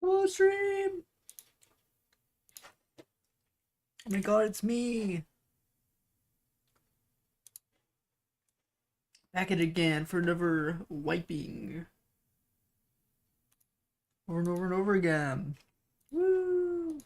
Hello, stream. Oh my god, it's me. Back at it again for another wiping. Over and over and over again. Woo!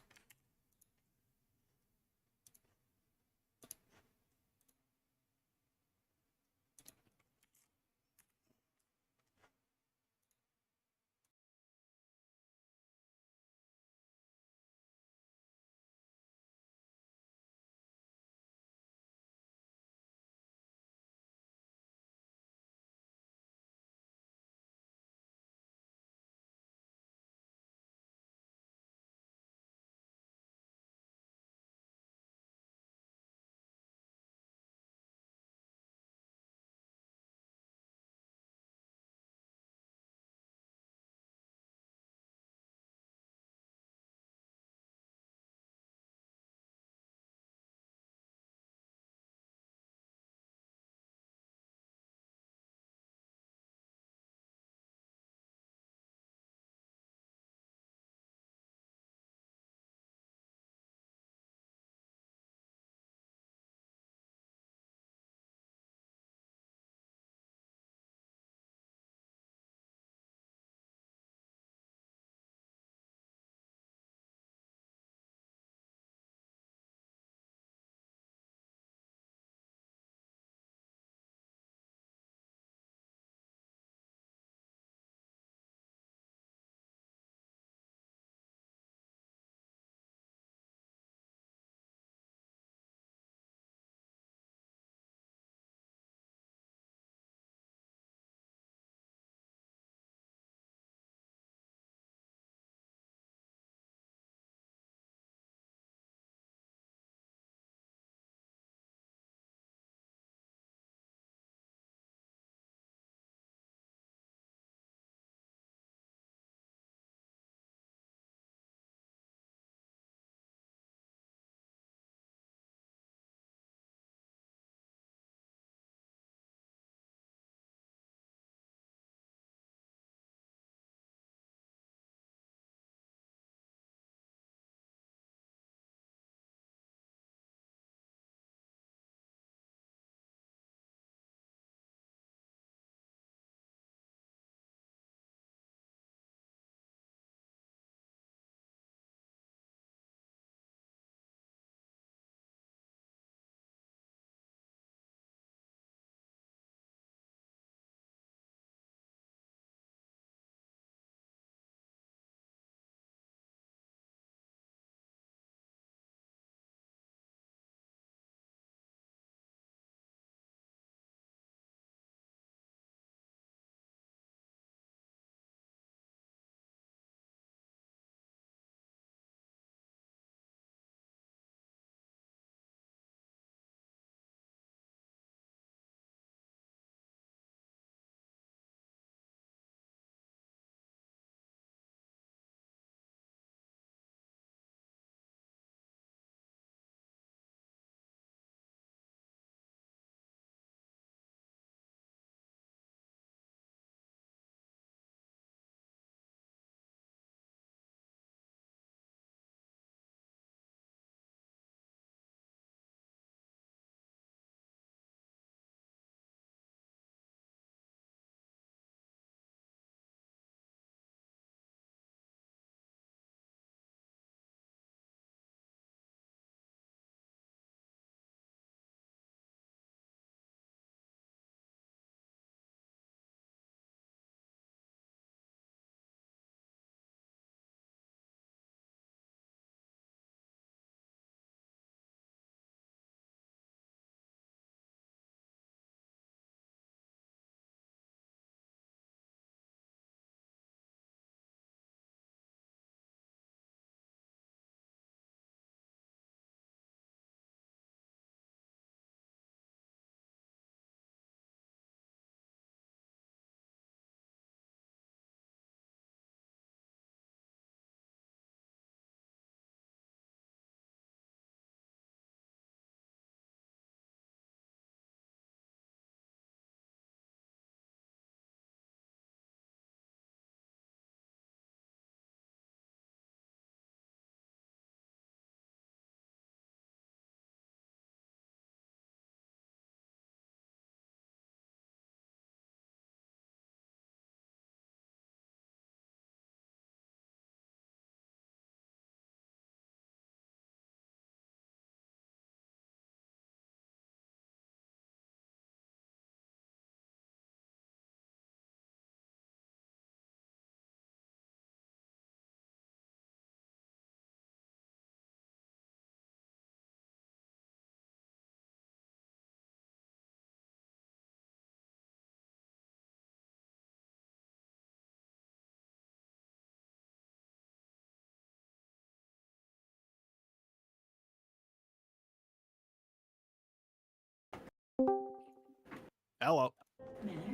Hello.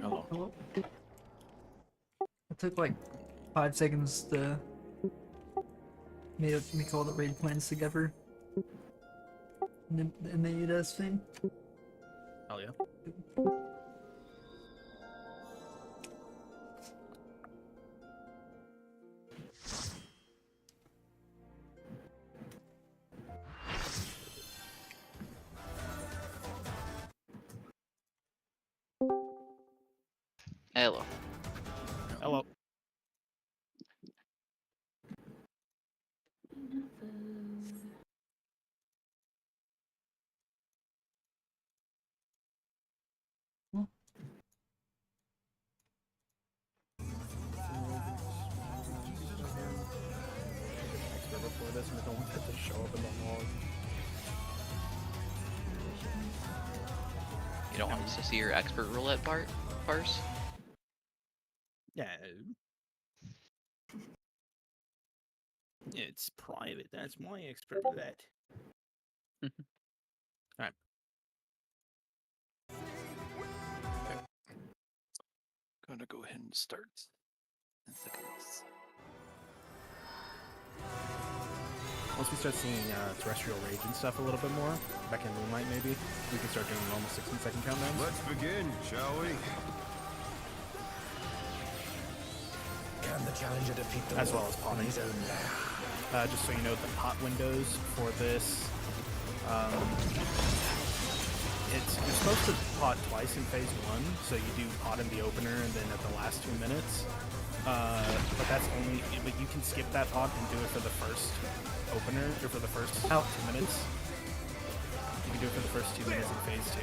Hello. Hello? It took like 5 seconds to make all the raid plans together. And then you does thing. Hell yeah. Hello. Hello. Before this, and I don't want that to show up in the log. You don't want us to see your expert roulette part first? Yeah. It's private. That's my expert roulette. Alright. Gonna go ahead and start in seconds. Once we start seeing terrestrial rage and stuff a little bit more, back in Moonlight maybe, we can start doing normal 16-second countdowns. Let's begin, shall we? Can the challenger defeat the As well as potting. his own lair? Just so you know, the pot windows for this, you're supposed to pot twice in phase 1, so you do pot in the opener and then at the last 2 minutes. But that's only, but you can skip that pot and do it for the first opener, or for the first 2 minutes. You can do it for the first 2 minutes in phase 2,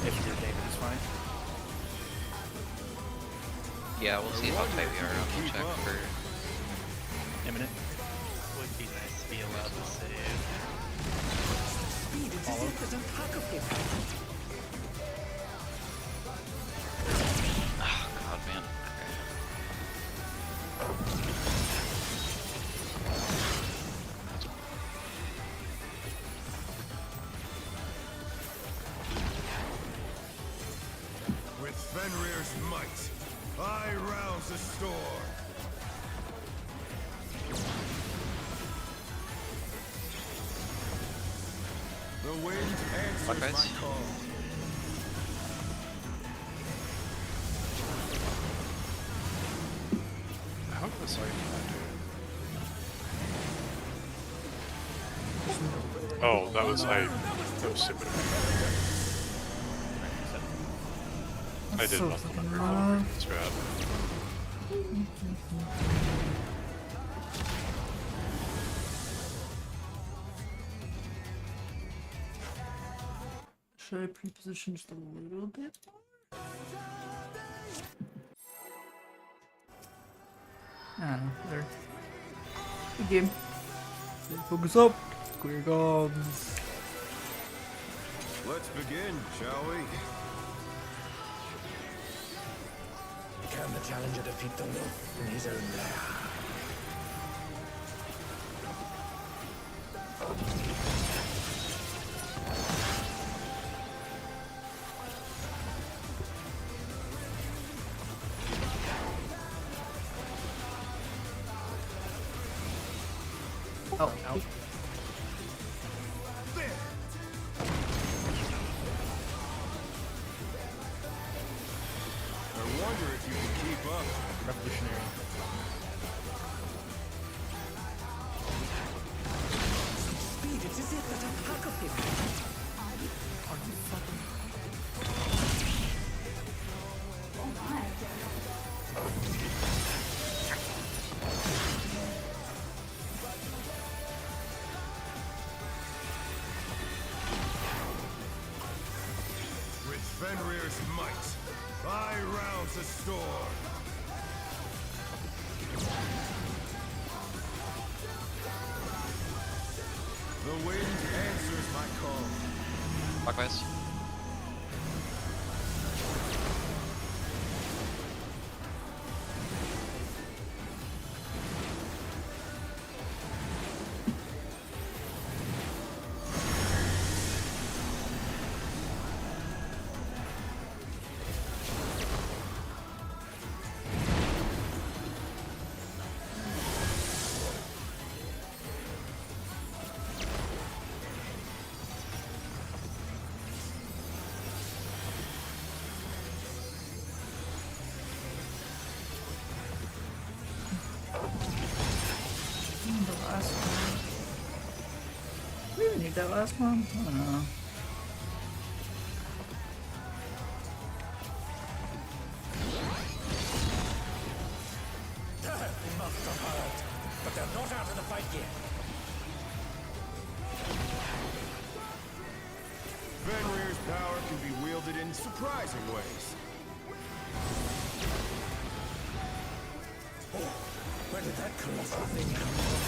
if your David is fine. Yeah, we'll see how tight we are on the check for Imminent. Would be nice to be allowed to save. Speed, it's as if there's a pack of him. Oh god, man. With Fenrir's might, I rouse the storm. The wind answers Okay. my call. How was I? Oh, that was that was stupid. I did So nothing. fucking wrong. It's bad. Should I pre-position just a little bit more? I don't know, whatever. Good game. Focus up. Clear guns. Let's begin, shall we? Can the challenger defeat the wolf in his own lair? Oh, out. I wonder if you can keep up. Revolutionary. Speed, it's as if there's a pack of him. Are you fucking... With Fenrir's might, I rouse the storm. The wind answers my call. Clockwise. beat that last one? I don't know. Must have hurt, but they're not out of the fight yet. Fenrir's power can be wielded in surprising ways. Oh, where did that crazy thing come from?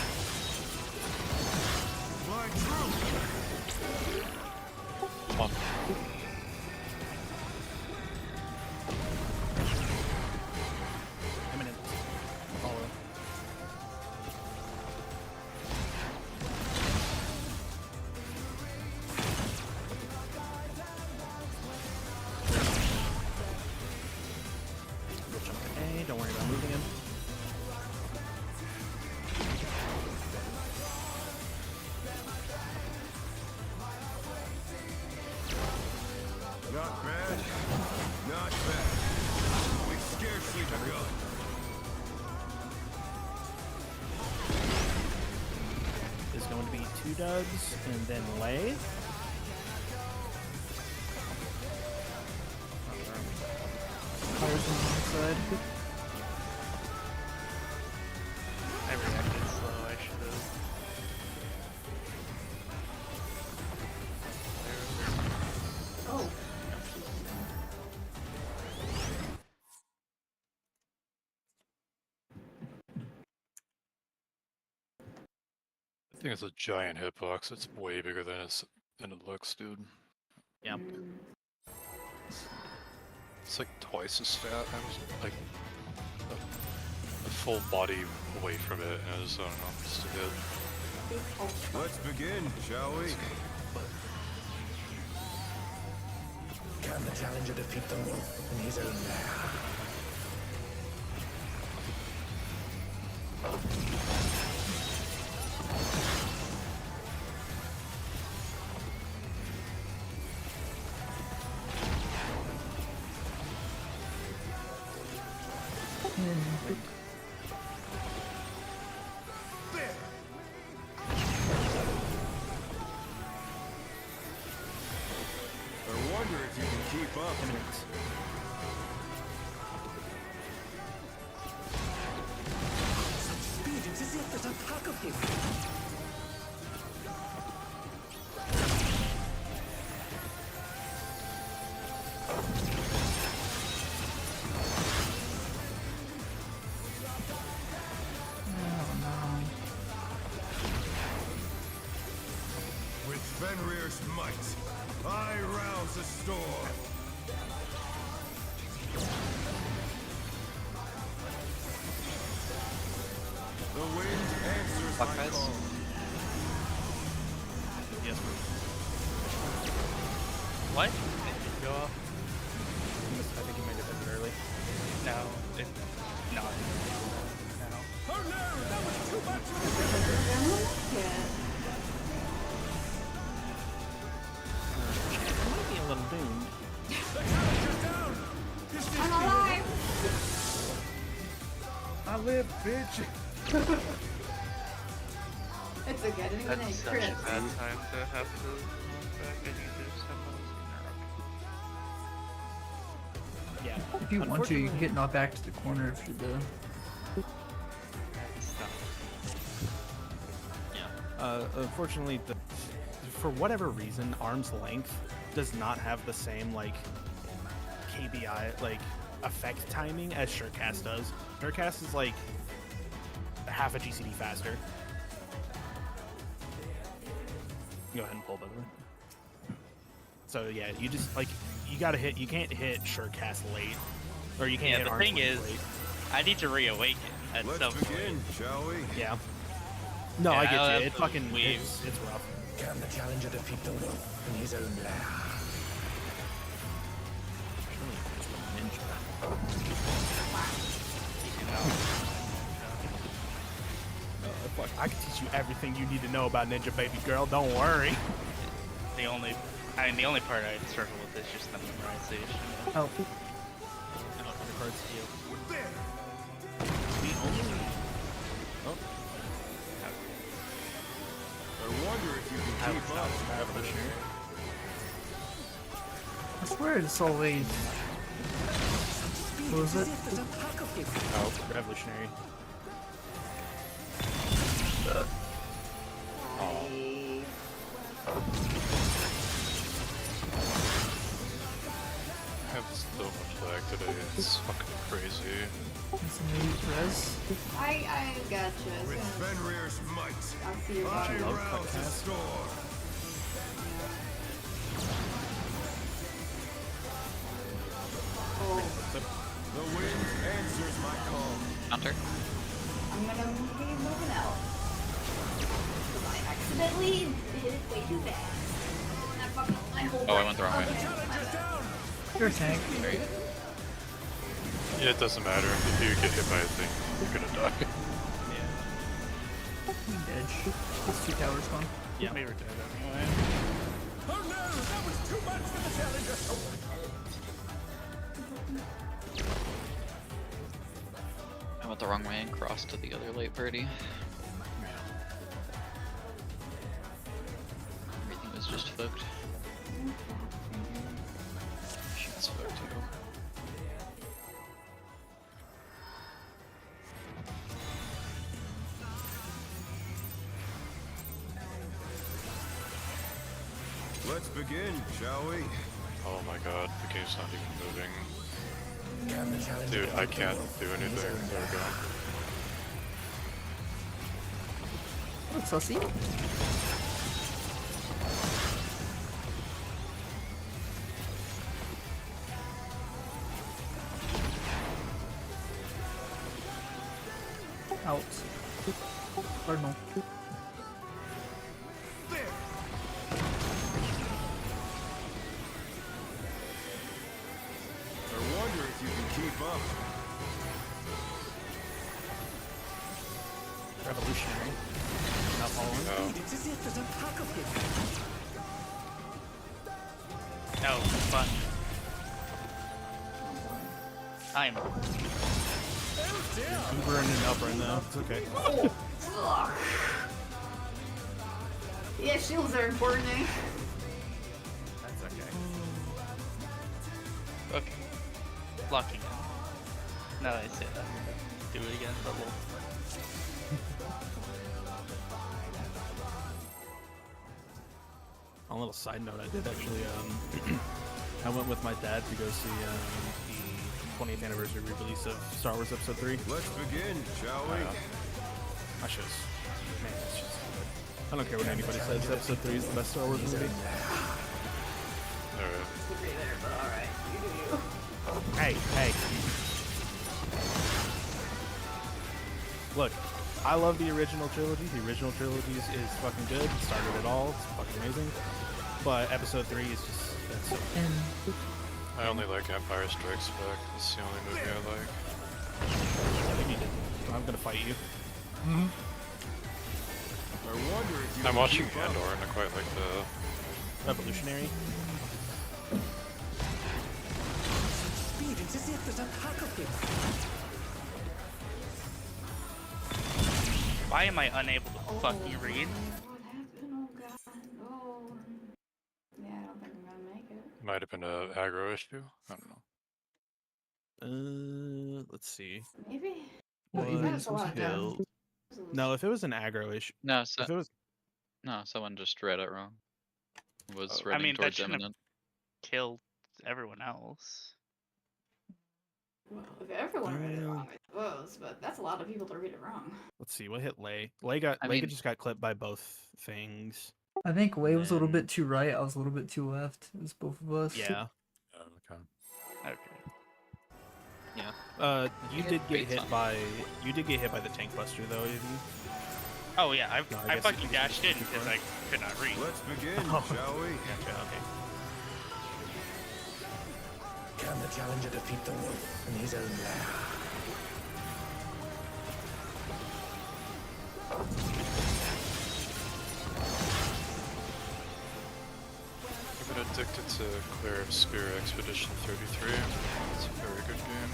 Fly true! Eminent. Follow. We'll jump to A. Don't worry about moving him. Not bad. Not bad. We've scarcely begun. Is going to be 2 duds and then lay. Fires on the side. I reacted slow, I should have. Oh. I think it's a giant hitbox. It's way bigger than it looks, dude. Yeah. It's like twice as fat. I was like a full body away from it, and I don't know, just a bit. Let's begin, shall we? Can the challenger defeat the wolf in his own lair? There! I wonder if you can keep up. Eminent. Such speed, it's as if there's a pack of him. With Fenrir's might, I rouse a storm. The wind answers Fuck, my guys. call. Yes, move. What? It didn't go off? I think you might have been early. No, it. No. No. Oh no, that was too much! Yeah. It might be a little doomed. The challenger's down! I'm alive! I live, bitch! It's okay, I didn't even That's hit such a crits. bad time to have to look back and you do some Yeah. If you want to, you can get knocked back to the corner if you're the... Unfortunately, for whatever reason, arm's length does not have the same like KBI like effect timing as Surecast does. Surecast is like half a GCD faster. Go ahead and pull, by the way. So yeah, you just like you gotta hit. You can't hit Surecast late, or you can't Yeah, hit the arm's thing length is, late. I need to reawaken at some Let's point. begin, shall we? Yeah. No, Yeah, I I'll get have you. It to fucking leave. it's rough. Can the challenger defeat the wolf in his own lair? Fuck, I can teach you everything you need to know about Ninja, baby girl. Don't worry. The only part I'd struggle with is just the memorization. Oh, Cards to you. There! The only I wonder if you can I keep was up. revolutionary. I swear it's always. What was it? Oh, revolutionary. I have so much lag today, it's fucking crazy. It's a new res. I gotcha. With Fenrir's might, I'll see your I body. rouse the storm. Oh, The wind answers my call. Counter. I'm gonna be moving out. Because I accidentally did it way too fast. And I fucking my whole Oh, I went the wrong way. You're a tank. There you go. Yeah, it doesn't matter. If you get hit by a thing, you're gonna die. Edge. These 2 towers gone. Yeah, we were dead anyway. Oh no, that was too much for the challenger. I went the wrong way and crossed to the other late birdie. Everything was just fucked. Shit's fucked too. Let's begin, shall we? Oh my god, the game's not even moving. Can the challenger Dude, I defeat the can't wolf do in his anything. own There we go. Looks sussy. Out. Cardinal. I wonder if you can keep up. Revolutionary. Not following. No. It's as if there's a pack of him. No, fun. I'm. Uber and an upper now. It's okay. Ugh. Yeah, shields are important, eh? That's okay. Okay. Blocking it. Now that I say that, I'm gonna do it again, but we'll. On a little side note, I did actually, I went with my dad to go see the 20th anniversary re-release of Star Wars Episode 3. Let's begin, shall we? That shit's, man, that shit's good. I don't care what anybody says, Episode 3 is the best Star Wars movie. Alright. Disagree there, but alright. You do you. Hey, hey. Look, I love the original trilogy. The original trilogy is fucking good. It started it all. It's fucking amazing. But Episode 3 is just, that's so And I only like Empire Strikes Back. It's the only movie I like. you need it. I'm gonna fight you. I wonder if you I'm can watching keep up. Andor and I quite like the... Revolutionary. Speed, it's as if there's a pack of him. Why am I unable to fucking read? What happened? Oh god. Oh. Yeah, I don't think I'm gonna make it. Might have been a aggro issue. I don't know. Let's see. Maybe? What, you Was got a lot of killed. No, if it was an aggro issue, No, so, if it was, no, someone just read it wrong. Was Oh. running mean, that towards shouldn't have- imminent. Killed everyone else. Well, if everyone read it wrong, I suppose, but that's a lot of people to read it wrong. let's see, what hit Lay? Lay just got clipped by both things. I think Way was a little then- bit too right. I was a little bit too left. It was both of us. Yeah. Okay. Okay. You Yeah, did get great hit song. by the tank buster though, did you? Oh yeah, I guess fucking it was dashed in just because I could not read. Let's begin, Oh. shall we? Gotcha, okay. Can the challenger defeat the wolf in his own lair? I've been addicted to Clear of Spear Expedition 33. It's a very good game.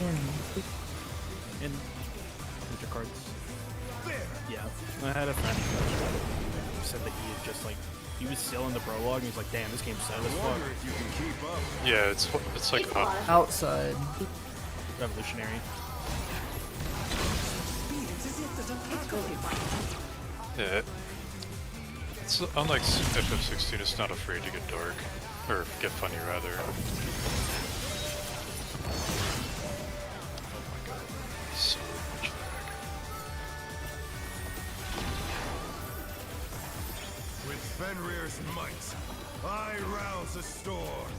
And In winter cards. Yeah, I had a friend who said that he had just like he was still in the prologue and he's like, damn, this game's sad as fuck. Wonder if you can keep up. Yeah, it's like It's fun. Outside. Revolutionary. It's really fun. yeah. It's unlike FF16. It's not afraid to get dark or get funny rather. Oh my god, so much lag. With Fenrir's might, I rouse a storm.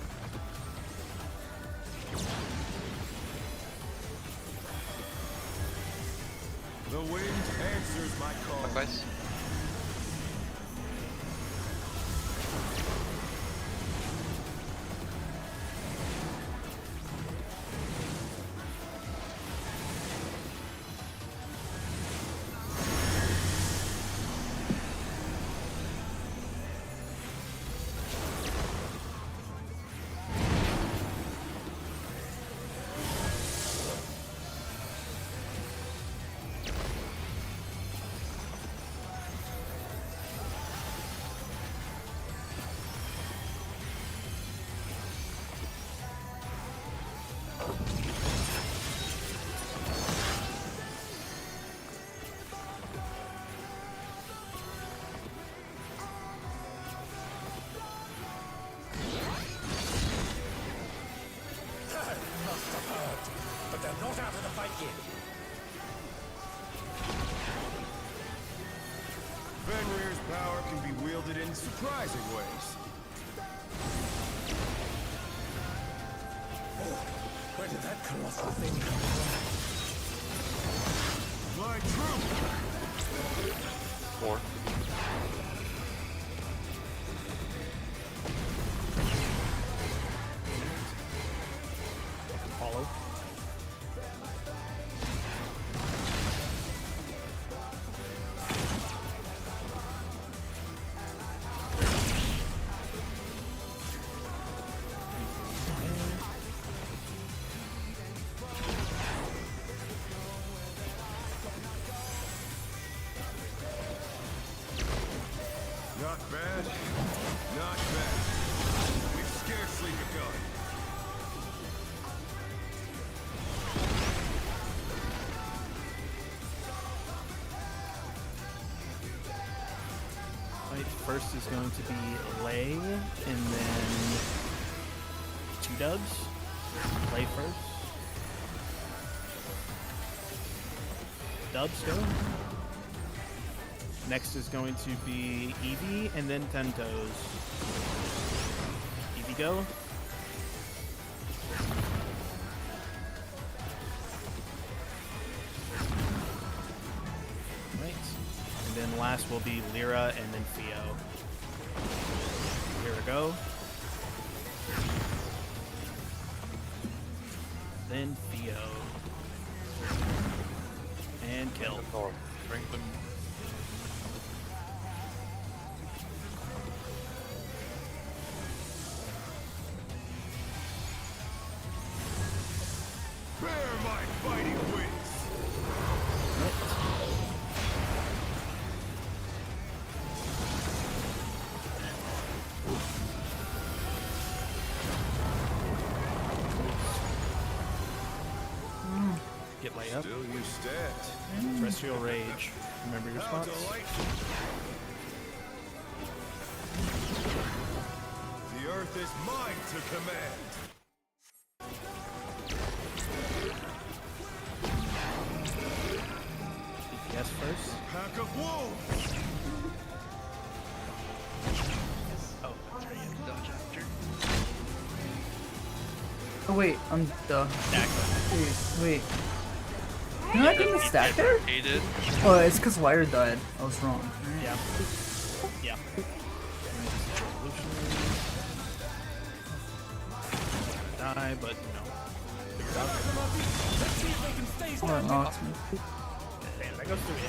The wind answers my call. Clockwise. But they're not out of the fight yet. Fenrir's power can be wielded in surprising ways. Oh, where did that colossal thing come from? My troop! 4. Hollow. Not bad. Not bad. We've scarcely begun. Right, first is going to be Lay, and then 2 dubs. Lay first. Dubs go. Next is going to be Eevee, and then Tentos. Eevee go. Right. And then last will be Lyra, and then Theo. Lyra go. Then Theo. And kill. Oh, bring them. Bear my fighting wings! Get lay up. Still you stand. Terrestrial Rage. Remember your How spots. delightful. The earth is mine to command. DPS first. Pack of wolves! Oh, that's right, you have to dodge after. Oh wait, I'm duh. Stack Wait. Did I didn't stack there? Hated. Oh, it's because Wire died. I was wrong. Right. Yeah. Yeah. Die, but no. Figure it out. Oh, it knocked me. Damn, that goes through it.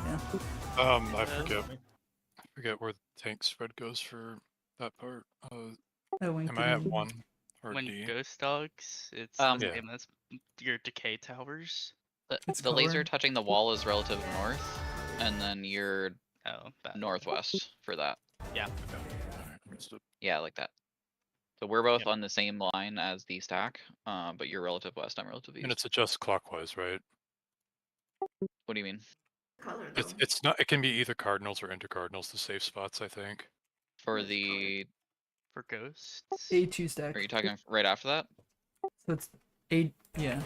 Yeah. I forget where the tank spread goes for that part. I winked Am I at at you. 1 or When D? Ghost Dogs, it's Yeah. the same as your decay towers. It's The laser color. touching the wall is relative north, and then you're Oh, bad. northwest for that. Yeah. Understood. Yeah, like that. So we're both Yep. on the same line as the stack, but you're relative west, I'm relative And east. it's adjust clockwise, right? What do you mean? Color though. It's not. It can be either cardinals or intercardinals. The safe spots, I think. For It's the, For ghosts? A2 stack. are you talking right after that? So it's A, yeah.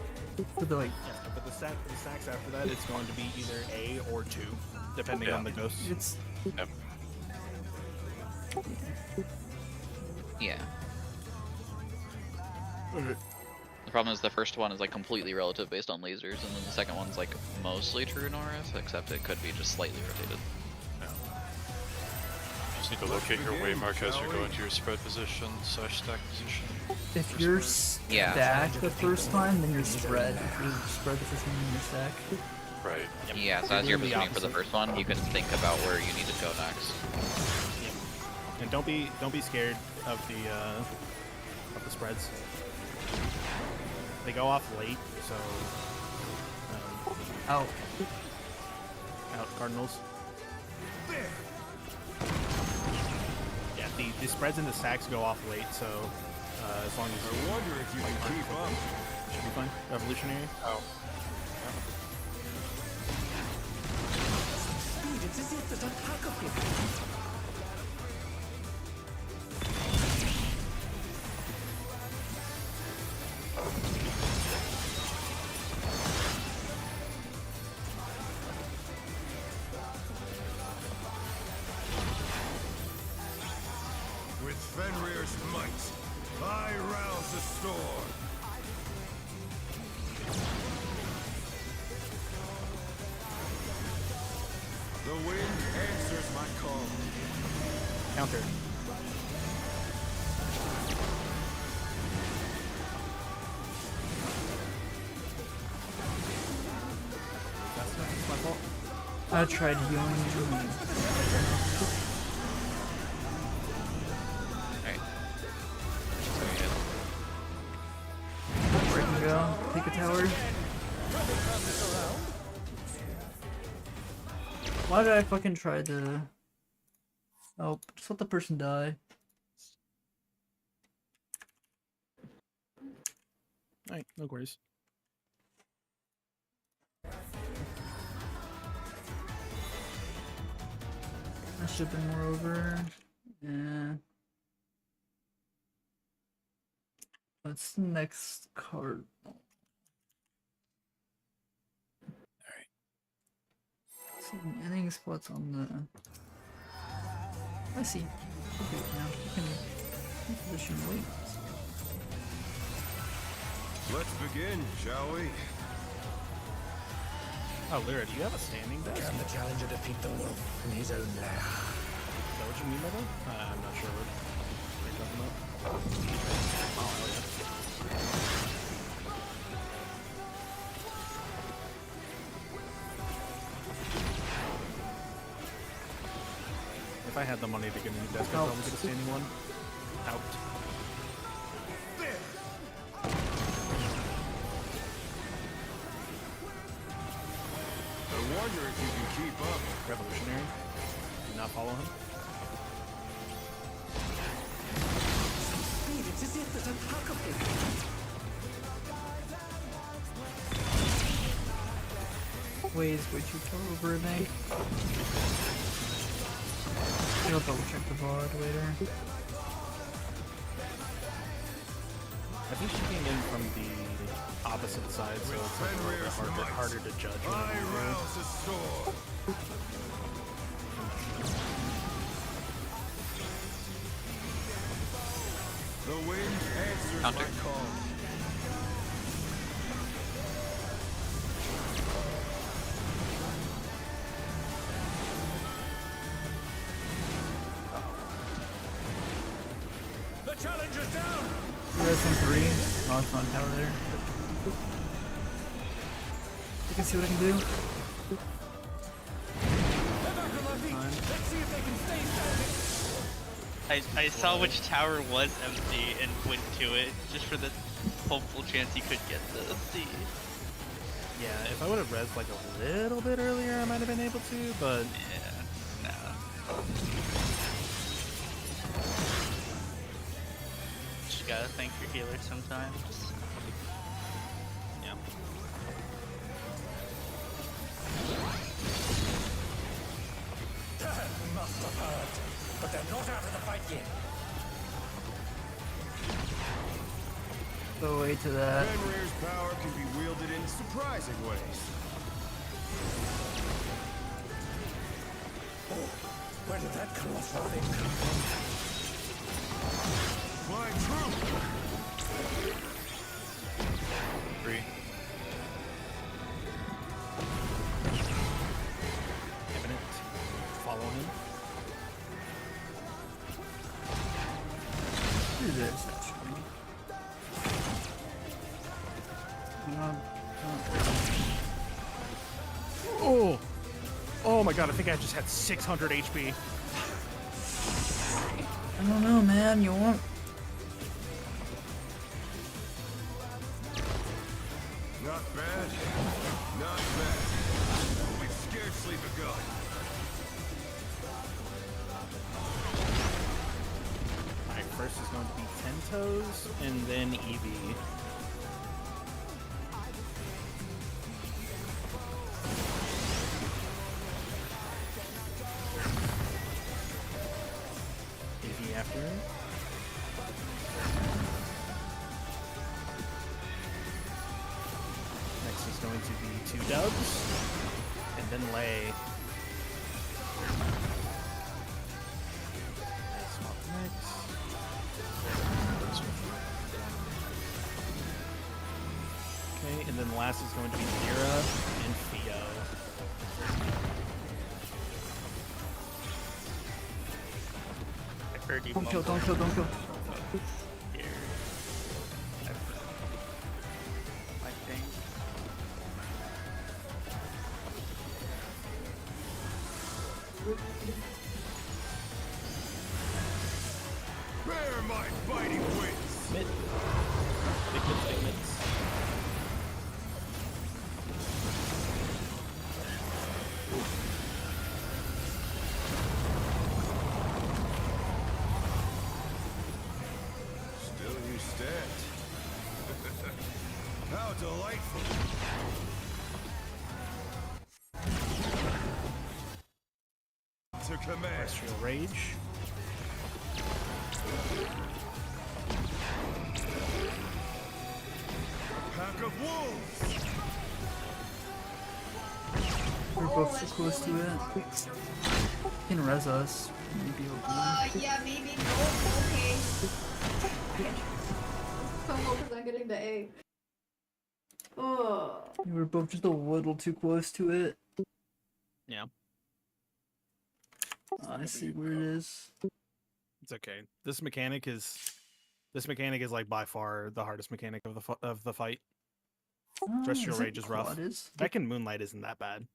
For the like, Yeah, but the stacks after that, it's going to be either A or 2, depending Yeah. on the ghosts. it's Yep. Yeah. The problem is the first one is like completely relative based on lasers, and then the second one's like mostly true north, except it could be just slightly rotated. Just need to locate your waymark as you go into your spread position / stack position. if you're Yeah. stack the first time, then you're spread. If you're spread the first time, then you're stack. Right. Yeah, so as you're Doing the positioning for the opposite. first one, you can think about where you need to go next. And don't be scared of the spreads. They go off late, so Out. out Cardinals. Yeah, the spreads and the stacks go off late, so as long as I wonder if you can keep up. should be fine. Revolutionary. Oh. With Fenrir's might, I rouse the storm. The wind answers my call. Counter. That's my fault. I tried healing you. Alright. Where can go? Take a tower. Why did I fucking try to... Oh, just let the person die. Alright, no worries. I should have been more over. Yeah. What's the next card? Some ending spots on the. I see. Okay, now you can position wait. Let's begin, shall we? Oh, Lyra, do you have a standing desk? Can the challenger defeat the wolf in his own lair? Is that what you mean by that? I'm not sure what you're talking about. Oh, hell yeah. If I had the money to get a new desk, I'd probably get a standing one. Out. I wonder if you can keep up. Revolutionary. Do not follow him. Ways way too far over, I think. I'll double check the VOD later. I think she came in from the opposite side, so it's like a little bit harder to judge. I rouse the storm. The wind answers Counter. my call. The challenger's down! You guys on 3? Oh, it's on tower there. You can see what I can do. Let's see if they can stay standing! I saw which tower was empty and went to it just for the hopeful chance he could get the C. Yeah, if I would have rezzed like a little bit earlier, I might have been able to, but Yeah, no. Just gotta thank your healer sometimes. yeah. Must have heard, but they're not out of the fight yet. Go away to that. Fenrir's power can be wielded in surprising ways. Oh, where did that colossal thing come from? Flying true! 3. Imminent. Follow him. Do this actually. Oh! Oh my god, I think I just had 600 HP. I don't know, man. You want? Not bad. Not bad. We've scarcely begun. Alright, first is going to be Tentos, and then Eevee. Eevee after. Next is going to be 2 Dubs, and then Lay. Nice swap next. Okay, and then last is going to be Mira and Theo. I heard you Don't kill! mumble Don't kill! Don't kill! here. I think. Bear my biting wings! Mid. Big mids, big mids. Still you stand. How delightful! To command. Terrestrial Rage. Pack of wolves! We're both so close to it. You can res us. Maybe it'll be. Yeah, maybe. Oh, okay. So low because I'm getting the A. Oh. We were both just a little too close to it. Yeah, I see where it is. it's okay. This mechanic is like by far the hardest mechanic of the fight. Terrestrial Is it Rage is rough. Quad is? Back in Moonlight isn't that bad.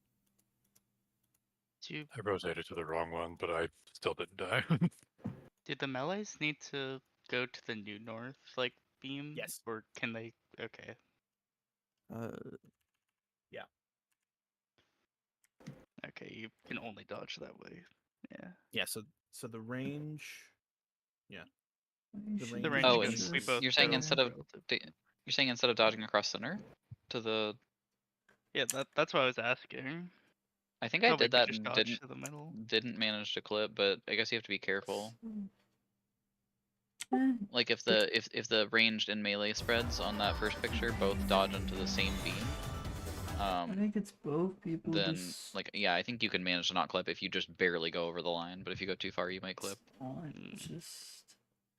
Do I rotated to the wrong one, but I still didn't die. did the melees need to go to the new north like beam? Yes. Or can they? Okay. Yeah. Okay, you can only dodge that way. Yeah. Yeah, so the range. Yeah. The The range Oh, goes- we both you're saying go instead of relative. you're saying instead of dodging across center to the. Yeah, that's what I was asking. I think I Probably did that just and dodge didn't to the middle. manage to clip, but I guess you have to be careful. Eh, Like if the ranged and melee spreads on that first picture both dodge into the same beam, I think it's both people. then just like yeah, I think you can manage to not clip if you just barely go over the line. But if you go too far, you might clip. on, Mm. just.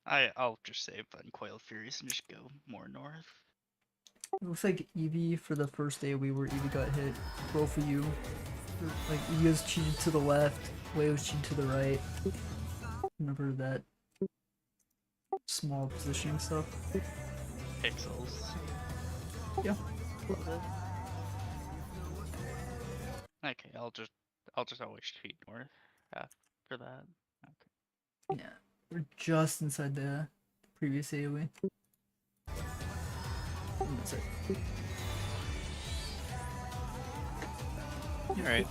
I'll just save Uncoil Furies and just go more north. It looks like Eevee for the first day Eevee got hit. Both of you. Like Eevee was cheated to the left, Lay was cheated to the right. Remember that small positioning stuff? Pixels. Yeah. Okay, I'll just always cheat north after that. Okay. Yeah. We're just inside the previous AoE. That's it. Alright.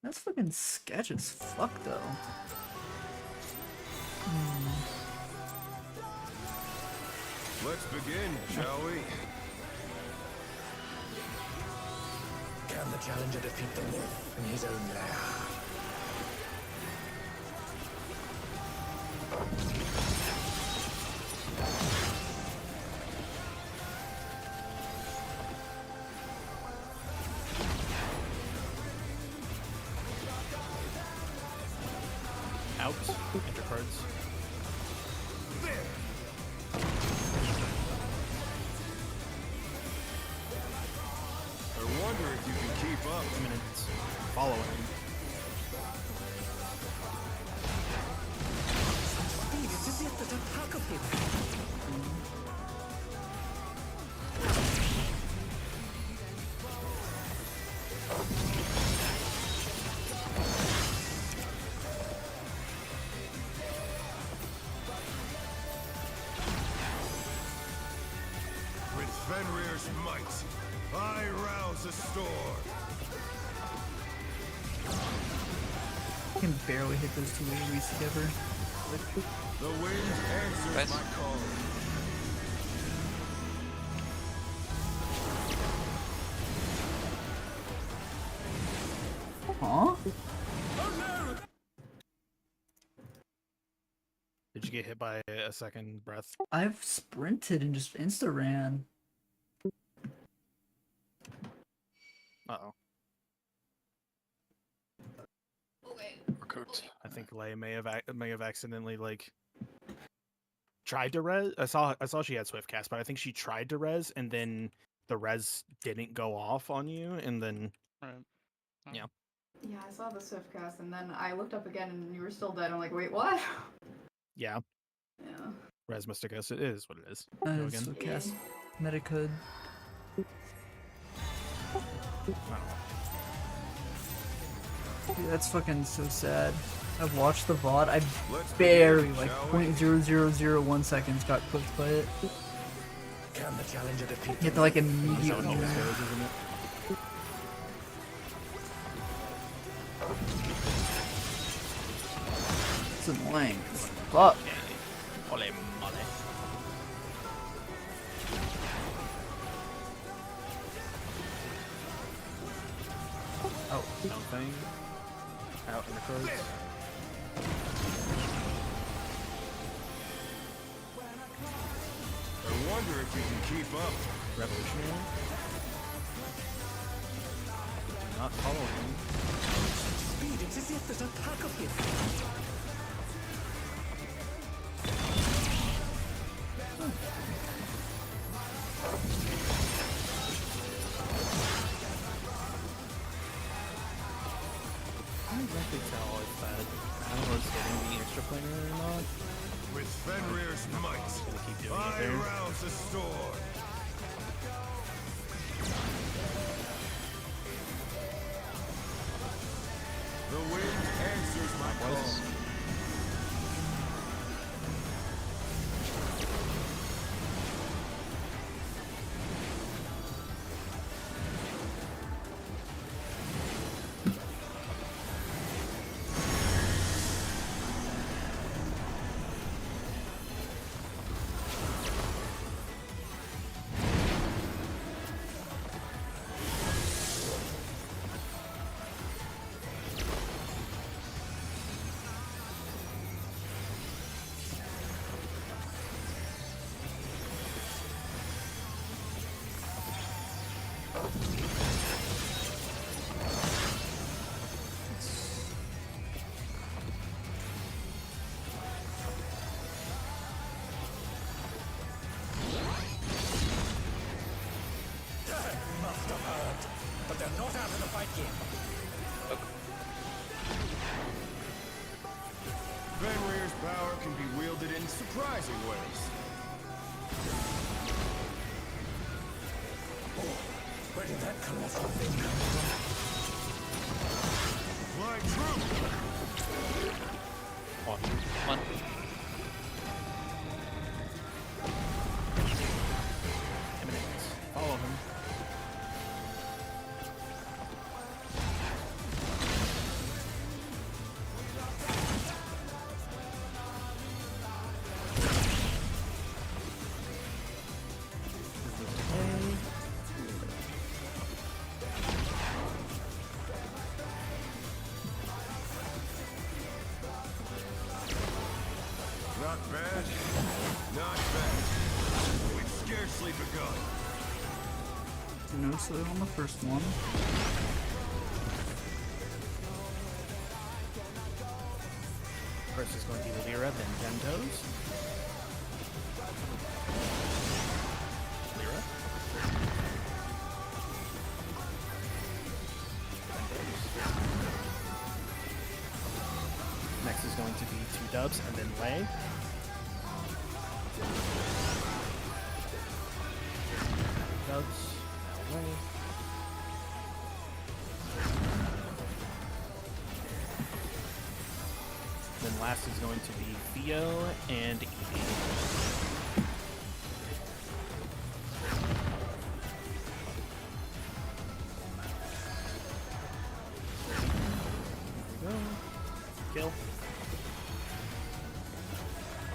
That's fucking sketch as fuck, though. Let's begin, shall we? Can the challenger defeat the wolf in his own lair? Out. Enter cards. I wonder if you can keep up. Minutes. Follow him. With Fenrir's might, I rouse the storm. I can barely hit those two AoEs together. The wind answers Nice. my call. Huh? Did you get hit by a second breath? I've sprinted and just insta-ran. Uh-oh. Okay. We're cooked. I think Leia may have accidentally like tried to res. I saw she had swift cast, but I think she tried to res and then the res didn't go off on you, and then Right. Yeah. Yeah, I saw the swift cast, and then I looked up again, and you were still dead. I'm like, wait, what? yeah, Yeah. res Mysticus. It is what it is. Go again. So cast Medicould. Oh. Dude, that's fucking so sad. I've watched the VOD. I Let's barely, begin, like, shall we? 0.0001 seconds got cooked by it. Can the challenger defeat You have to, like, Is that immediately. what always goes, isn't it? It's annoying. Fuck. Ole mole. Oh, something. Out in the cards. I wonder if you can keep up. Revolutionary. Do not follow him. speed? It's as if there's a pack of him. I can't exactly tell if that animal is getting the extra planar or not. With Fenrir's might, Gonna keep doing it I there. rouse the storm. The wind answers my call. Must have hurt, but they're not out of the fight yet. Fenrir's power can be wielded in surprising ways. Where did that colossal thing come from? Fly true! One. Eminence. Follow him. begun. No soil on the first one. First is going to be Lyra, then Gentos. Lyra. Next is going to be 2 dubs and then Lay. Dubs, now Lay. Then last is going to be Theo and Evie. There we go. Kill.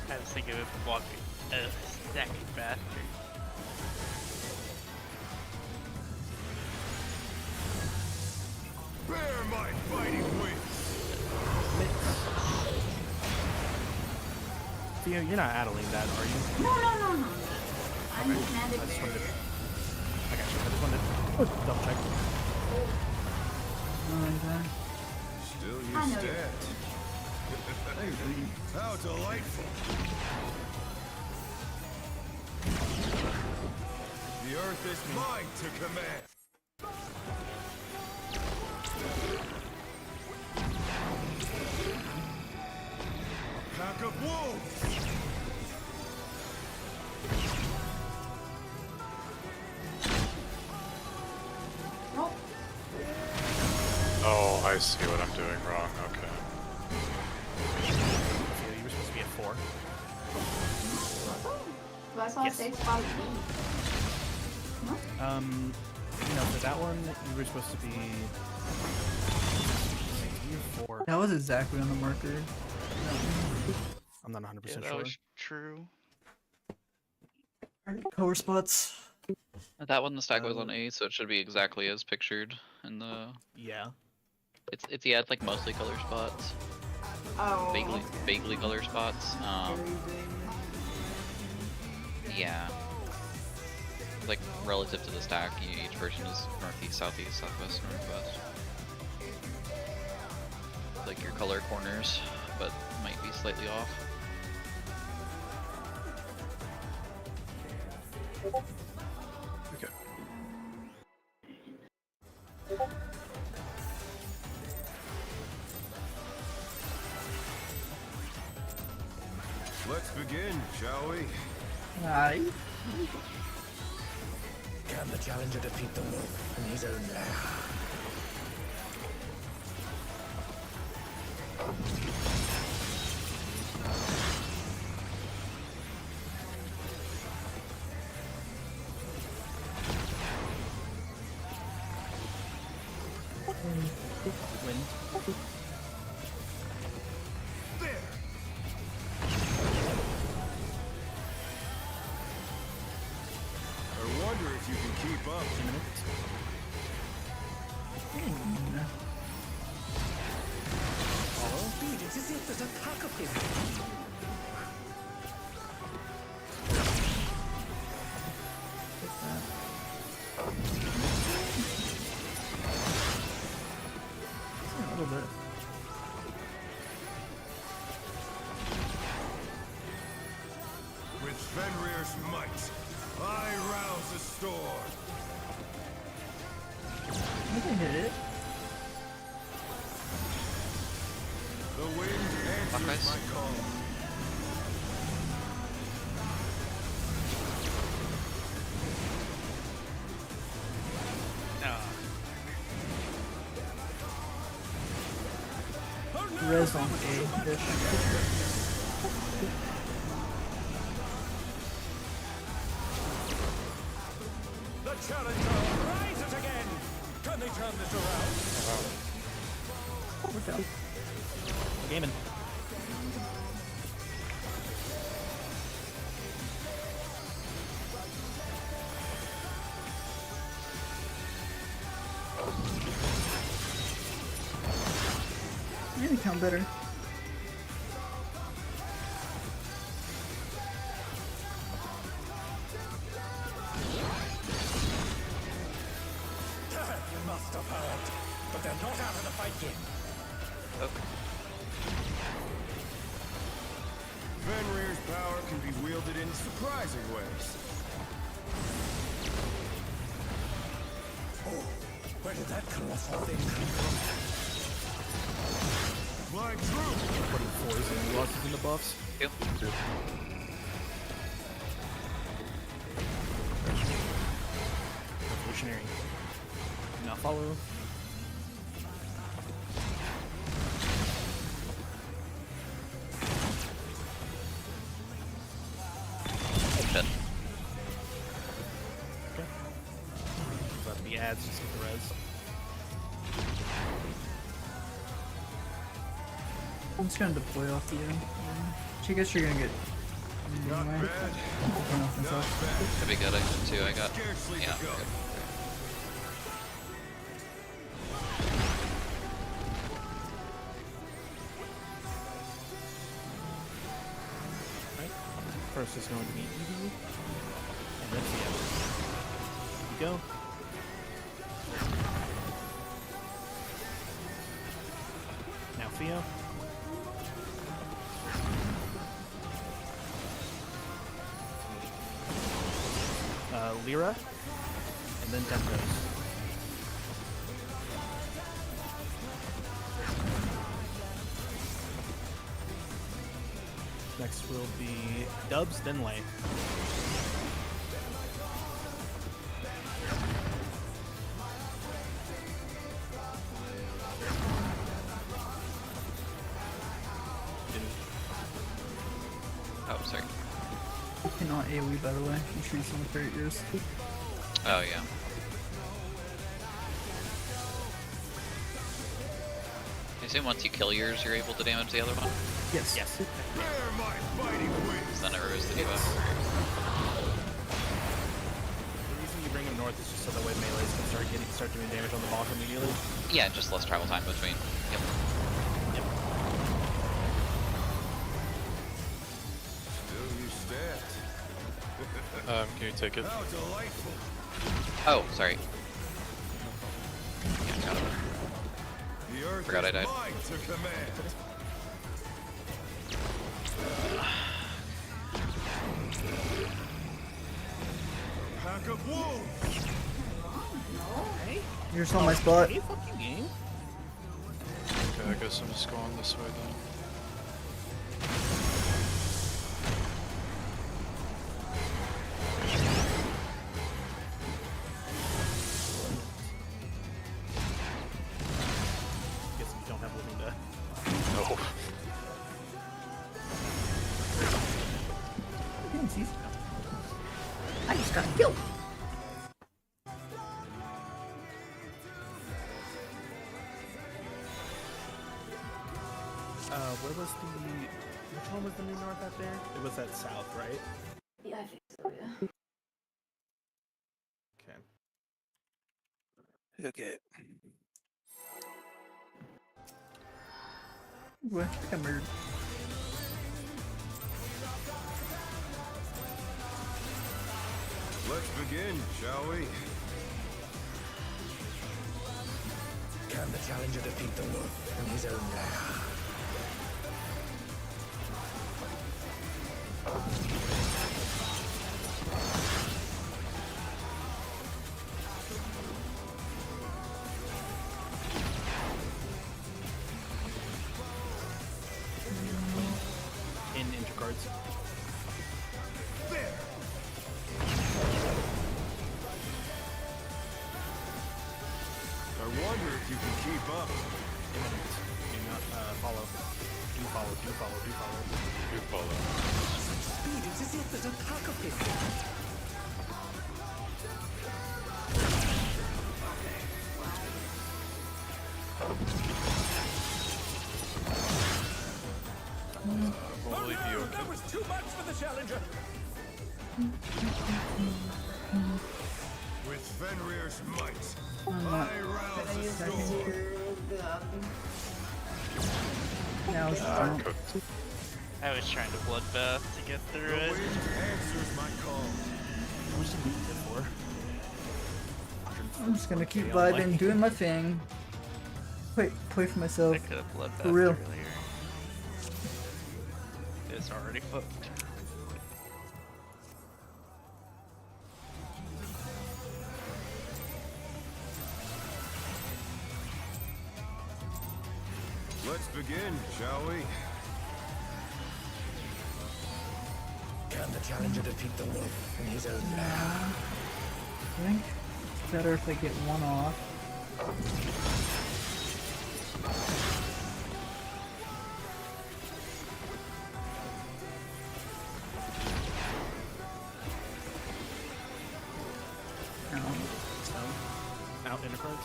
I was thinking of walking a second faster. Bear my fighting wings. Theo, you're not addling that, are you? No. I'm Okay. just magic I just wanted to. barrier. I got you. I just wanted to double check. Still you I know stand. How delightful. The earth is mine to command. A pack of wolves. Nope. Oh, I see what I'm doing wrong. Okay. Theo, you were supposed to be at 4. So I saw a Yes. safe spot. No, for that one, you were supposed to be. You're 4. That was exactly on the marker. I'm not 100% Yeah, that sure. was true. Color spots. That one, the stack was on A, so it should be exactly as pictured in the. Yeah. It's yeah, it's like mostly color spots, Oh. vaguely color spots. Yeah. Like relative to the stack, each version is northeast, southeast, southwest, northwest. Like your color corners, but might be slightly off. Okay. Let's begin, shall we? Aye. Can the challenger defeat the wolf in his own lair? Wind. There. I wonder if you can keep up. 2 minutes. Indeed, it's as if there's a pack of him. A little bit. With Fenrir's might, I rouse the storm. I can hit it. The wind answers Buckeyes. my call. Res on A. Ish. The challenger rises again. Can they turn this around? Worked out. Gaming. Maybe count better. have hurt, but they're not out of the fight yet. Fenrir's power can be wielded in surprising ways. Oh, where did that colossal thing come from? Fly true! Putting poison losses in the buffs. Yep. Revolutionary. Now follow. Shit. Okay. About to be ads, just get the res. I'm just gonna deploy off the end. I guess you're gonna get. Not anyway. bad. Turn off Not myself. bad. Could be good. I got two. I got. Scarcely Yeah. to go. Good. Right. First is going to be Evie, and then Theo. Here you go. Now Theo. Lyra, and then Tempos. Next will be Dubs, then Lay. Oh, sorry. Cannot AoE, by the way. I'm sure you've seen the for yours. Oh yeah. I assume once you kill yours, you're able to damage the other one. Yes. Yes. There my fighting wings! So then it removes the debuff. The reason you bring him north is just so that way melees can start doing damage on the boss immediately. Yeah, just less travel time between. Yep. Yep. Still you stabbed. Can you take it? How delightful! Oh, sorry. Yeah, got it. The earth Forgot I is died. mine to command. A pack of wolves! You're just on my spot. Hey, fuck you, game. Okay, I guess I'm just going this way then. Guess you don't have living death. No. I just got killed. Where was the... Which one was the new north out there? It was that south, right? Yeah, I think so, yeah. Okay. Okay. What? I think I murdered. Let's begin, shall we? Can the challenger defeat the wolf in his own lair? In intercards. There! I wonder if you can keep up. Imminent. Do not follow. Do follow, do follow, do follow. You follow. Speed is as if there's a pack of him. Only you. Oh, that was too much for the challenger. With Fenrir's might, not- I rouse the storm. Now it's Ah, jump. cooked. I was trying to bloodbath to get The through it. wind answers my call. How much did we get for? I'm just gonna keep Okay, I'm vibing, like- doing my thing. Play for myself. I could have blood For real. earlier. It's already fucked. Let's begin, shall we? Can the challenger defeat the wolf in his own lair? I think it's better if I get one off. Stone. Out inner cards.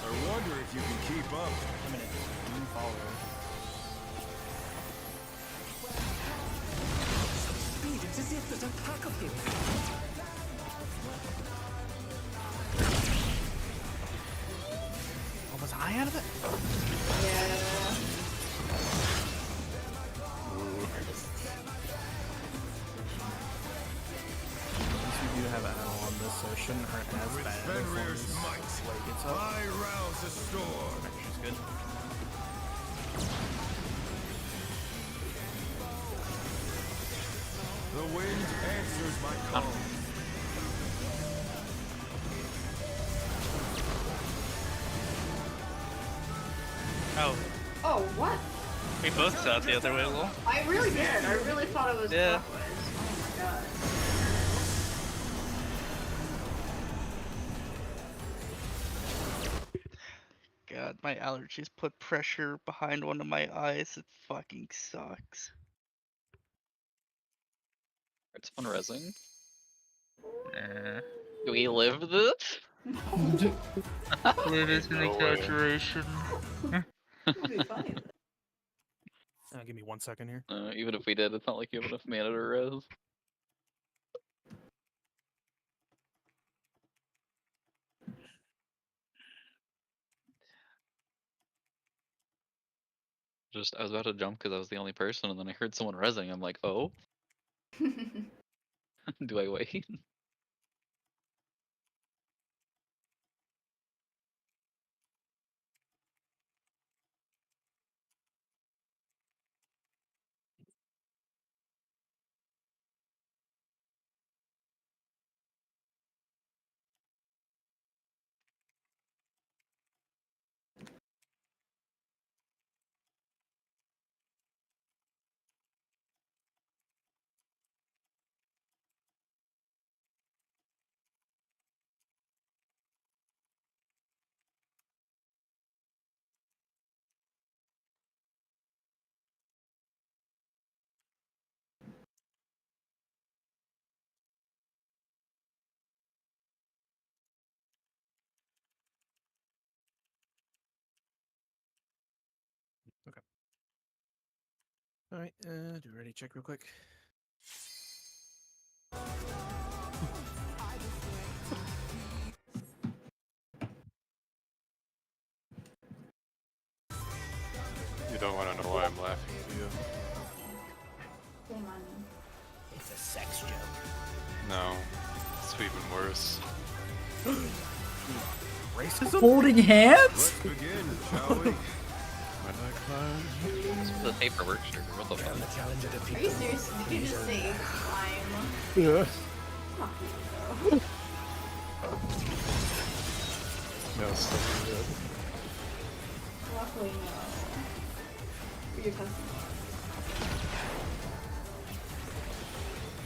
I wonder if you can keep up. A minute. Moon follower. Speed, it's as if there's a pack of him. Oh, was I out of it? Yeah. Since we do have Al on this, so it shouldn't hurt as With bad. Fenrir's as long might, as Slay gets up. I rouse the storm. Okay, she's good. The wind answers my call. Oh, Oh, what? we both saw it the other way, lol. I really did. I really thought it was Yeah. clockwise. Oh my god. God, my allergies put pressure behind one of my eyes. It fucking sucks. It's fun resing. Eh. Do we live this? It is an No way. exaggeration. That'd be funny. Give me 1 second here. Even if we did, it's not like you have enough mana to res. I was about to jump because I was the only person, and then I heard someone resing. I'm like, oh, do I wait? Alright, do ready check real quick. You don't want to know why I'm laughing, do you? Come on. It's a sex joke. No. It's even worse. Racism? Holding hands? Let's begin, shall we? When I climb. This is a paperwork sugar. What the Can fuck? the challenger defeat Are you the serious? wolf Did in you his just own say lair? climb? Yeah. Fuck you, bro. No, it's still good. Luckily, no. You're custom.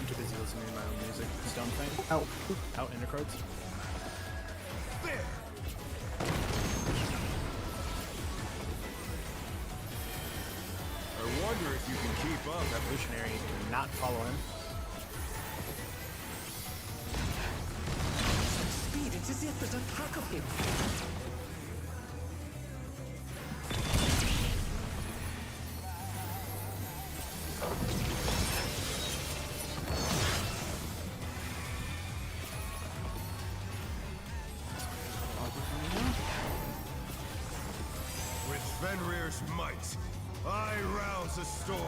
I'm too busy listening to my own music. Stone thing. Out. Out inner cards. I wonder if you can keep up. Revolutionary. Do not follow him. Speed, it's as if there's a pack of him. With Fenrir's might, I rouse a storm.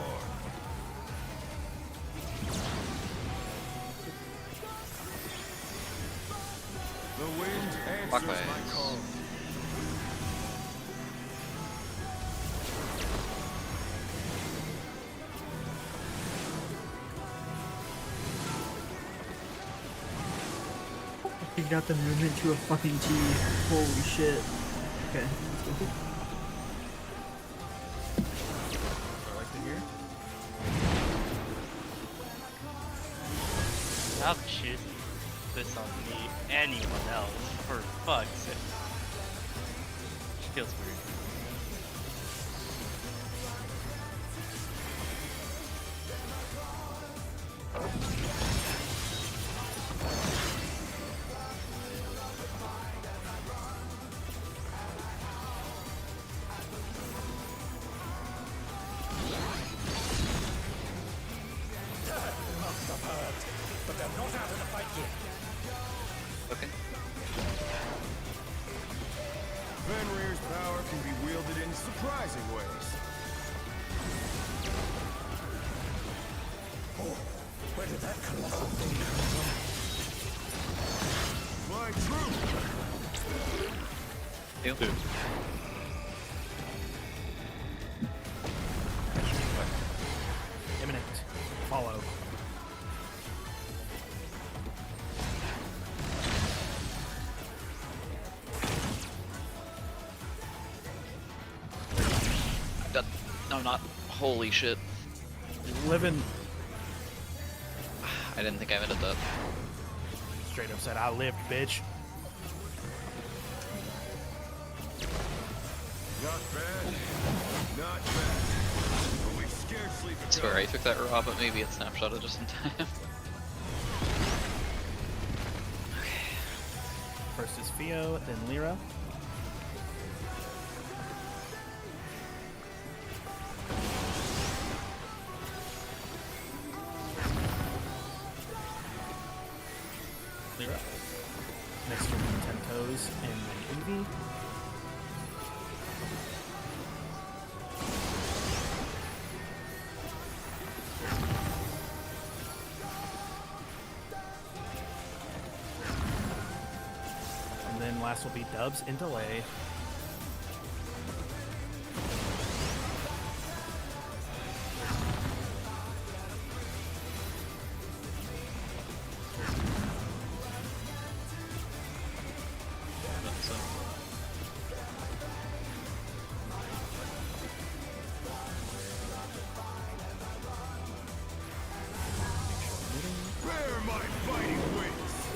The wind answers Clockwise. my call. I figured out the movement to a fucking T. Holy shit. Okay, let's go. I like to hear. Stop choosing this on me. Anyone else, for fuck's sake. Feels weird. But they're not out of the fight yet. Okay. Fenrir's power can be wielded in surprising ways. Oh, where did that colossal thing come from? My troop! Two. Imminent. Follow. No, not. Holy shit. Living. I didn't think I meant that. Straight up said, I lived, bitch. Not bad. Not bad. But we've scarcely begun. I swear I took that raw, but maybe it snapshotted just in time. First is Theo, then Lyra. Lyra. Next will be 10 Toes and then Envy. And then last will be Dubs and Delay. Bear my fighting wings!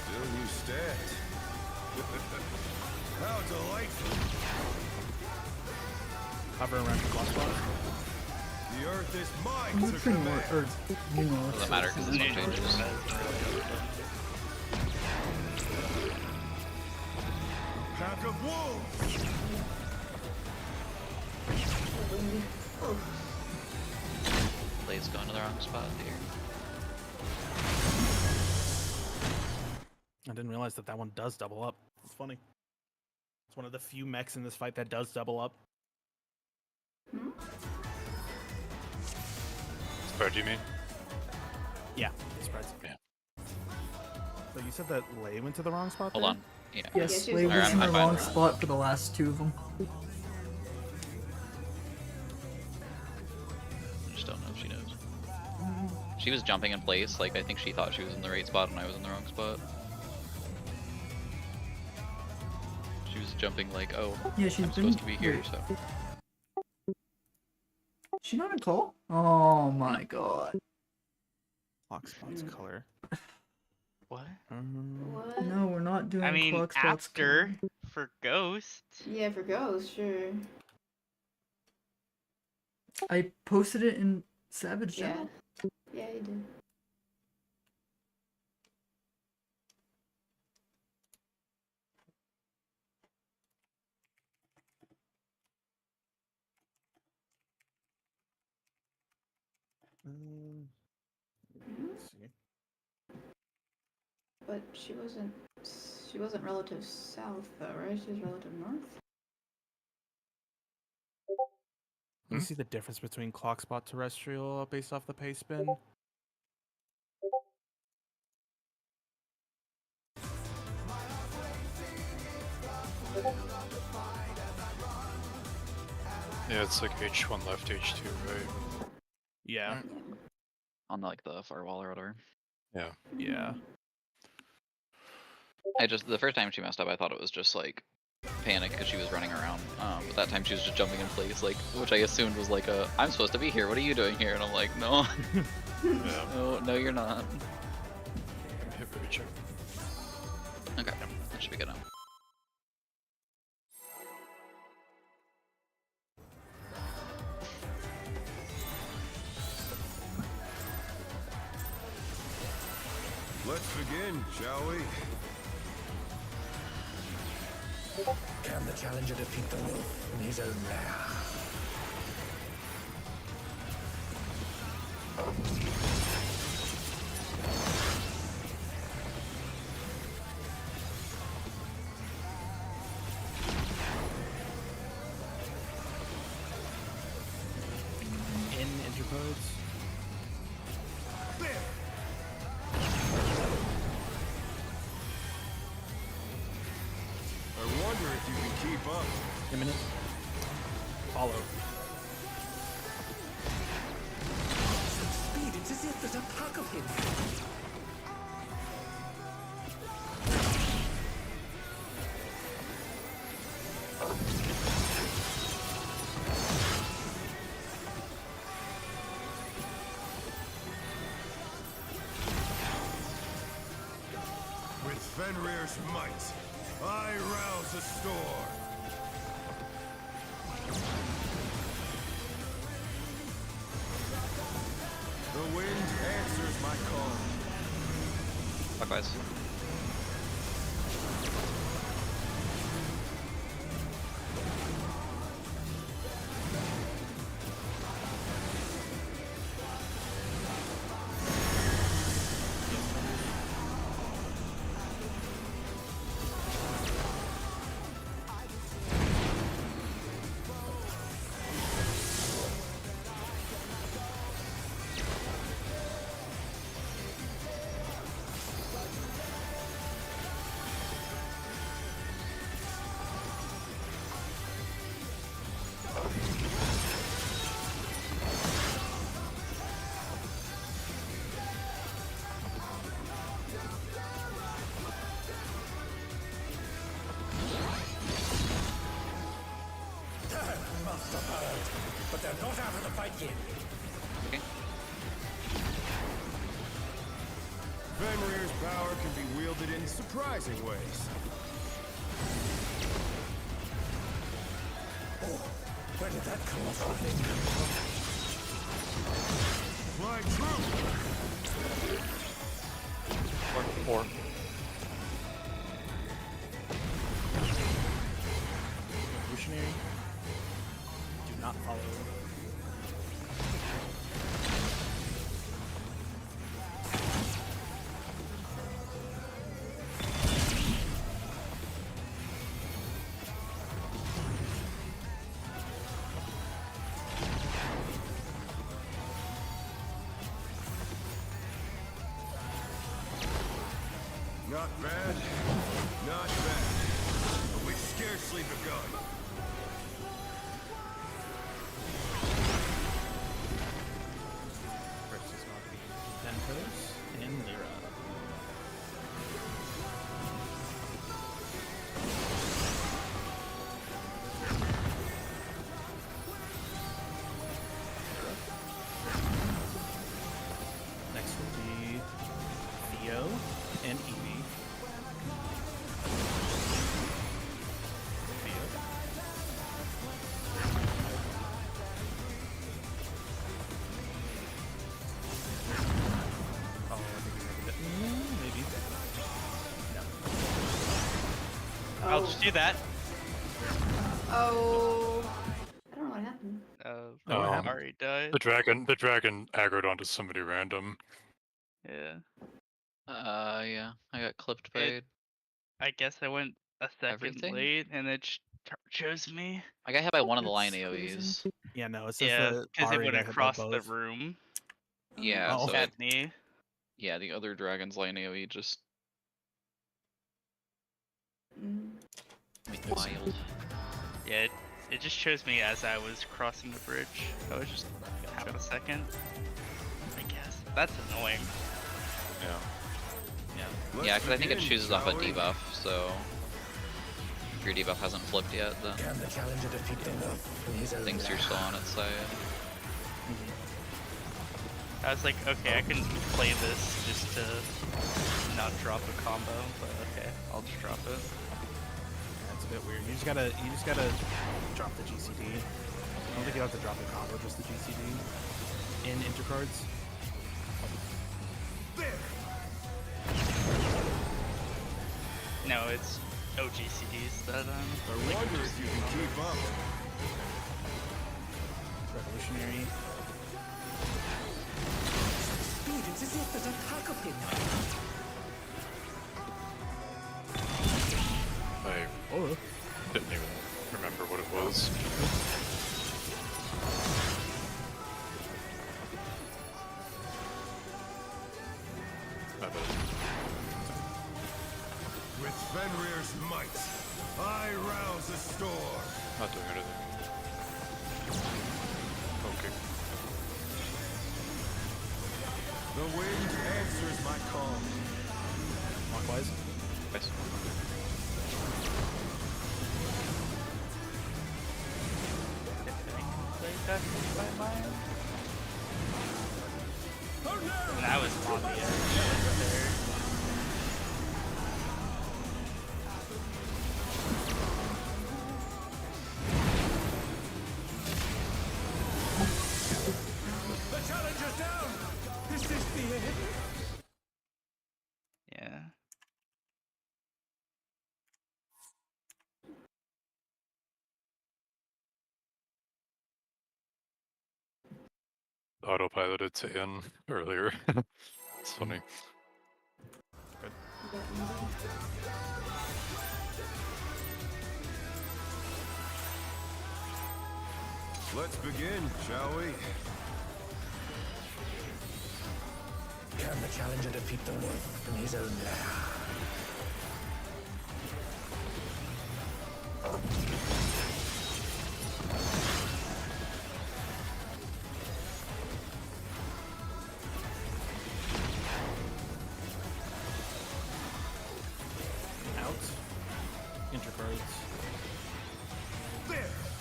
Still you stat. How delightful! Hover around the clock spot. The earth is mine I'm to pretty command. more, or, you know, Doesn't matter because this one changes. Pack of wolves! Blade's going to the wrong spot here. I didn't realize that that one does double up. It's funny. It's one of the few mechs in this fight that does double up. Spread, you mean? Yeah, it spreads. Yeah. So you said that Lei went to the wrong spot? Hold there? on. Yeah. yes, she Lei was was Alright, in the I'm fine. wrong spot for the last two of them. I just don't know if she knows. She was jumping in place, like I think she thought she was in the right spot and I was in the wrong spot. She was jumping like, oh, Yeah, she's I'm been supposed to be here, wait, so. She not in call? Oh my god. Clock spots color. What? What? No, we're not doing I mean, clock spots. after for Ghost. Yeah, for Ghost, sure. I posted it in Savage Yeah. Channel. Yeah, you did. Let's But she wasn't. She wasn't relative south, though, right? She was relative north. You see the difference between clock spot terrestrial based off the pace spin? Yeah, it's like H1 left, H2 right. Yeah. On like the firewall or whatever. Yeah. Yeah. The first time she messed up, I thought it was just like panic because she was running around. But that time she was just jumping in place, like, which I assumed was like I'm supposed to be here. What are you doing here? And I'm like, no, Yeah. no, you're not. Hit reach. Okay, that should be good now. Let's begin, shall we? Can the challenger defeat the wolf in his own lair? In interpodes. I wonder if you can keep up. Imminent. Follow. Speed, it's as if there's a pack of him. With Fenrir's might, I rouse a storm. The wind answers my call. Clockwise. Must have heard, but they're not out of the fight yet. Okay. Fenrir's power can be wielded in surprising ways. Oh, where did that colossal thing come from? Fly true! 4. Revolutionary. Do not follow. Not bad. Not bad. But we've scarcely begun. First is going to be Ventos and Lyra. Next will be Theo and Evie. Theo. Oh, I think maybe. No. I'll just do that. Oh. I don't know what happened. Oh, what happened? Ari died. The dragon aggroed onto somebody random. Yeah. Yeah, I got clipped by. It- I guess I went a second Everything? late and it chose me. I got hit by one of the line That's crazy. AoEs. Yeah, no, it says Yeah, that because it Ari went got hit by across the both. room Yeah, Oh, so okay. at me. yeah, the other dragon's line AoE just went wild. Yeah, it just chose me as I was crossing the bridge. I was just half a second. I guess that's annoying. Yeah. Let's Yeah, because I think it begin, chooses off a shall we? debuff, so if your debuff hasn't flipped yet, then Can the challenger defeat the wolf in his own thinks you're still on its side. I was like, okay, I can play this just to not drop a combo, but okay, I'll just drop it. That's a bit weird. You just gotta drop the GCD. I don't think you have to drop the combo, just the GCD in intercards. No, it's OGCDs that I wonder if you can keep up. Revolutionary. I Oh. didn't even remember what it was. My bad. With Fenrir's might, I rouse a storm. Not doing anything. Okay. The wind answers my call. Clockwise. Nice. And I was on the edge there. The challenger's down! Is this the end? Yeah. Autopiloted to N earlier. It's funny. Let's begin, shall we? Can the challenger defeat the wolf in his own lair? Out. Intercards.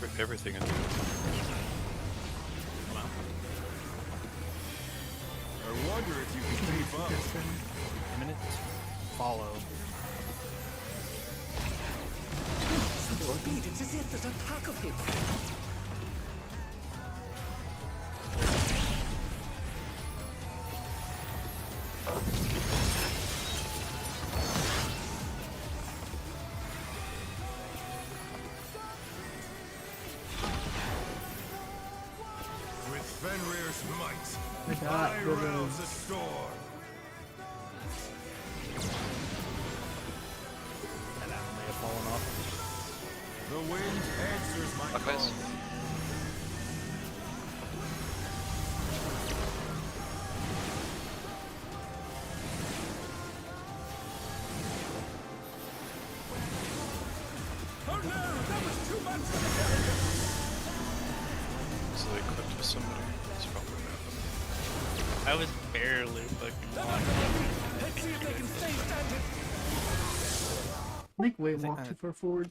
Put everything into it. I wonder if you can keep up. Imminent. Follow. Speed, it's as if there's a pack of him. With Fenrir's might, I got I rid rouse a of storm. And that may have fallen off. The wind answers my Clockwise. call. Oh no, that was too much for the challenger! So they clipped with somebody. That's probably what happened. I was barely fucking on. Let's see if they can stay standing! I think Wei I think walked too far forward.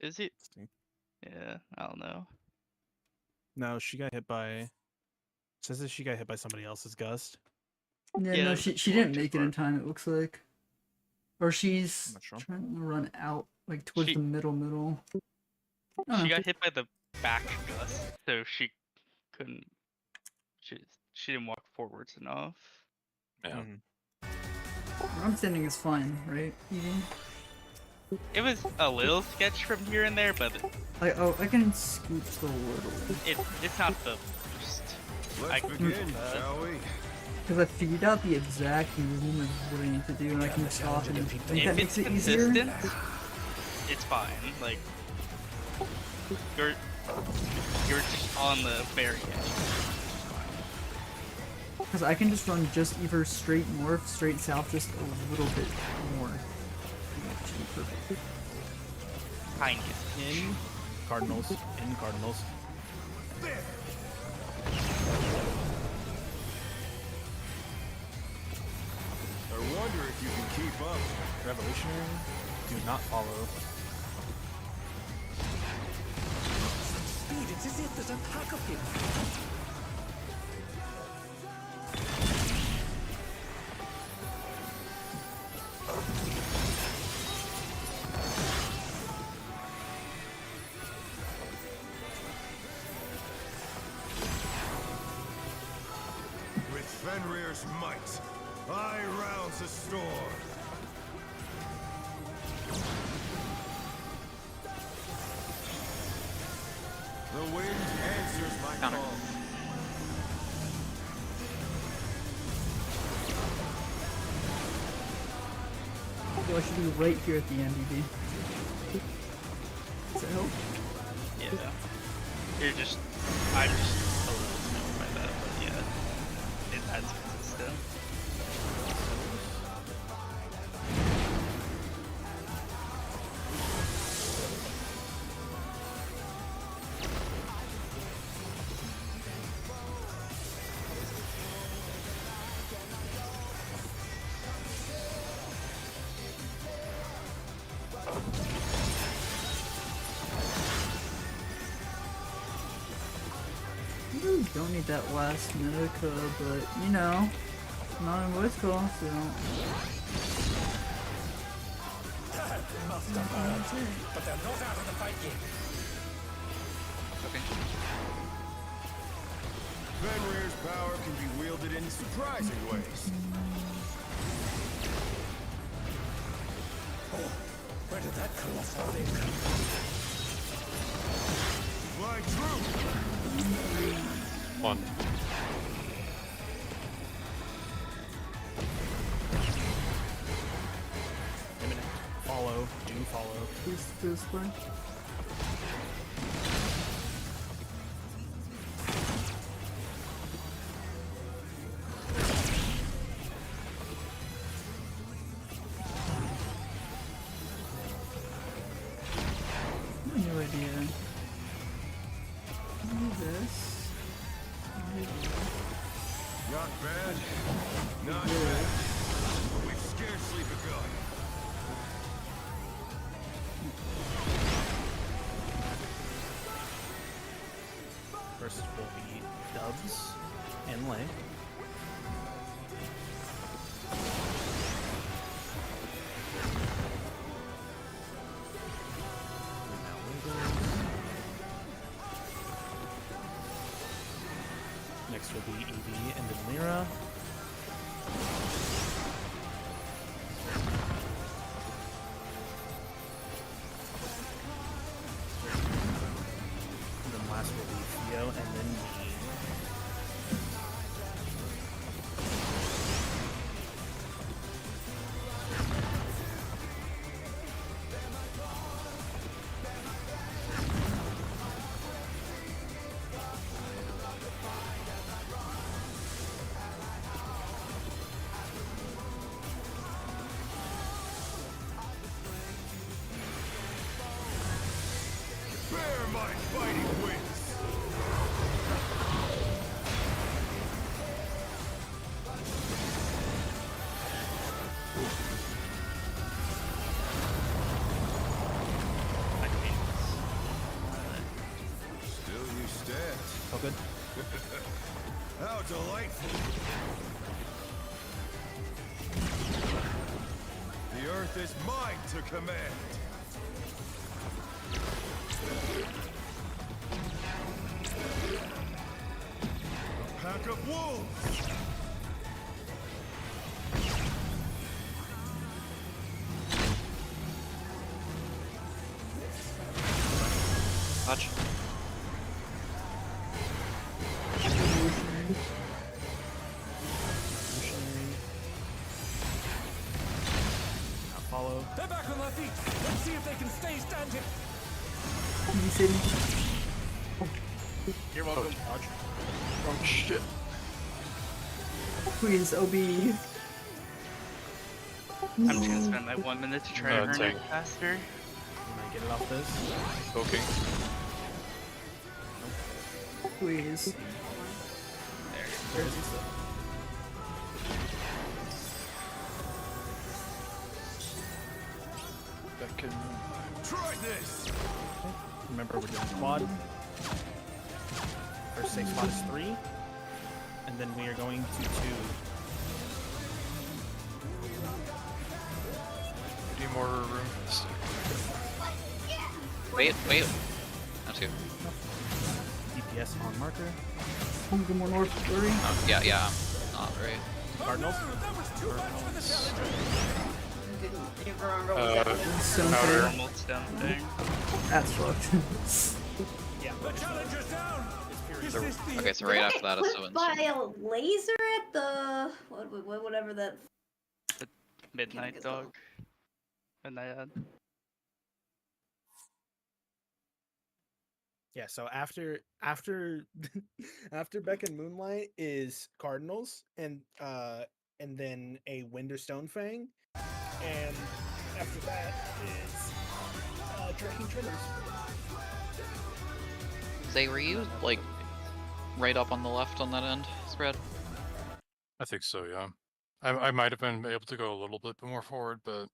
Is it? Yeah, I don't know. No, she got hit by. Says that she got hit by somebody else's gust. Yeah, Yeah, no, that's she going didn't too make it far. in time, it looks like. Or she's not sure. trying to run out, like towards She- the middle. I She don't know. got hit by the back gust, so she couldn't. She didn't walk forwards enough. Yeah. I'm standing is fine, right? Even? It was a little sketch from here and there, but I can scooch the little. it's not the worst. Let's I- begin, shall we? Because I figured out the exact movement of what I need to do, and I can stop and I think that If makes it's it easier. consistent, it's fine. Like you're just on the very edge. Because I can just run just either straight north, straight south, just a little bit more. That should be perfect. Kind of. In Cardinals. In Cardinals. I wonder if you can keep up. Revolutionary. Do not follow. Speed, it's as if there's a pack of him. With Fenrir's might, I rouse the storm. The wind answers my Counter. call. So I should be right here at the end, EV. Does that help? Yeah. I'm just a little snowed by that, but yeah. That's consistent. Ooh, don't need that last Medica, but you know, not in voice call, so. Master power, but they're not out of the fight yet. Okay. Fenrir's power can be wielded in surprising ways. Oh, where did that colossal thing come from? Fly true! One. Imminent. Follow. Do follow. This one. No idea. Do this. Not bad. Not bad. But we've scarcely begun. First will be Dubs and Lay. And now Wiggles. Next will be Evie and then Lyra. And then last will be Theo and then me. Bear my fighting wings! I can beat Still you stand. Oh, good. How delightful! The earth is mine to command! A pack of wolves! Touch. You said You're welcome, Dodge. Oh shit. please, OB. I'm just gonna spend my 1 minute to try to earn it take- faster. Can I get it off this? Poking. Please. There's the stuff. That can. Try this! Remember, we're doing quad. First safe spot is 3. And then we are going to 2. Need more room for this. Wait. Not two. DPS on marker. Good more north, flurry. Oh, yeah. Not right. Cardinals. Didn't even remember what that was. Stone Powder. Fade. Normal stone thing. That's fucked. Yeah. The challenger's down. Is So- this the Okay, so right after that is Clipped Sylvan by Stone. a laser at the whatever that. Midnight dog. Midnight ad. Yeah, so after after Beck and Moonlight is Cardinals and then a Winterstone Fang, and after that is Drinking Trimmers. Zay, were you like right up on the left on that end spread? I think so, yeah. I might have been able to go a little bit more forward, but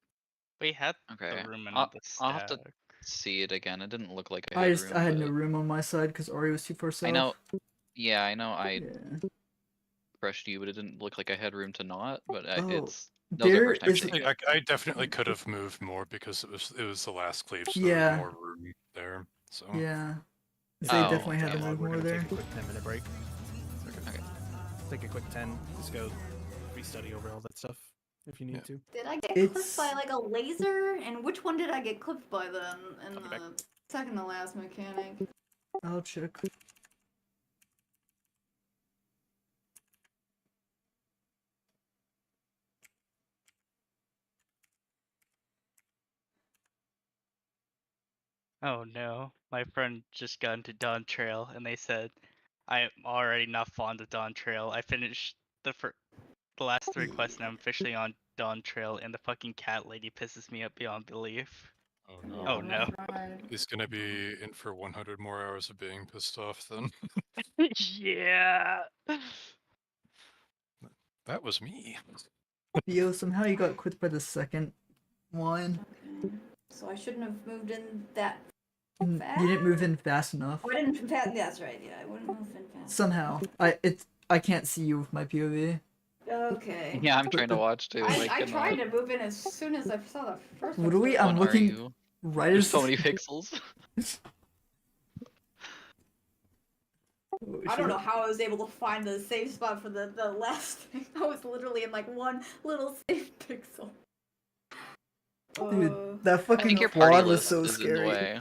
We had Okay. the room in I'll- the I'll have stack. to see it again. It didn't look like I had room. I had no but room on my side because Ori was too far south. I know. Yeah, I know. I Yeah. crushed you, but it didn't look like I had room to not. But Oh, it's that was our there first time is- seeing I, it. I definitely could have moved more because it was the last cleave, so Yeah. there was more room there. So Yeah. They Oh, definitely had to okay. move We're more gonna there. take a quick 10-minute break. Okay. Take a quick 10. Just go restudy over all that stuff if you need Yeah. to. Did I get It's- clipped by like a laser? And which one did I get clipped by then? In I'll be back. the second to last mechanic. I'll check. Oh no, my friend just got into Dawn Trail and they said, I'm already not fond of Dawn Trail. I finished the last 3 quests and I'm officially on Dawn Trail and the fucking cat lady pisses me up beyond belief. oh no. Oh, no. He's gonna be in for 100 more hours of being pissed off then. Yeah. That was me. Yo, somehow you got quit by the second one. Okay. So I shouldn't have moved in that. You didn't move in fast enough. Oh, I didn't. That's right. Yeah, I wouldn't move in fast. Somehow. I can't see you with my POV. Okay. Yeah, I'm trying to watch too. I cannot. tried to move in as soon as I saw the first one. Literally, What I'm are looking you? right There's as so many pixels. Oh, I don't shit. know how I was able to find the safe spot for the last thing. I was literally in like one little safe pixel. Dude, that I fucking think your party quad was list so is in the scary. way.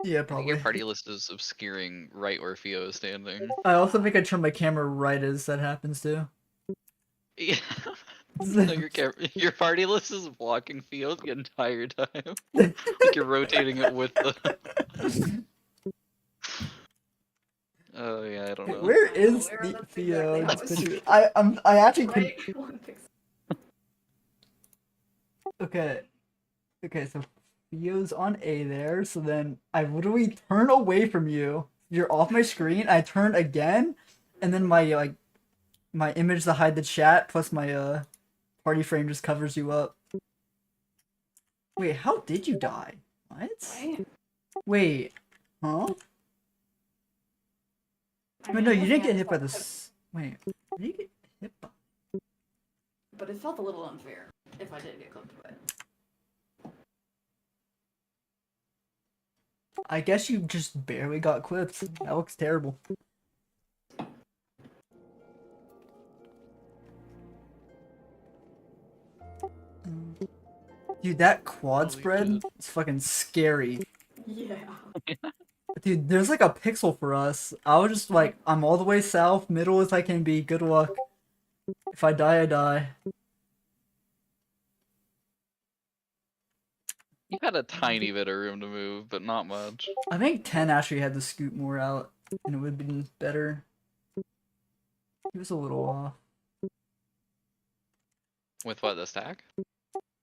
Yeah, I think probably. your party list is obscuring right where Fio is standing. I also think I turn my camera right as that happens too. Yeah. No, your party list is blocking Fio the entire time. Like you're rotating it with the. Oh yeah, I don't know. Where is Where the that's Theo? exactly in how this it's- picture? I actually couldn't. Right? One pixel. Okay, so Theo's on A there, so then I literally turn away from you. You're off my screen, I turn again, and then my my image to hide the chat plus my party frame just covers you up. Wait, how did you die? What? Right? Wait, huh? I Wait, mean, no, I'm you didn't looking get at hit by the- this. Wait, did you get hit by? But it felt a little unfair if I did get clipped by it. I guess you just barely got clipped. That looks terrible. Dude, that quad Holy spread shit. is fucking scary. Yeah. Dude, there's like a pixel for us. I was just like, I'm all the way south, middle as I can be. Good luck. If I die, I die. You had a tiny bit of room to move, but not much. I think 10 actually had to scoot more out, and it would have been better. He was a little off With what, the stack?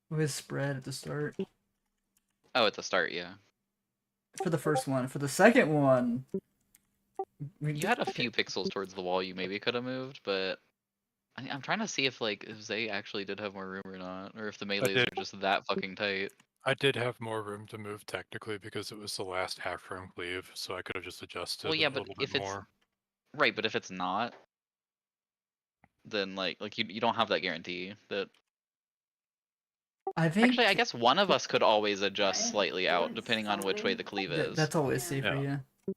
with his spread at the start. Oh, at the start, yeah. For the first one. For the second one, You had a few pixels towards the wall you maybe could have moved, but I'm trying to see if like if Zay actually did have more room or not, or if the melees did. are just that fucking tight. I did have more room to move technically because it was the last half room cleave, so I could have just adjusted Well, yeah, a but little if bit it's more. right, but if it's not, then like you don't have that guarantee that. I think Actually, I guess one of us could always adjust Right. slightly out Feeling depending on which way the cleave is. that's always safer, yeah.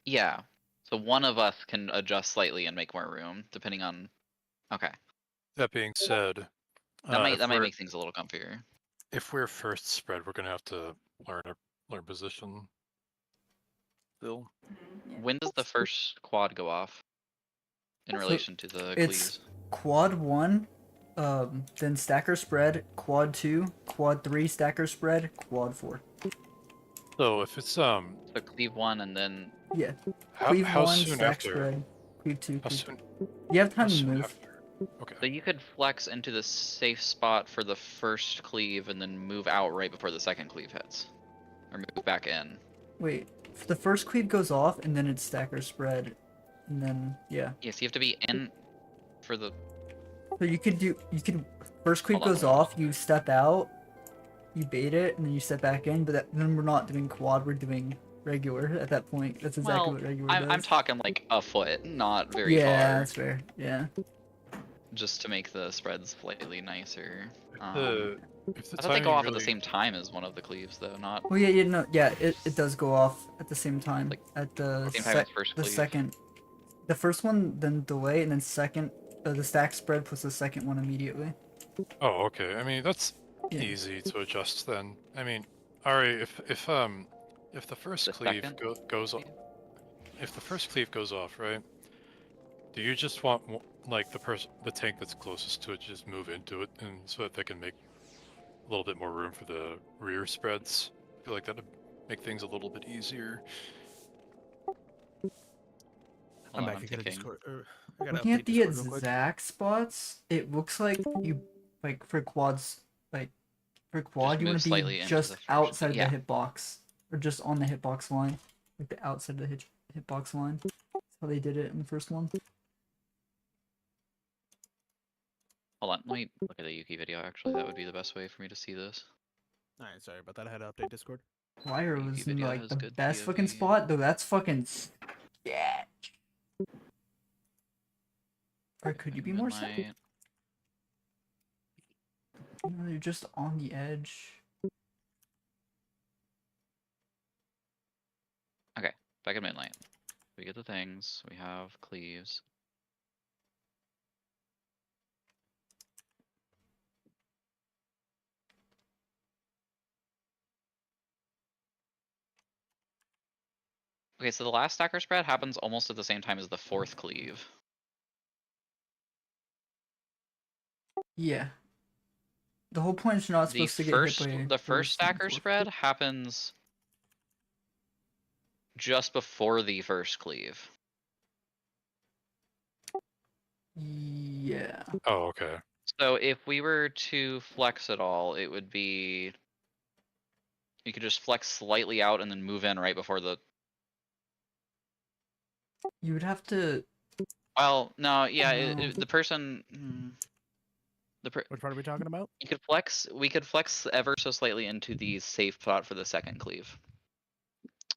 Yeah. So one of us can adjust slightly and make more room depending on. Okay. That being said, That might if we're make things a little comfier. if we're first spread, we're gonna have to learn position. Still, When does the first quad go off? In So, relation to the It's cleaves? quad 1, then stacker spread, quad 2, quad 3 stacker spread, quad 4. so if it's So cleave 1 and then Yeah. how, Cleave how 1, soon stack after? spread, cleave 2, How cleave soon? You have How time to soon move. after? Okay. so you could flex into the safe spot for the first cleave and then move out right before the second cleave hits, or move back in. Wait, the first cleave goes off, and then it's stacker spread, and then yeah. Yes, you have to be in for the. So you could first cleave Hold on, goes let me off, you step out, you bait it, and then you step back in. But then we're not doing quad, we're doing regular at that point. That's exactly Well, what regular I'm does. talking like a foot, not very Yeah, far, that's fair. Yeah. just to make the spreads slightly nicer. If I the thought they go timing off at the really- same time as one of the cleaves, though, not Oh yeah, no, yeah, it does go off at the same time. Like, At the same time as first cleave. second, the first one, then delay, and then second, the stack spread plus the second one immediately. Oh, okay. I mean, that's Yeah. easy to adjust then. I mean, alright, if the first The cleave second goes off, if the first cleave goes off, right? Do you just want like the tank that's closest to it just move into it, and so that they can make a little bit more room for the rear spreads? I feel like that'd make things a little bit easier. I'm Hold on, back. I gotta thinking. Discord. I gotta Looking at update the Discord real quick. exact spots, it looks like you like for quads, like for quad, you move want to slightly be into just the first- outside of yeah. the hitbox, or just on the hitbox line, like the outside of the hitbox line. That's how they did it in the first one. Hold on, let me look at the Yuki video. Actually, that would be the best way for me to see this. All right, sorry about that. I had to update Discord. Wire Yuki was in video like has the good best fucking POV. spot, though. That's fucking yeah. Or could you be more set? Midnight. No, you're just on the edge. Back at midnight. We get the things. We have cleaves. Okay, so the last stacker spread happens almost at the same time as the fourth cleave. Yeah. The whole point is you're not The supposed to get first, hit by the first and stacker fourth. spread happens just before the first cleave. Yeah. Oh, okay. So if we were to flex at all, it would be you could just flex slightly out and then move in right before the. You would have to. Well, no, yeah, No. the person. Which part are we talking about? You could flex. We could flex ever so slightly into the safe spot for the second cleave.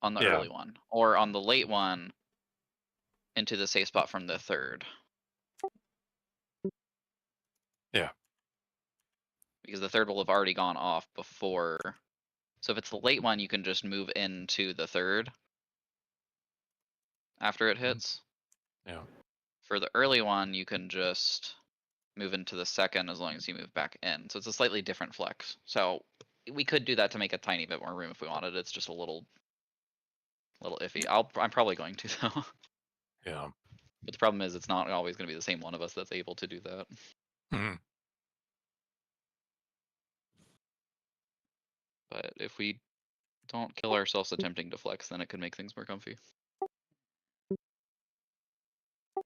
On the Yeah. early one, or on the late one, into the safe spot from the third. Yeah. Because the third will have already gone off before. So if it's the late one, you can just move into the third after it hits. Yeah. For the early one, you can just move into the second as long as you move back in. So it's a slightly different flex. So we could do that to make a tiny bit more room if we wanted. It's just a little iffy. I'm probably going to though. Yeah. But the problem is it's not always going to be the same one of us that's able to do that. Mhm. But if we don't kill ourselves attempting to flex, then it could make things more comfy.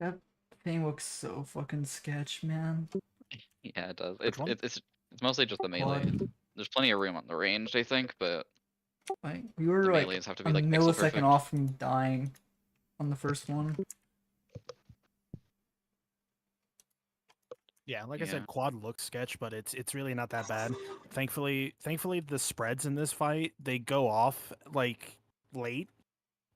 That thing looks so fucking sketch, man. Yeah, it does. Which one? It's mostly just the melee. Quad. There's plenty of room on the ranged, I think, but Like we were the like melees have to a be like pixel millisecond perfect. off from dying on the first one. Yeah, like I Yeah. said, quad looks sketch, but it's really not that bad. Thankfully, the spreads in this fight, they go off like late,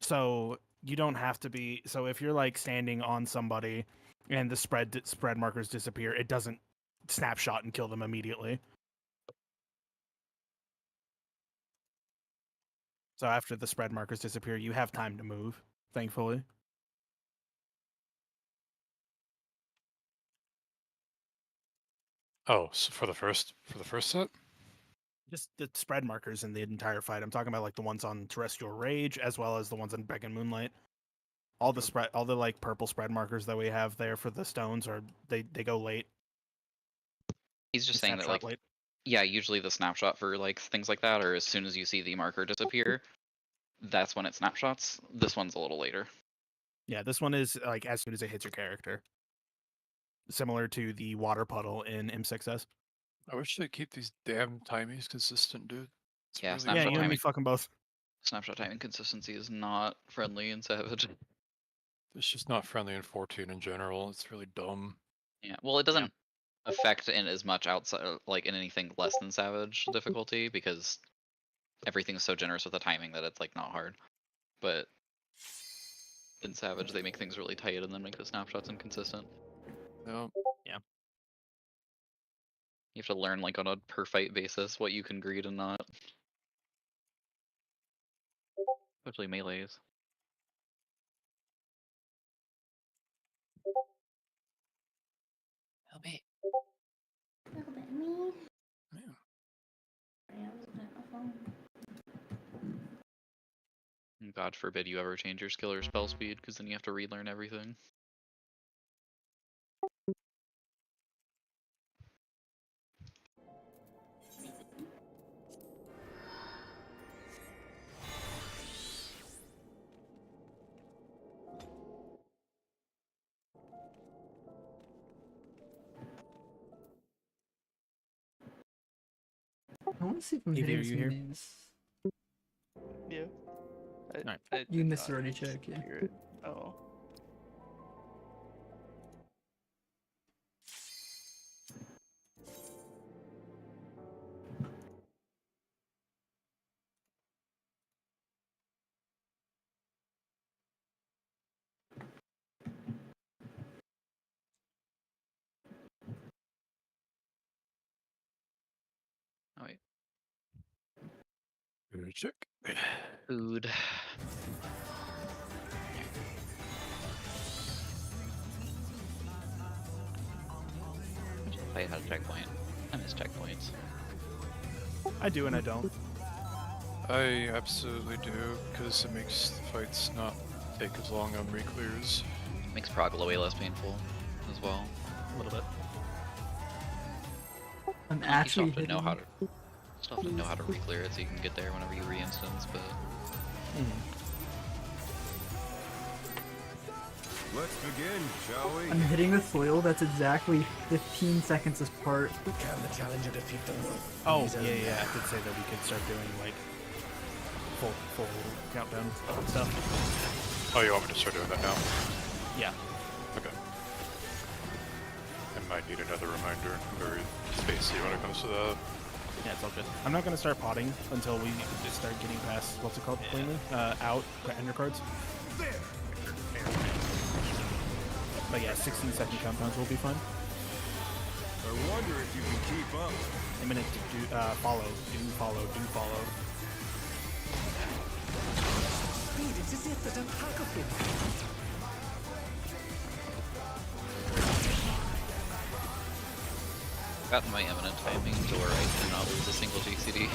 so you don't have to be. So if you're like standing on somebody and the spread markers disappear, it doesn't snapshot and kill them immediately. So after the spread markers disappear, you have time to move. Thankfully. Oh, so for the first set? Just the spread markers in the entire fight. I'm talking about like the ones on Terrestrial Rage as well as the ones on Beck and Moonlight. All the like purple spread markers that we have there for the stones are they go late. He's just They saying that snapshot like late. yeah, usually the snapshot for like things like that, or as soon as you see the marker disappear, that's when it snapshots. This one's a little later. Yeah, this one is like as soon as it hits your character. Similar to the water puddle in M6S. I wish they'd keep these damn timies consistent, dude. It's Yeah, really snapshot Yeah, you and timing. me fucking both. Snapshot timing consistency is not friendly in Savage. It's just not friendly in 14 in general. It's really dumb. Yeah, well, it doesn't affect in as much outside, like in anything less than Savage difficulty, because everything's so generous with the timing that it's like not hard. But in Savage, they make things really tight and then make the snapshots inconsistent. Yeah. You have to learn like on a per fight basis what you can greed and not. Especially melees. Help me. Look at me. Yeah. Sorry, I was looking at my phone. And God forbid you ever change your skill or spell speed, because then you have to relearn everything. I want to see if I'm Evie, hitting are you some here? names. Yeah. Alright. You did missed not already, check, yeah. hear it. Oh. Oh wait, Good check. food. I had a checkpoint. I miss checkpoints. I do and I don't. I absolutely do, because it makes the fights not take as long on reclears. Makes Proggle way less painful as well. A little bit. I'm You actually still have to know hitting. how to. Still have to know how to re-clear it so you can get there whenever you re-instance, but Let's begin, shall we? I'm hitting the soil that's exactly 15 seconds apart. Can the challenger defeat them? Oh, yeah. I did say that we could start doing like full countdown stuff. Oh, you want me to start doing that now? Yeah. Okay. I might need another reminder. I'm very spacey when it comes to that. Yeah, it's all good. I'm not gonna start potting until we just start getting past what's it called cleanly? Out ender cards. But yeah, 16-second countdowns will be fun. I wonder if you can keep up. A minute to do follow. Speed, it is it that attack of him. gotten my eminent timing to where I do not lose a single GCD.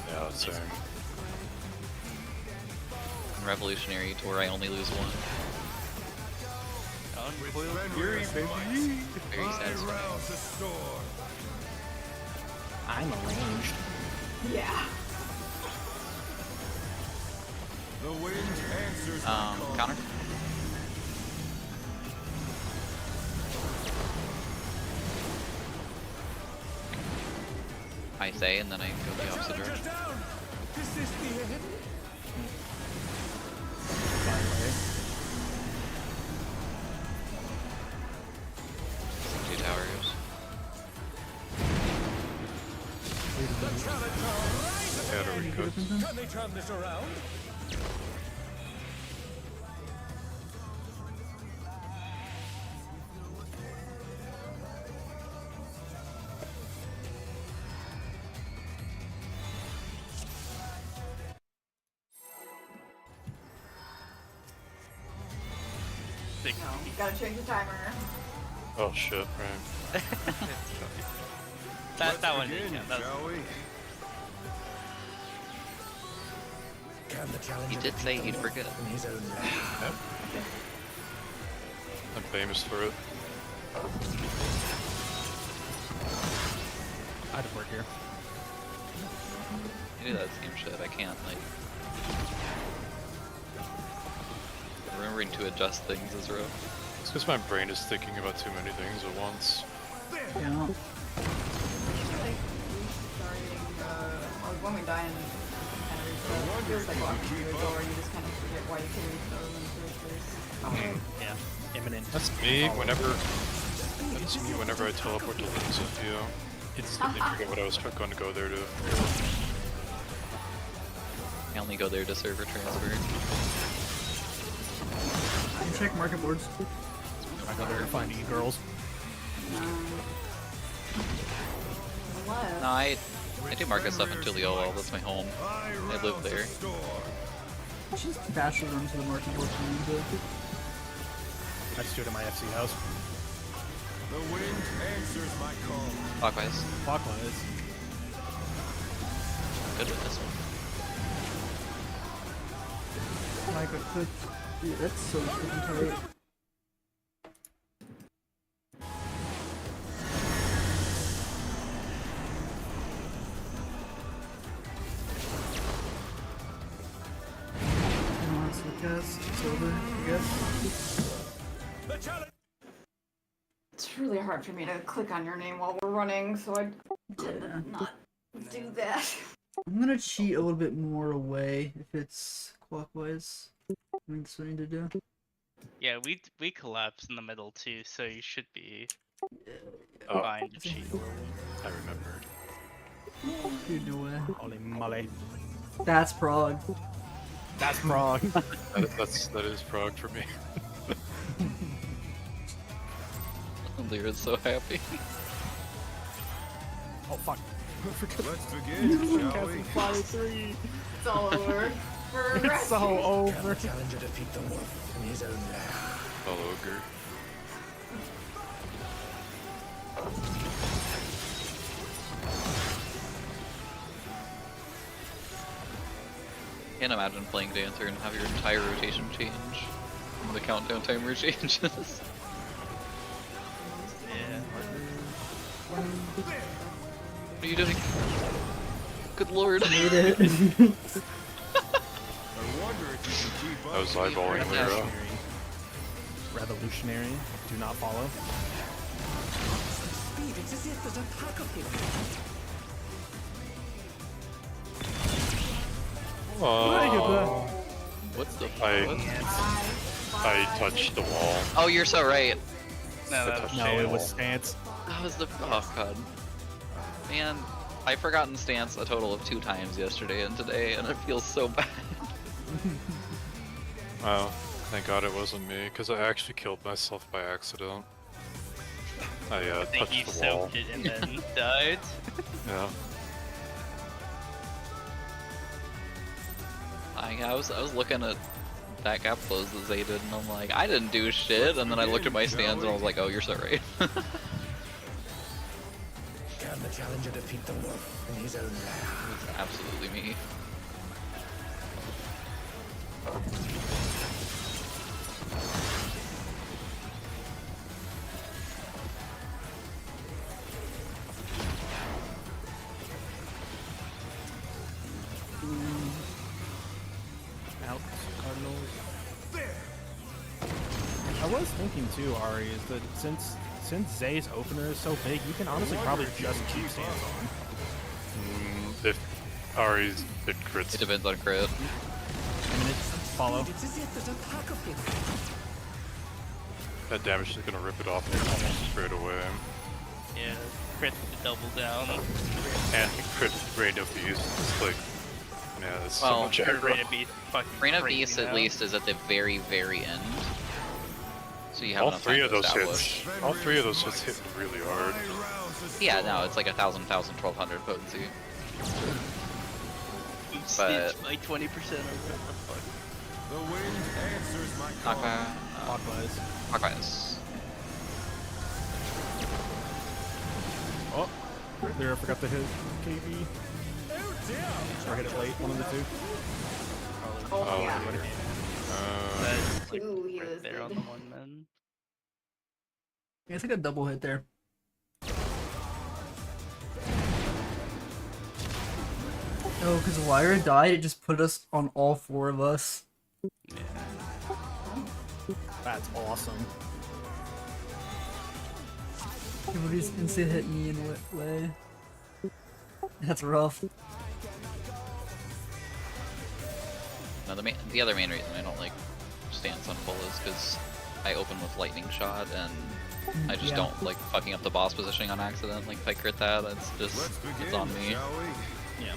Yeah, same. And revolutionary to where I only lose one. Fury, baby. Very satisfying. Rouse the storm. I'm arranged. Yeah. The wind answers my call. Counter. I say, and then I go the opposite direction. Down! Is this the end? Two towers. The challenger rises Yeah, again! we could. Can they turn this around? Big No, gotta change the timer. Oh shit, right. that one Begin, didn't count. That was, shall we? Can the challenger He did say he'd forget. in his own land? Yep. I'm famous for it. I'd work here. I do that same shit. I can't like. Remembering to adjust things is rough. It's because my brain is thinking about too many things at once. Yeah. Like restarting, or when we die and kind of restart, it feels like walking through a door. You just kind of forget why you can restart in the first place. Yeah. Imminent. That's me whenever. That's me whenever I teleport to Sophia. Instantly forget what I was going to go there to. I only go there to server transfer. I can check market boards. I go there to find you girls. What? No, I do market stuff in Tuliolo. That's my home. I live there. Just dash over into the market board for me. I just do it at my FC house. The wind answers my call. Clockwise. Clockwise. Good with this one. Like a quick. Dude, that's so fucking tight. I don't have to cast. It's over, I guess. The challenge. It's really hard for me to click on your name while we're running, so I tend to not do that. I'm gonna cheat a little bit more away if it's clockwise. I think that's what I need to do. yeah, we collapsed in the middle too, so you should be Oh, fine to cheat a little. I remembered. Dude, no way. Holy moly. That's Prague. That's Prague. That is prog for me. Lyra's so happy. Oh fuck. Let's begin, shall we? Fire 3. It's all over. For It's so Can over. the challenger defeat the wolf in his own land? All ogre. Can't imagine playing Dancer and have your entire rotation change when the countdown timer changes. Yeah. What are you doing? Good lord. Made it. I wonder if you can keep up. I was eyeballing Lyra. Revolutionary. Do not follow. Speed, it's as if there's a pack of him. Oh, What's the I touched the wall. Oh, you're so right. No, that was No, it was stance. That was the oh god. Man, I've forgotten stance a total of 2 times yesterday and today, and it feels so bad. Oh, thank God it wasn't me, because I actually killed myself by accident. I I think you touched the wall. soaked it and then died. Yeah. I was looking at that gap close that Zay did, and I'm like, I didn't do shit, and then I looked at my stance and I was like, oh, you're so right. Can the challenger defeat the wolf in his own land? It's absolutely me. I was thinking too, Ari, is that since Zay's opener is so big, you can honestly probably just keep stance on. If Ari's big crits. It depends on crit. I mean, it's follow. That damage is gonna rip it off almost straight away. Yeah, crit to double down. And crit Rain of Beast. It's like, yeah, that's so Well, much Or aggro. Rain of Beast fucking Reign of crazy Beast at now. least is at the very, very end. So you have All enough three time of to those establish. hits. All three of those hits hit really hard. Yeah, no, it's like 1,000, 1,200 potency. Boosted by 20% or what the fuck. The wind answers my call. Clockwise. Clockwise. Oh, right there, I forgot to hit KB. Or hit it late, one of the two. Oh, yeah. That's like Ooh, he right was there on good. the one man. Yeah, it's like a double hit there. Oh, because Lyra died, it just put us on all four of us. That's awesome. Everybody's instant hit me in a way. That's rough. Now the other main reason I don't like stance on full is because I open with lightning shot and I just Yeah. don't like fucking up the boss positioning on accident. Like if I crit that, it's just Let's begin, it's on me. shall we? Yeah.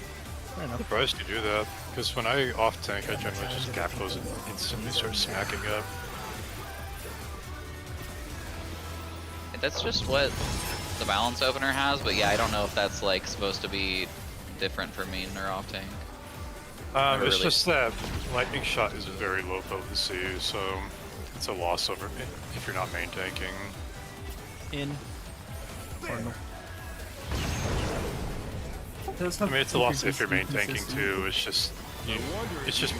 Fair I'm enough. surprised you do that, because when I off tank, I generally just gap close and instantly start smacking up. That's just what the balance opener has, but yeah, I don't know if that's like supposed to be different for main or off tank. Never It's really- just that lightning shot is very low potency, so it's a loss over if you're not main tanking. In. Cardinal. I mean, it's a loss if you're main tanking too. It's just it's just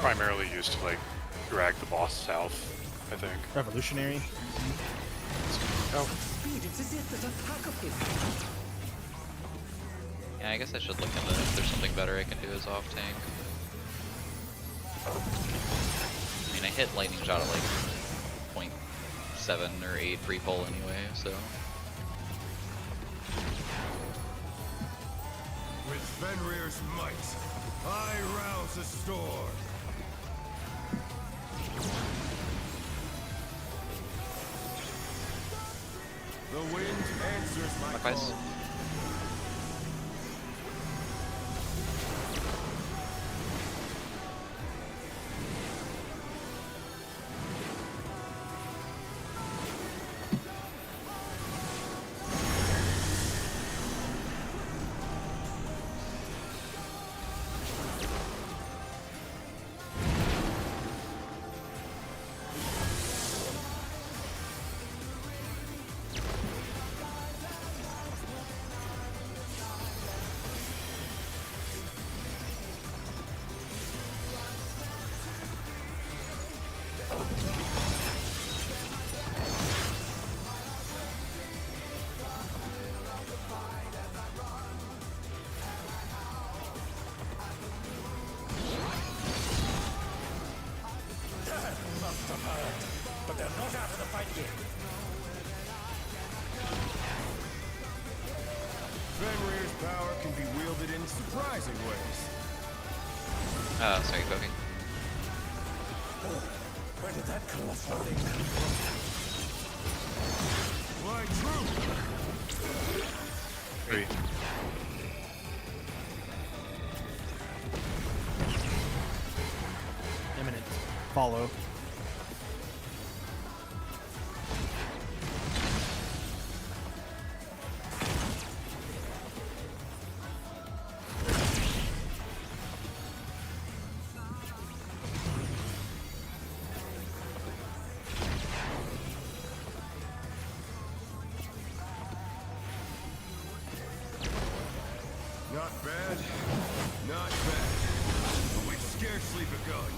primarily used to like drag the boss south, I think. Revolutionary. Oh, Yeah, I guess I should look into if there's something better I can do as off tank. I mean, I hit lightning shot at like 0.7 or 8 free pull anyway, so. With Fenrir's might, I rouse a storm. The wind answers my Clockwise. call. But they're not out of the fight yet. Fenrir's power can be wielded in surprising ways. Sorry, Kobe. Where did that colossal thing come from? Why, true. 3. Imminent. Follow. Not bad. Not bad. But we've scarcely begun.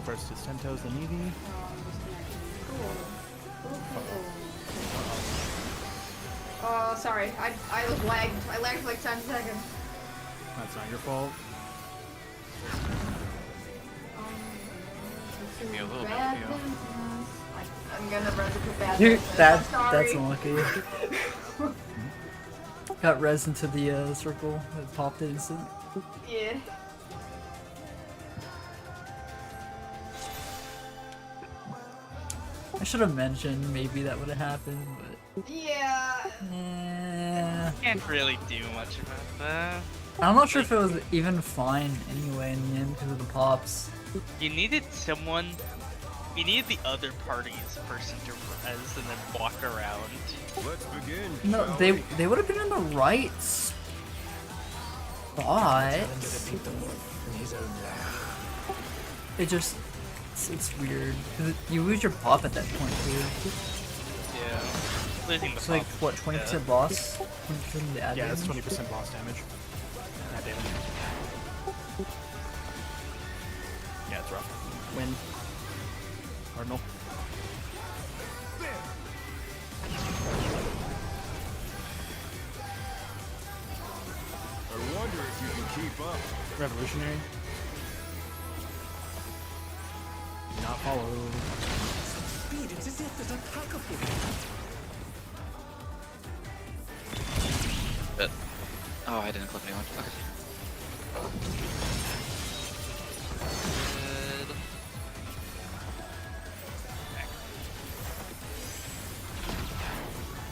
First is 10 toes, then Eevee. Oh, sorry. I was lagged. I lagged for like 10 seconds. It's not your fault. Give me a little bit, Bad you know. business. I'm gonna run into bad Dude, business. that's I'm sorry. unlucky. Got res into the circle. It popped it instant. Yeah. I should have mentioned maybe that would have happened, but Yeah. yeah. Can't really do much about that. I'm not sure if it was even fine anyway in the end because of the pops. You needed someone. You needed the other party's person to res and then walk around. Let's begin. No, shall they we? would have been in the right spot. It just it's weird 'cause you lose your pop at that point, dude. Yeah. Losing the It's like pop. what 20% loss. 20% the ad Yeah, it's damage? 20% loss damage. Not damage. Yeah, it's rough. Win. Cardinal. I wonder if you can keep up. Revolutionary. Not follow. But oh, I didn't clip anyone. Okay.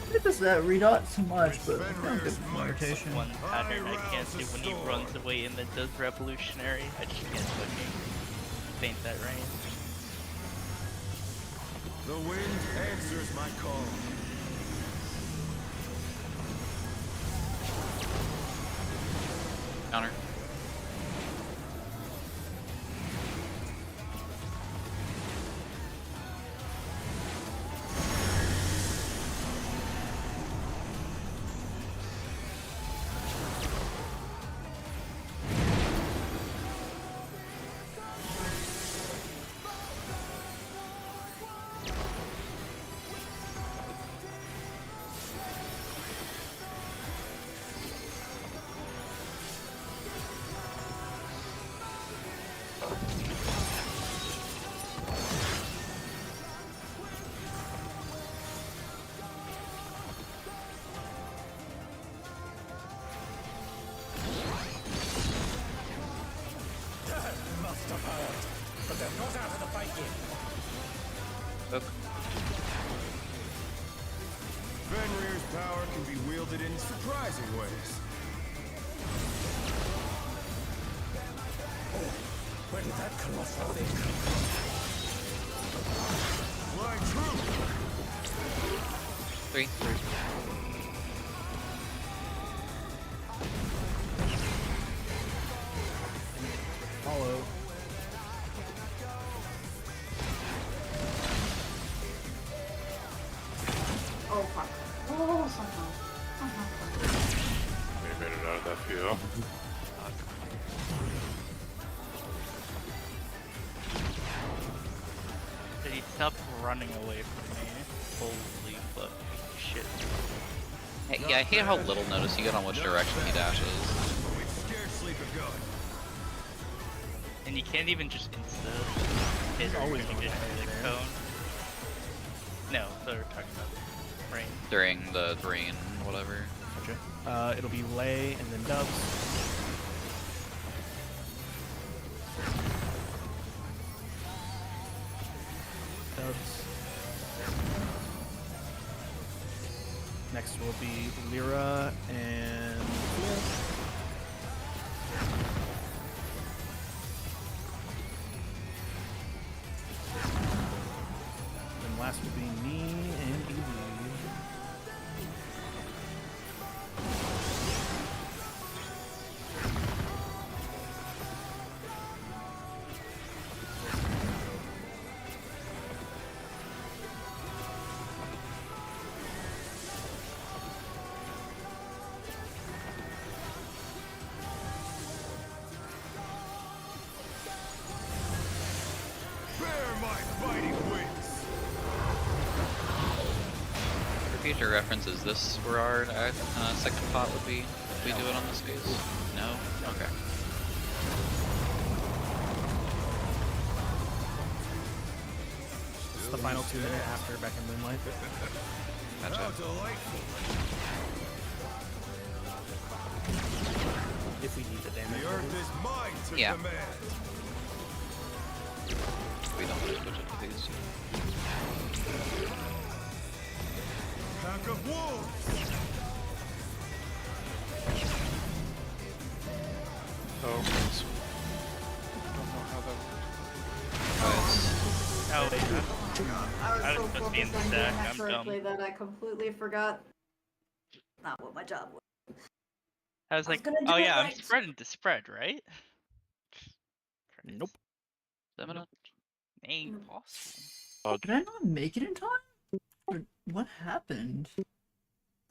Good. It does that redot so much, but Fenrir's might. rotation. One pattern I can't do when he runs away and then does revolutionary. I just can't fucking faint that range. The wind answers my call. Counter. Must have hurt, but they're not out of the fight yet. Hook. Fenrir's power can be wielded in surprising ways. Where did that colossal thing come Fly true. 3. Follow. Oh fuck. Oh somehow. We made it out of that field. Did he stop running away from me? Holy fucking shit. Hey, yeah, I hate how little notice you get on which direction he dashes. We've scarcely begun. And you can't even just insta hit He's or always you on can just fire like there. cone. No, they're talking about rain. During the rain, whatever. Gotcha. It'll be lay and then dubs. Dubs. Next will be Lyra and then last will be me and Evie. Bear my fighting wings. For future reference, is this where our second pot would be if we do it on this case? No? Okay. the final 2 minutes after Back in Moonlight. How Gotcha. delightful. If we need the damage. The earth is mine to Yeah. command. We don't want to switch it to these. Pack of wolves. Oh, so I don't know how that works. Guys, Oh wait, I was I so was supposed to be in focused the on doing stack, that I'm correctly that I completely forgot not what my job was. I was I was like, gonna do oh it yeah, I'm right. spreading the spread, right? Nope. 7 minutes. Ain't possible. Did I not make it in time? Or what happened?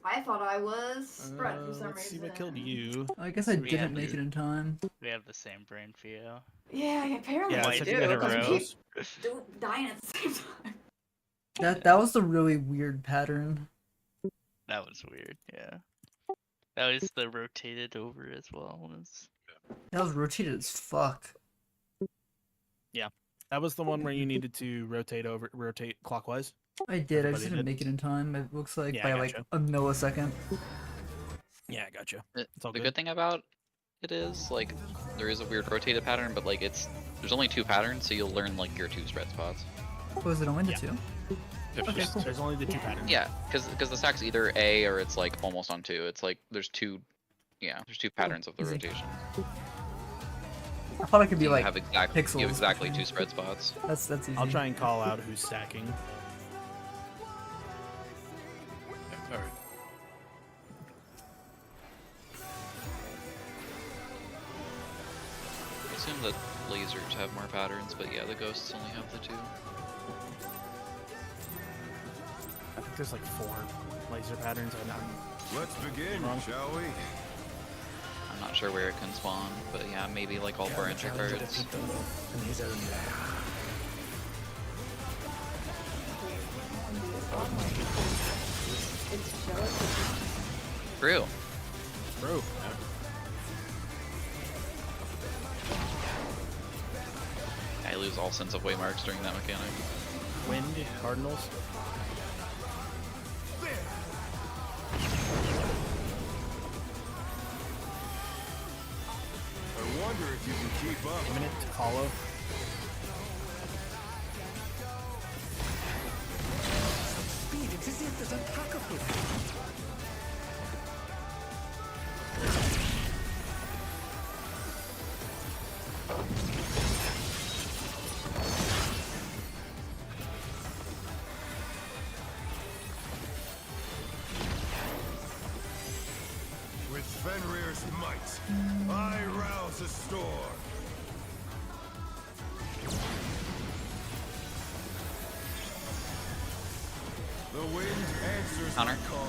I thought I was spread for some Let's see reason. what killed you. I guess I We didn't had make to- it in time. We have the same brain for you. Yeah, apparently Yeah, I it's Twice like do. in a Because row. we keep dying at the same time. That was the really weird pattern. That was weird, yeah. That was the rotated over as well. That was rotated as fuck. That was the one where you needed to rotate clockwise. I did. I just Everybody didn't did. make it in time. It looks like Yeah, by I like gotcha. a millisecond. Yeah, I gotcha. The It's all the good. good thing about it is, like, there is a weird rotated pattern, but like there's only 2 patterns, so you'll learn like your 2 spread spots. Was it only the Yeah. 2? If Okay, just cool. There's only the 2 patterns. Yeah, because the stack's either A or it's like almost on 2. It's like there's 2. Yeah, there's 2 patterns of the Easy. rotation. I thought it could be You like have pixels you have exactly between. 2 spread spots. that's easy. I'll try and call out who's stacking. yeah, alright. I assume that lasers have more patterns, but yeah, the ghosts only have the 2. I think there's like 4 laser patterns. Let's begin, Wrong. shall we? I'm not sure where it can spawn, but yeah, maybe like all 4 entry cards. It's jealous. True. Bro. I lose all sense of waymarks during that mechanic. Wind, Cardinals. I wonder if you can keep up. A minute to follow. With Fenrir's might, I rouse a storm. The wind answers Counter. my call.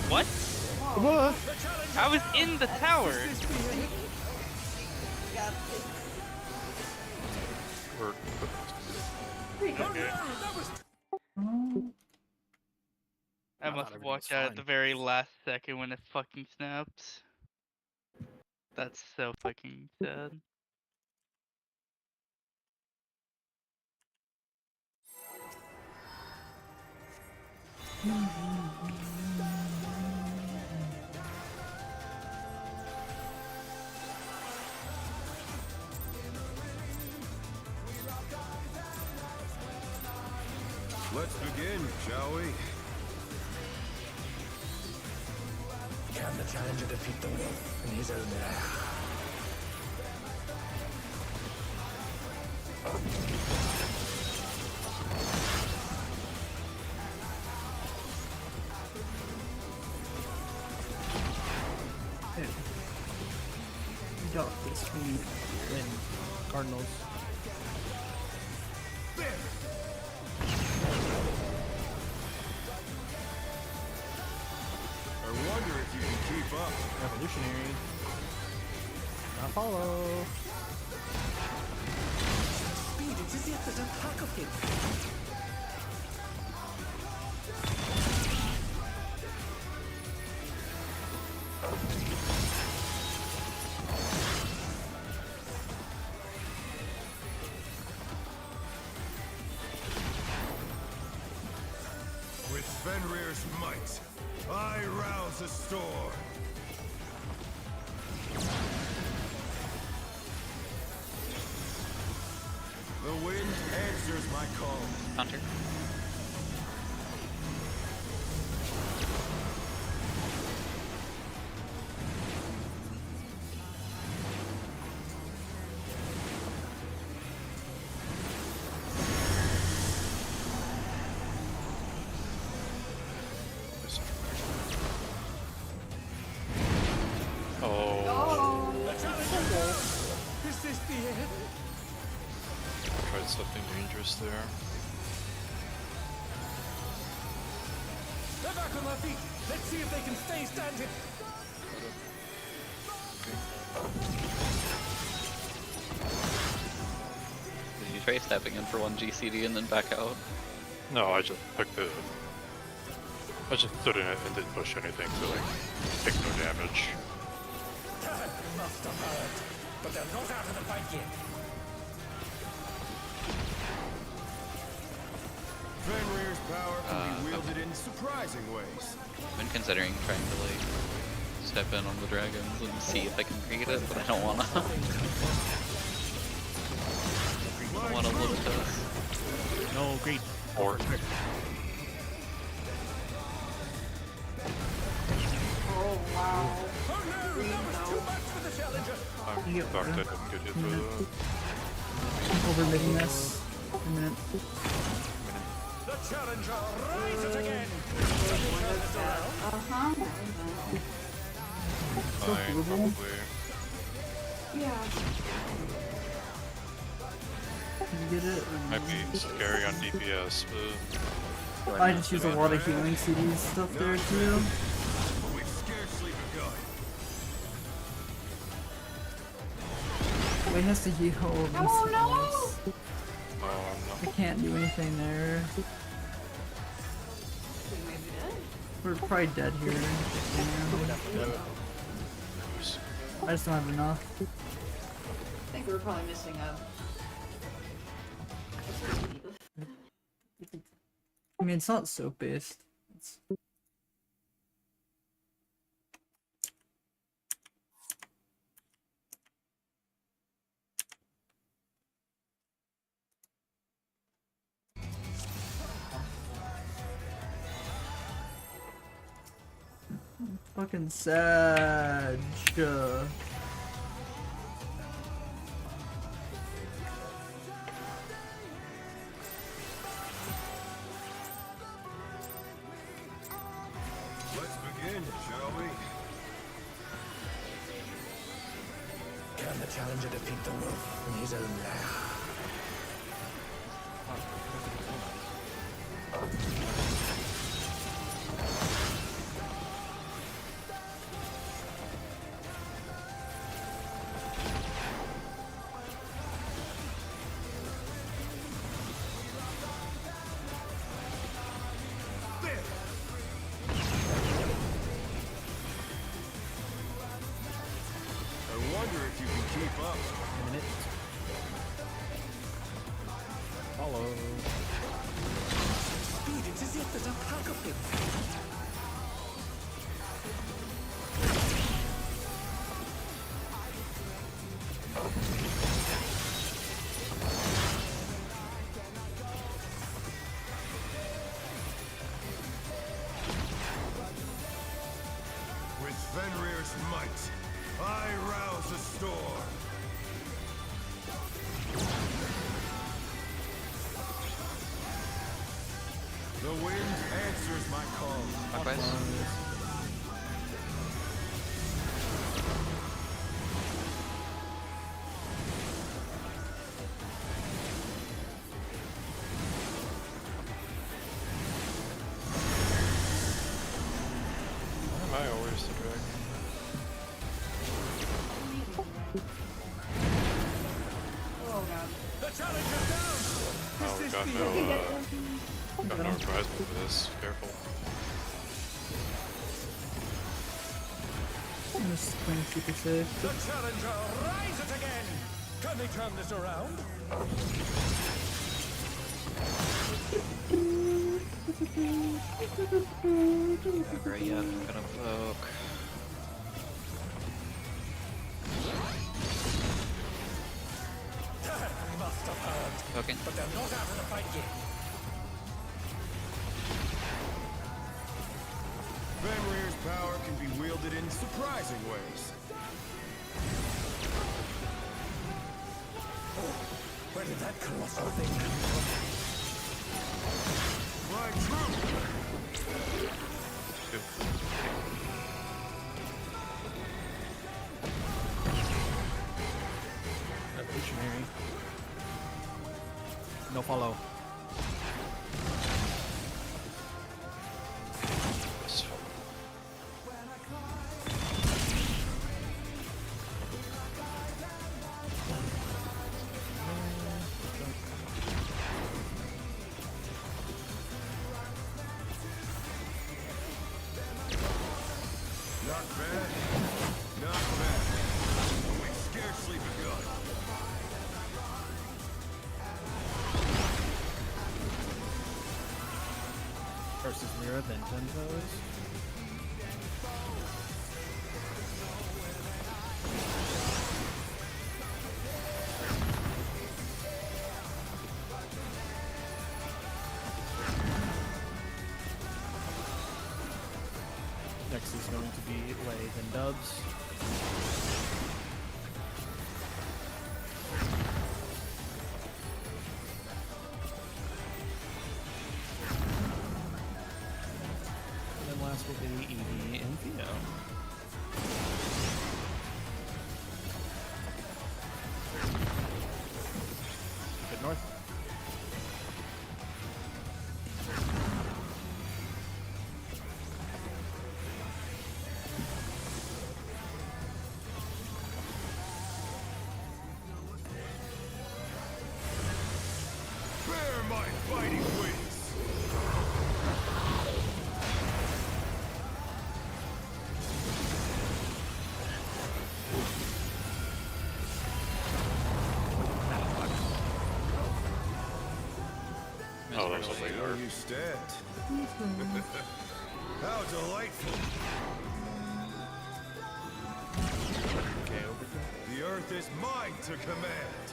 What? What? I was in the tower. We're I thought must have everything walked was out at fine. the very last second when it fucking snapped. That's so fucking sad. Let's begin, shall we? Can the challenger defeat the wolf in his own lair? We got this weed. Wind, Cardinals. I wonder if you can keep up. Revolutionary. Now follow. Speed, it is yet that attack of him. With Fenrir's might, I rouse the storm. The wind answers my call. Hunter. Oh, The challenger! Is this the end? tried something dangerous there. They're back on their feet. Let's see if they can stay standing. Did you try stepping in for one GCD and then back out? No, I just took the. I just stood in it and didn't push anything, so like take no damage. Must have heard. But they're not out of the fight yet. Fenrir's power can be wielded in surprising ways. I've been considering trying to like step in on the dragons and see if I can create it, but I don't wanna. I don't wanna limit us. No, great. Or Oh wow. Oh no! That was too much for the challenger! I'm Yep. fucked. I didn't get hit for the. I'm over miding this. A minute. The challenger rises again! Can they turn this around? Uh-huh. Fine, doable. probably. Yeah. Did you get it? Might be scary on DPS, but I just use a lot of healing CD stuff there too. But we've scarcely begun. Wayne has to heal these Oh no! things. I'm I not. can't do anything there. We may be dead. We're probably dead here. Yeah. I just don't have enough. I think we were probably missing a. I mean, it's not soap based. It's... Fucking sad. Let's begin, shall we? Can the challenger defeat the wolf in his own lair? I wonder if you can keep up. A minute. Follow. Speed, it is yet that attack of him. With Fenrir's might, I rouse the storm. The wind answers my call. Clockwise. Why am I always the dragon? got no reprisal for this. Careful. I'm just playing super safe. The challenger rises again! Can they turn this around? Not great yet. I'm gonna poke. Must have heard, Poking. but they're not out of the fight yet. Fenrir's power can be wielded in surprising ways. Where did that colossal thing come from? My troop! Revolutionary. No follow. Not bad. Not bad. We've scarcely begun. Versus Lyra, then Tempos. Next is going to be Lay, then Dubs. And then last will be Evie and Theo. Good north. Bear my fighting wings! Oh, there's a Miserably. later. There you stand. How delightful! Okay, overkill. The earth is mine to command!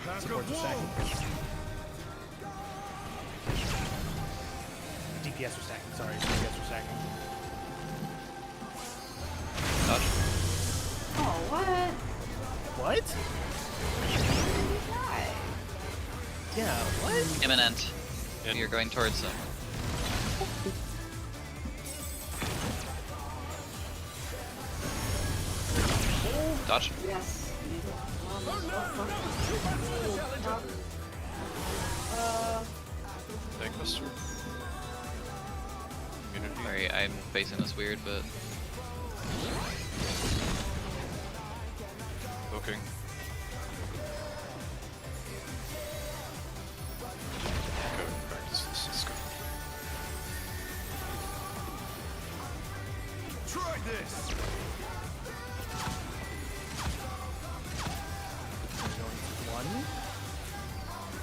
Pack Supports of are stacking. wolves! DPS are stacking, sorry, DPS are stacking. Dodge. Oh, what? What? Die. Yeah, what? Imminent. In. You're going towards him. Dodge. Yes. Thank Mr. Immunity. Sorry, I'm facing this weird, but Poking. Okay, practice this. Let's go. Try this! We're going to 1.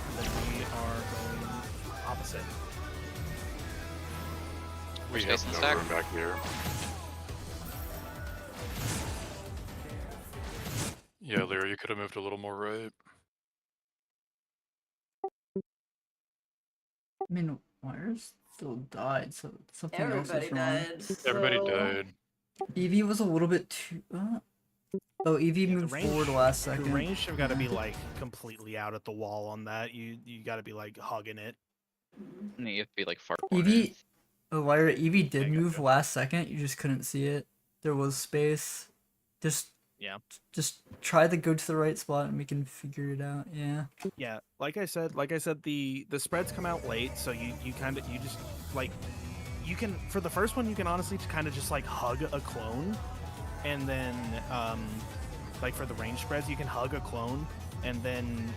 And then we are going opposite. We Space have and no stack. room back here. Yeah, Lyra, you could have moved a little more right. I mean, Wires still died, so something else Everybody is wrong. died. Everybody so- died. Evie was a little bit too. Oh, Evie Yeah, the moved range- forward last The second. range have got to be like completely out at the wall on that. You got to be like hugging it. you have to be like far Evie, cornered. oh, Lyra, Evie did I move gotcha. last second. You just couldn't see it. There was space. Just try to go to the right spot and we can figure it out. Yeah. Yeah, like I said, the spreads come out late, so you just like you can for the first one you can honestly kind of just like hug a clone, and then like for the range spreads, you can hug a clone, and then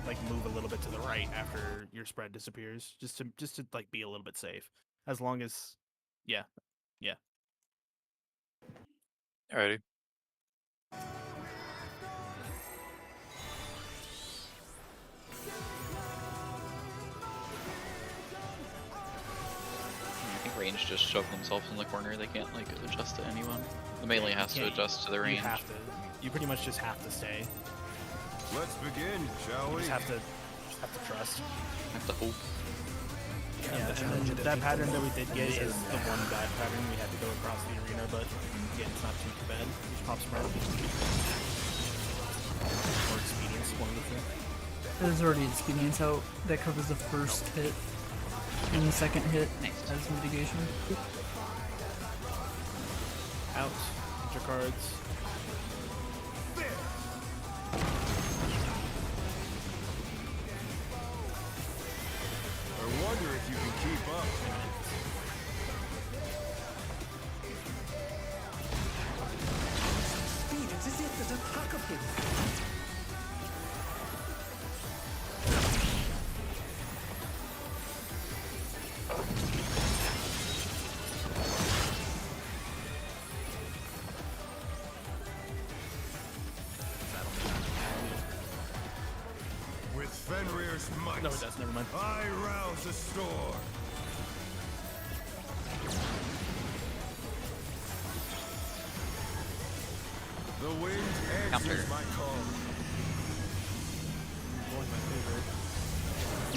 like move a little bit to the right after your spread disappears, just to like be a little bit safe. As long as, yeah. Alrighty. I think range just shove themselves in the corner. They can't like adjust to anyone. The melee has to can't- adjust to the range. You have to. You pretty much just have to stay. Let's begin, shall You we? just have to trust. Have to hope. Yeah, and then that pattern that we did get is the one bad pattern. We had to go across the arena, but again, it's not too bad. Just pop spread. Or expedience, one of the two. There's already expedience out that covers the first hit and the second hit as mitigation. Out. Put your cards. I wonder if you can keep up. Speed, it's as if there's a pack of him. With Fenrir's might, No, it does. Never mind. I rouse a storm. The wind answers Counter. my call. One of my favorite.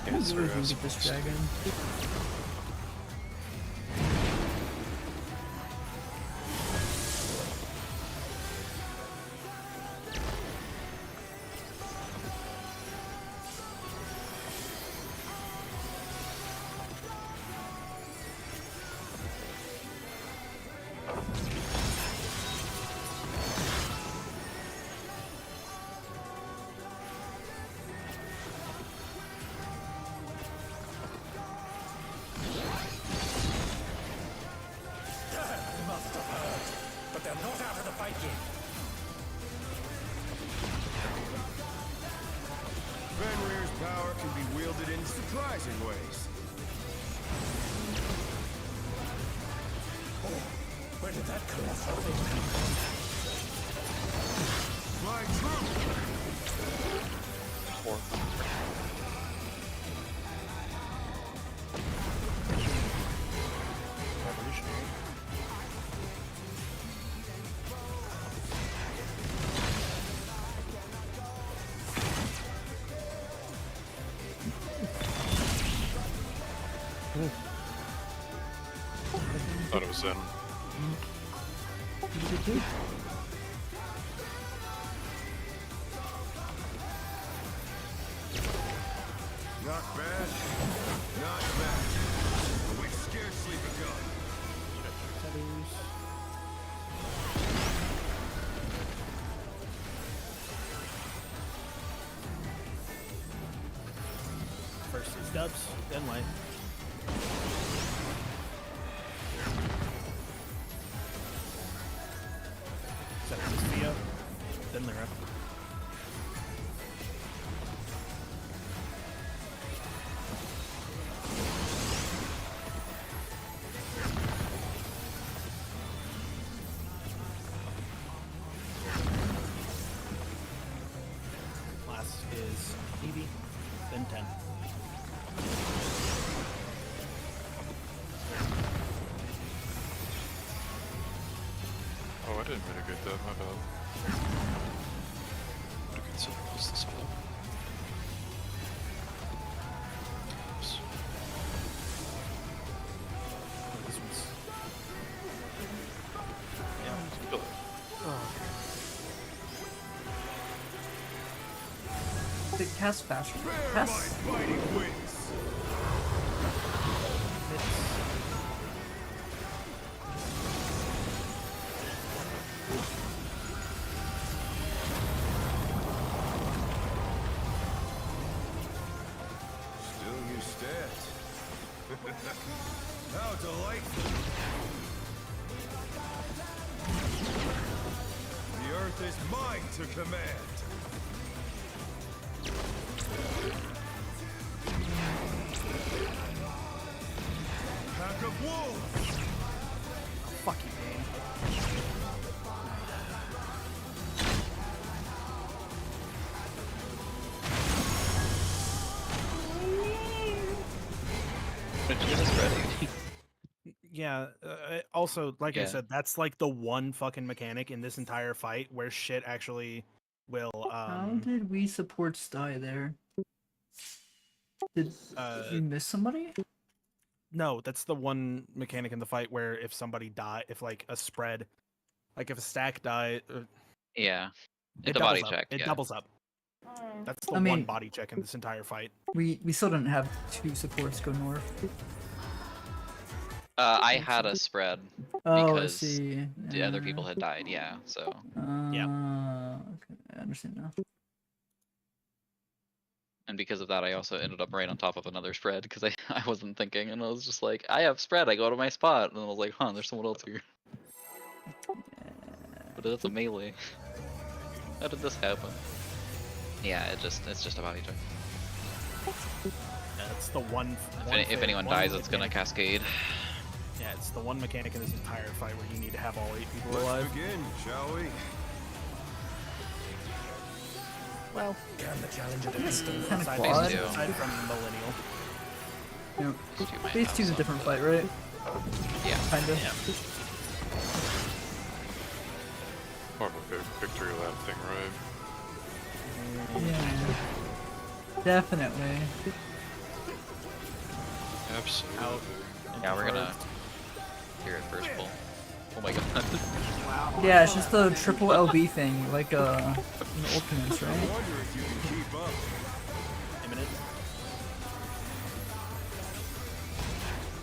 Yes, Where sir. do we get this dragon? They must have heard, but they're not out of the fight yet. Fenrir's power can be wielded in surprising ways. Where did that come from? My truth! Revolutionary. Thought it was in. Not bad. Not bad. We've scarcely begun. Feathers. First is dubs, then light. Second is Theo, then Lyra. Last is Evie, then 10. Oh, I didn't mitigate that, my bad. Would have considered this as well. Oops. This one's Kill it. It casts faster. Bear Casts my fighting wings. How delightful! The earth is mine to command! Pack of wolves! Fuck you, man. Did you get us ready? Yeah. Also, like I Yeah. said, that's like the one fucking mechanic in this entire fight where shit actually will. How did we support die there? Did we miss somebody? No, that's the one mechanic in the fight where if somebody die, if like a spread, like if a stack die, Yeah. it It's a doubles body up. check. It Yeah. doubles up. That's the I one mean- body check in this entire fight. We still didn't have 2 supports go north. I had a spread Oh, I because see. the other people had died. Yeah. So Yeah. Okay, I understand now. and because of that, I also ended up right on top of another spread because I wasn't thinking and I was just like, I have spread. I go to my spot and I was like, huh, there's someone else here. But it's a melee. How did this happen? Yeah, it's just a body check. That's the one. If anyone one dies, it's gonna mechanic- cascade. Yeah, it's the one mechanic in this entire fight where you need to have all 8 people Let's alive. begin, shall we? Well, Can the challenger do It's this? kind of Phase quad. two. aside from Millennial. You know, These two might phase have 2's a some. different fight, right? Yeah. Kinda. More of a victory lap thing, right? Yeah. Definitely. Absolutely. Yeah, we're gonna hear it first pull. Oh my god. Yeah, it's just the triple LB thing, like in Ultimates, I right? wonder if you can keep up. Imminent.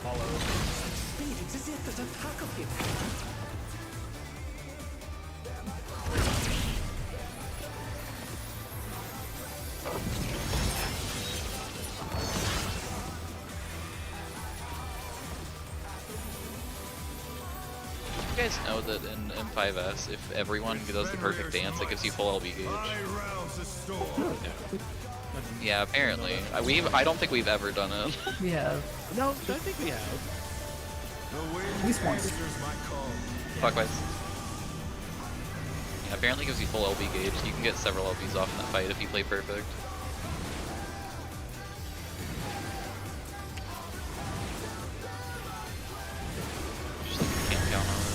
Follow. It's as if there's a pack of him. You guys know that in M5S, if everyone does the perfect dance, it gives you full LB gauge. I rouse the storm. Yeah, apparently. I don't think we've ever done it. We have. No, I think we have. The wind At least once. answers my call. Clockwise. Yeah, apparently it gives you full LB gauge. You can get several LBs off in that fight if you play perfect. Just like you can't count on it.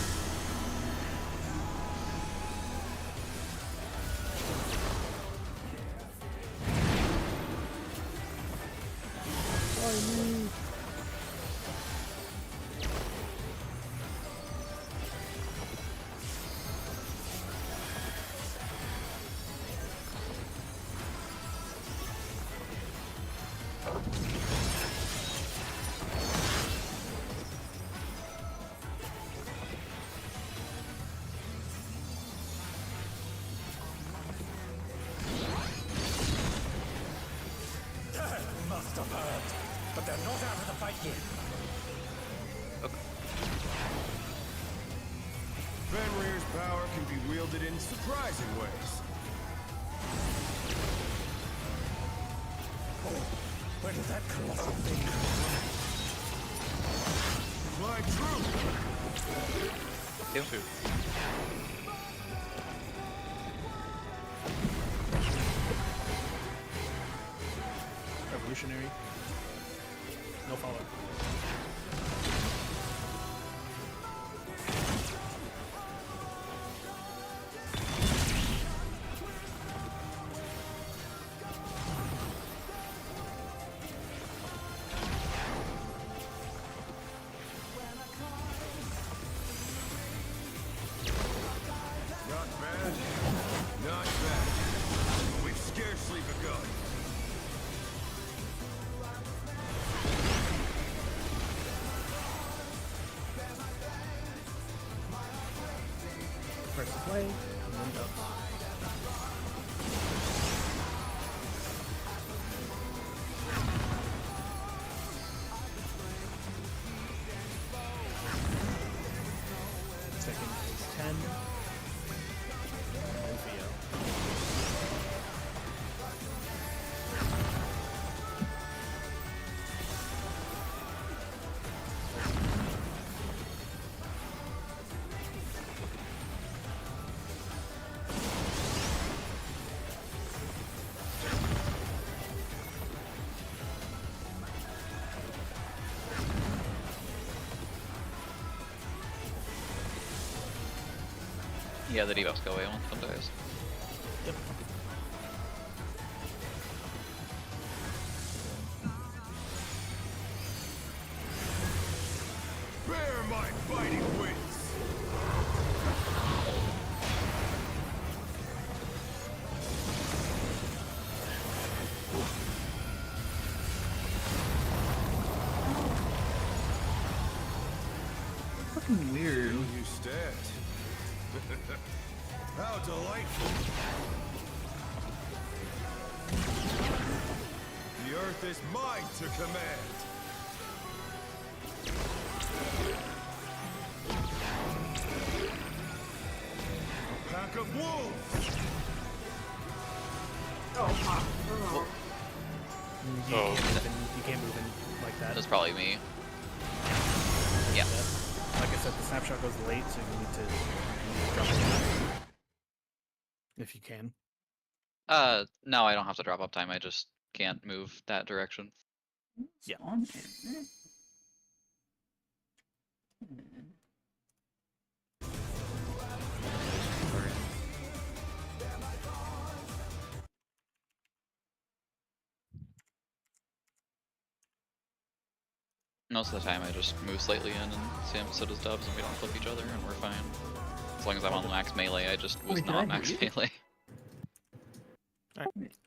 Must have heard. But they're not out of the fight yet. Fenrir's power can be wielded in surprising ways. Oh, where did that colossal thing come My troop! Two. Revolutionary. No follow. Not bad. Not bad. We've scarcely begun. First play. And then dubs. Yeah, the debuffs go away once one dies. Yep. Bear my fighting wings! Fucking weird. Still you stand. How delightful! The earth is mine to command! A pack of wolves! Oh, fuck. Oh. You can't move in like that. That's probably me. Yeah. Like I said, the snapshot goes late, so you need to drop it if you can. No, I don't have to drop up time. I just can't move that direction. Yeah. On it. Most of the time, I just move slightly in, and Sam so does Dubs, and we don't clip each other, and we're fine. As long as I'm on max melee, I just was Wait, did not I max mute? melee.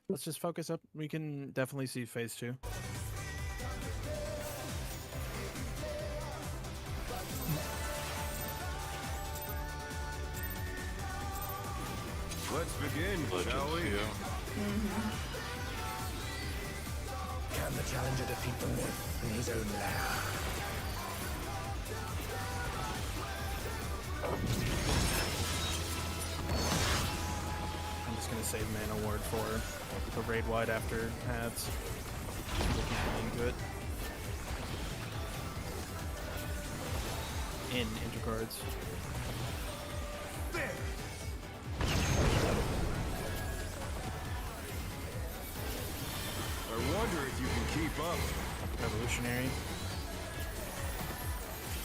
Let's just focus up. We can definitely see phase 2. Let's begin, shall Legends, we? yeah. Can the challenger defeat the myth in his own lair? I'm just gonna save mana ward for the raid wide after hats. Looking into it. In intercards. There! I wonder if you can keep up. Revolutionary.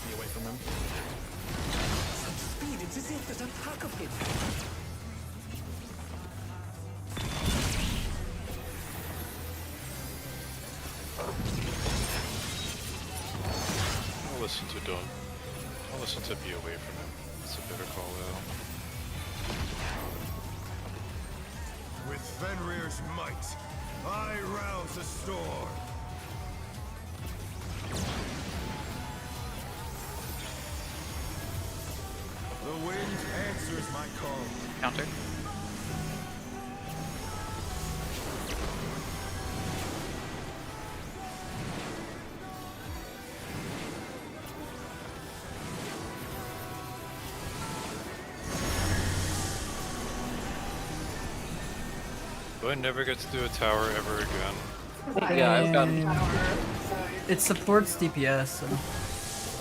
Be away from him. Such speed, it's as if there's a pack of him. I'll listen to Dawn. I'll listen to be away from him. It's a better call out. With Fenrir's might, I rouse the storm. The wind answers my call. Counter. Do I never get to do a tower ever again? Yeah, I've gotten. It supports DPS, so.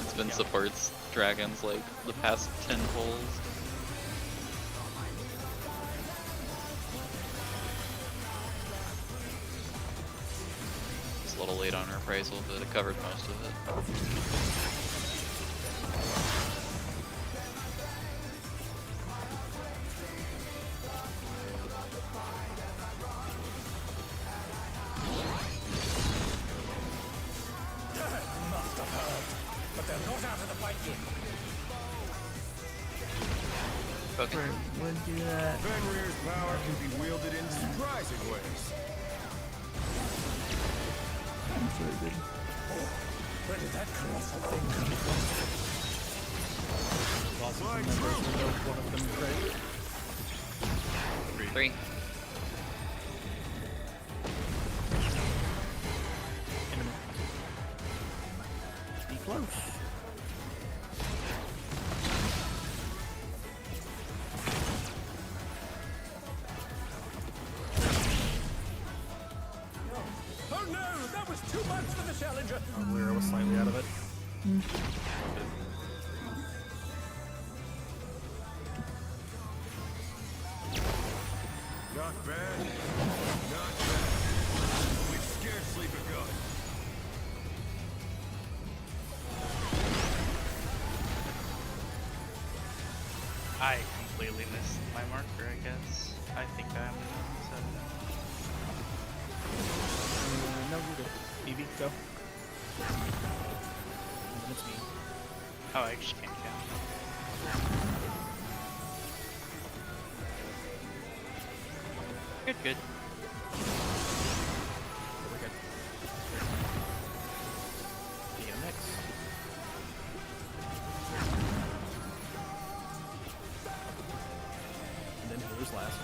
It's been supports dragons like the past 10 pulls. It's a little late on our appraisal, but it covered most of it. Must have heard. But they're not out of the fight yet. Okay. Would do that. Fenrir's power can be wielded in surprising ways. That's really good. Where did that colossal thing come from? Lots of members window, one of them great. 3. Imminent. Be close. Oh no! That was too much for the challenger! Our Lyra was slightly out of it. Not bad. Not bad. We've scarcely begun. I completely missed my marker, I guess. I think I'm so. No, you're good. Evie, go. And then it's me. Oh, I just can't count. Good, good. We're good. Theo next. And then healer's last.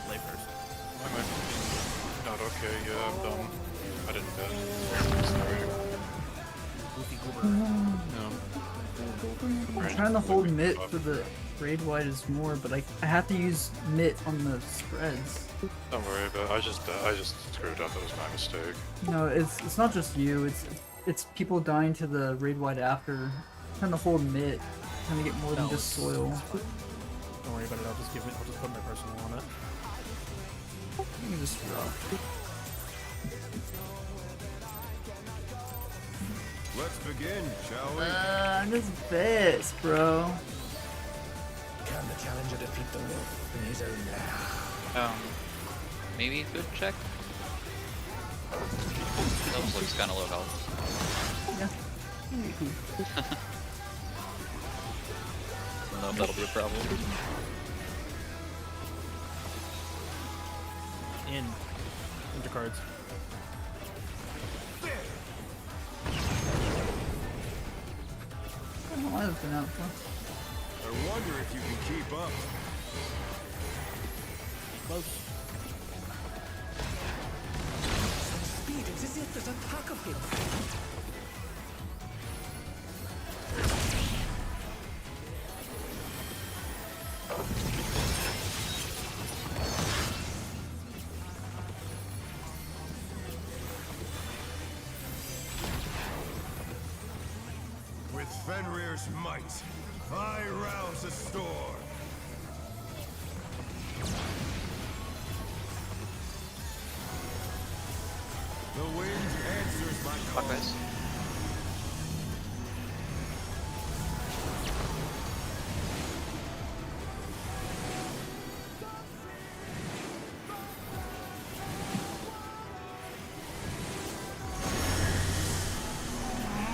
Lay first. I might be not okay. Yeah, I'm dumb. I didn't bet. Sorry. Goofy goober. No. I'm trying to hold mitt for the raid wide is more, but I have to use mitt on the spreads. Don't worry about it. I just screwed up. It was my mistake. No, it's not just you. It's people dying to the raid wide after. I'm trying to hold mitt, trying to get more than No, just it's- soil. Don't worry about it. I'll just put my personal on it. You can just rough. Let's begin, shall we? I'm just pissed, bro. Can the challenger defeat the wolf in his own lair? Maybe food check? Those looks kinda low health. Yeah. I don't know if that'll be a problem. Intercards. I don't know why I've been out for. I wonder if you can keep up. Close. Speed is as if there's a pack of him. With Fenrir's might, I rouse a storm. The wind answers my call. Fuck guys.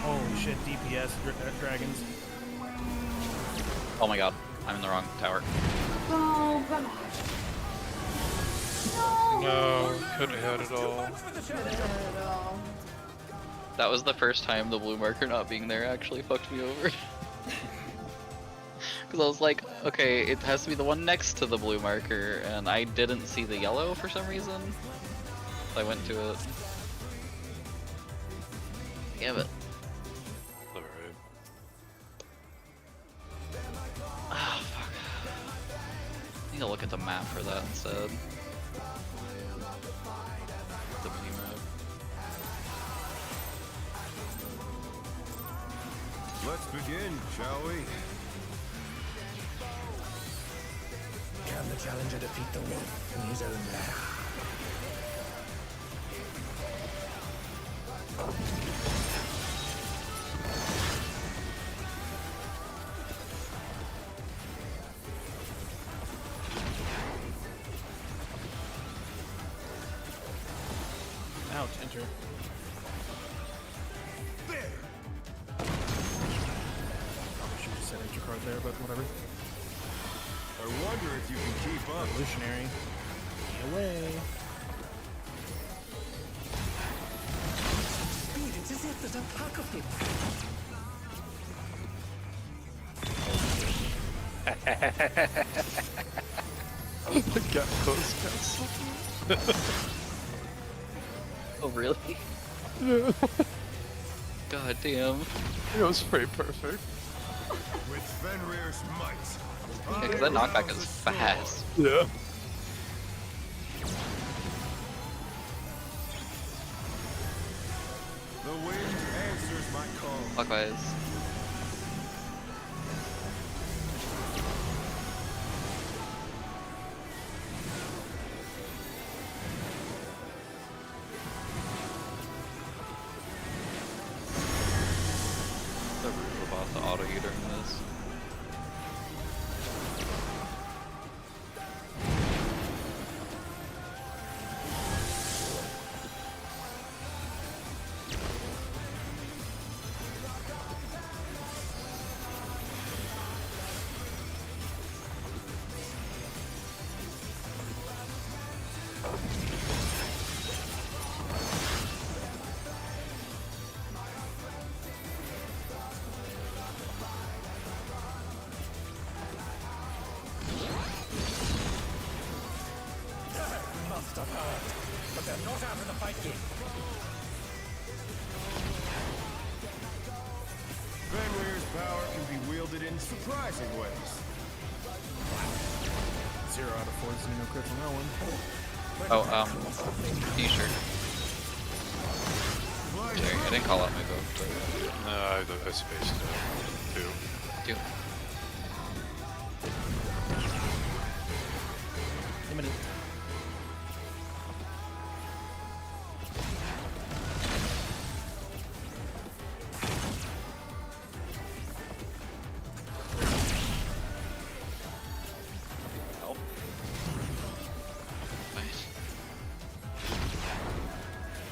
Holy shit, DPS dragons. Oh my god, I'm in the wrong tower. Oh, come on. No, could have had it all. That was the first time the blue marker not being there actually fucked me over. Because I was like, okay, it has to be the one next to the blue marker, and I didn't see the yellow for some reason. So I went to it. Damn it. Alright. Ah, fuck. I need to look at the map for that instead. The mini-map. Let's begin, shall we? Can the challenger defeat the wolf in his own lair? Ouch, enter. Probably should have just said intercard there, but whatever. I wonder if you can keep up. Revolutionary. Away. Speed is as if there's a pack of him. Get close, castle. Oh, really? Yeah. God damn. It was pretty perfect. With Fenrir's might. Yeah, because that knockback is fast. Yeah. The wind answers my call. Clockwise. The roof about the auto heater in this. must have heard, but they're not out of the fight yet. Fenrir's power can be wielded in surprising ways. 0 out of 4 Xeno crits on that one. T-shirt. Sorry, I didn't call out my vote, but No, I spaced it. 2. 2. Imminent. Nice.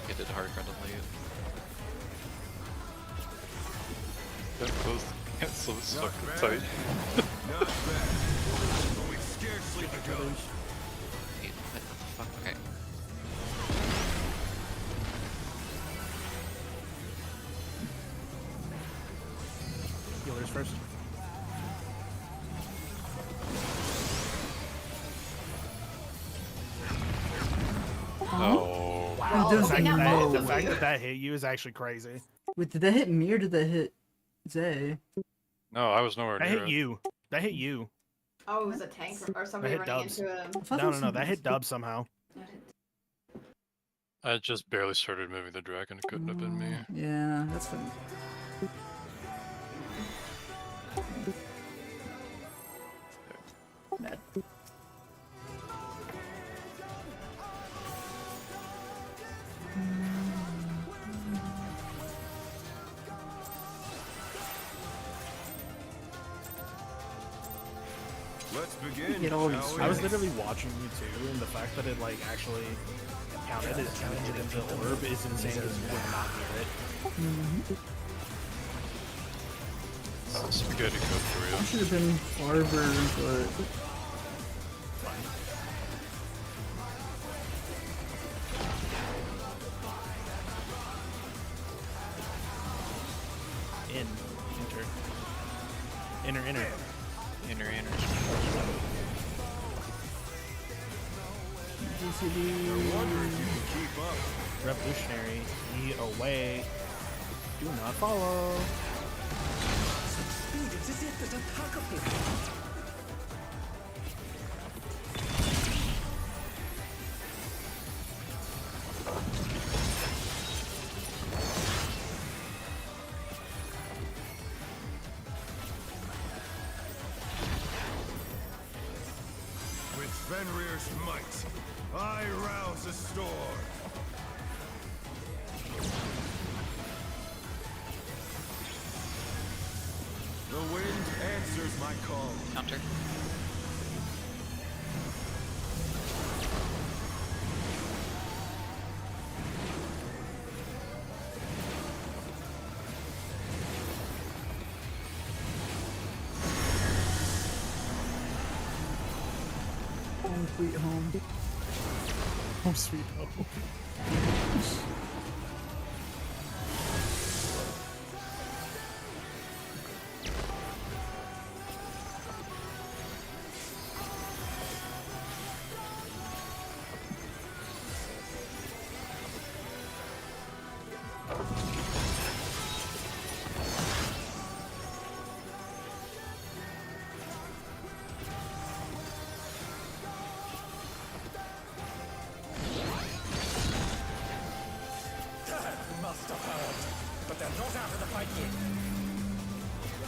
Get it hard front and leave. That close cancel is Not fucking bad. tight. Not bad. But we've scarcely begun. Wait, what the fuck? Okay. Healers first. No. Wow. It doesn't Okay, now know. both The of fact you. that that hit you is actually crazy. Wait, did that hit me or did that hit Zay? No, I was nowhere That near hit it. you. That hit you. Oh, it was a tank or somebody hit running dubs. into him. I thought No, that no, was no. That hit Dub somehow. I just barely started moving the dragon. It couldn't have been me. Yeah, that's fine. Bad. Let's begin. Get all shall these we? I was literally watching you too, and the fact that it like actually counted as counted into the orb is insane because you would not hear it. Spaghetti code for I you. should have been farther, but Enter. Inner. Inner. No wonder if you can keep up. Revolutionary. E away. Do not follow. Speed, it's as if there's a pack of him. With Fenrir's might, I rouse a storm. The wind answers my call. Counter. home sweet home. Home sweet home. Must have heard, but they're not out of the fight yet.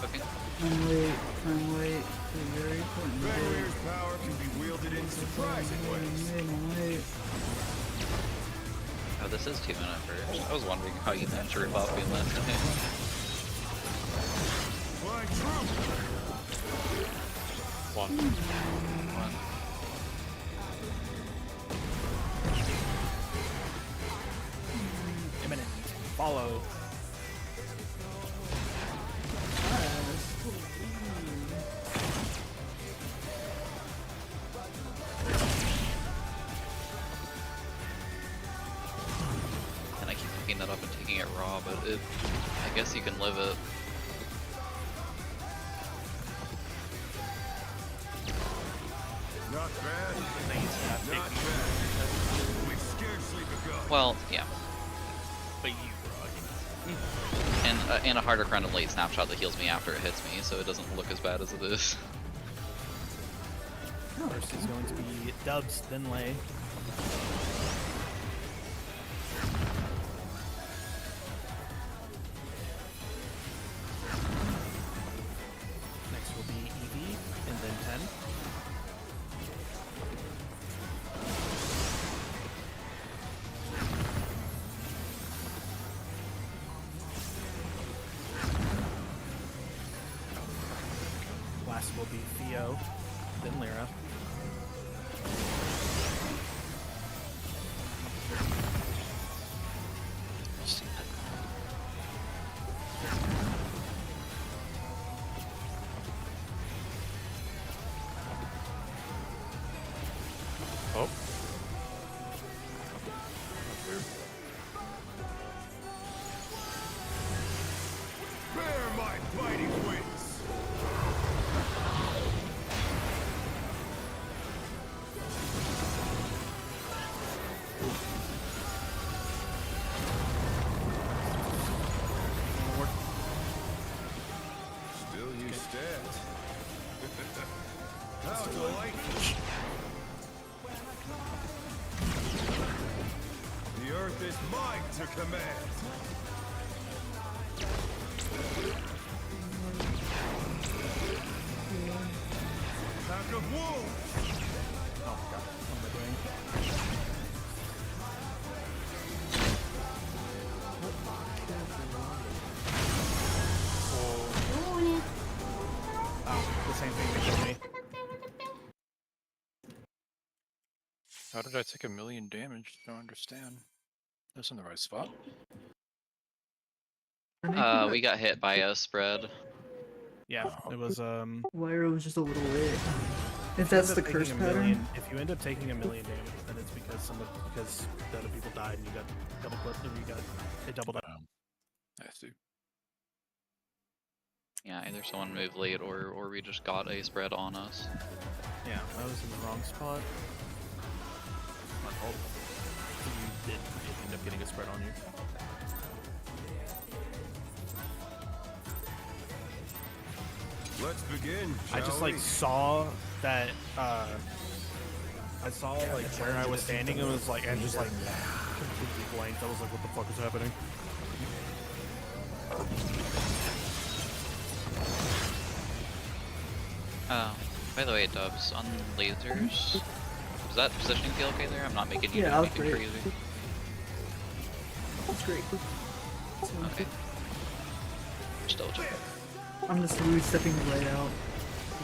Okay. Time wait. It's a very important Fenrir's power can be wielded in surprising ways. Oh, this is 2 minute first. I was wondering how you managed to rip off me last time. Fly true. 1. 1. Imminent. Follow. And I keep picking that up and taking it raw, but I guess you can live it. Not bad. I think it's not Not taking bad. Well, yeah. But you, And a harder random late snapshot that heals me after it hits me, so it doesn't look as bad as it is. First is going to be Dubs, then Lay. Next will be EV, and then 10. Last will be Theo, then Lyra. Oh. Bear my biting wings! Still you stats. How delightful! The earth is mine to command! Pack of wolves! Oh god, what am I doing? Oh, the same thing that killed me. How did I take 1,000,000 damage? Don't understand. That's in the right spot. We got hit by a spread. Yeah, it was Lyra was just a little late. If you that's end the up curse taking a pattern. million- if you end up taking 1,000,000 damage, then it's because because the other people died and you got double clipped and you got it doubled up. I see. Yeah, either someone moved late or we just got a spread on us. Yeah, I was in the wrong spot. My fault. You did end up getting a spread on you. Let's begin, I just like saw that I saw like where I was standing and was like, and just like completely blanked. I was like, what the fuck is happening? By the way, Dubs, on lasers, does that positioning feel okay there? I'm not making you Yeah, do that was anything great. crazy. That's great. Okay. Just double check. I'm just sidestepping the layout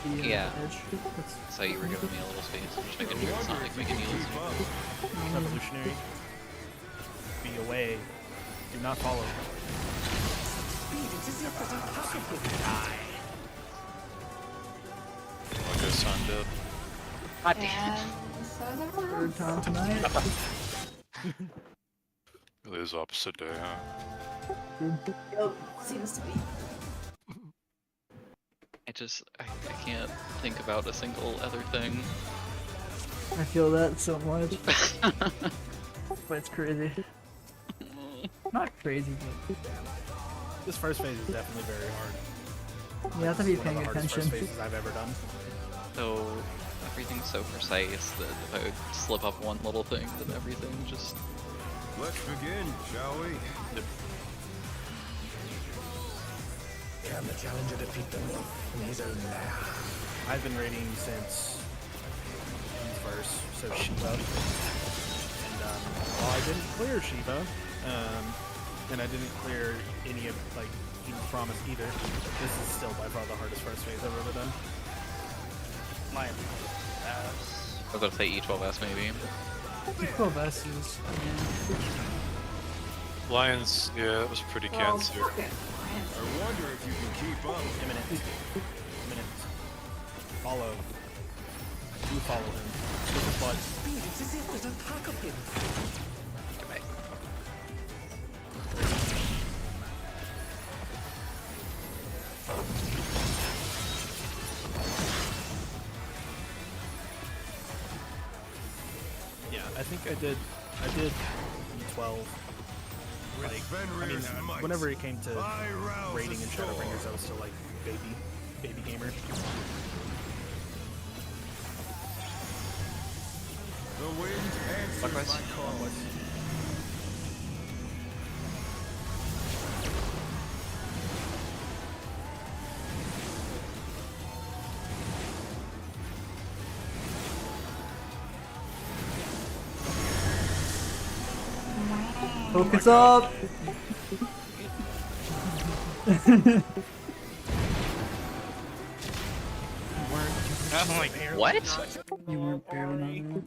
to the Yeah. edge. That's So you were giving me a little space. I'm just making sure it's not like making you lose. Revolutionary. Be away. Do not follow. Like I signed up. And so is everyone third else. time tonight. Really is opposite day, huh? Yep, seems to be. I can't think about a single other thing. I feel that so much. But it's crazy. Not crazy, but This first phase is definitely very hard. you have to be One of paying the hardest first attention. phases I've ever done. So everything's so precise that if I would slip up one little thing, then everything just Let's begin, shall we? Can the challenger defeat them in his own lair? I've been raiding since first, so Shiva. And while I didn't clear Shiva, and I didn't clear any of like Eden's Promise either, this is still by far the hardest first phase I've ever done. my I was about to say E12S maybe. Equal Vs. Lions, yeah, that was pretty Well, cancer. fuck it. I wonder if you can keep up. Imminent. Follow. You follow him. With his blood. It's as if there's a pack of him. Yeah, I think I did I did E12. Like, I mean, whenever it came to raiding and Shadowbringers, I was still like baby gamer. The wind answers Likewise. my call. Focus up! Oh my What? You weren't barely on there.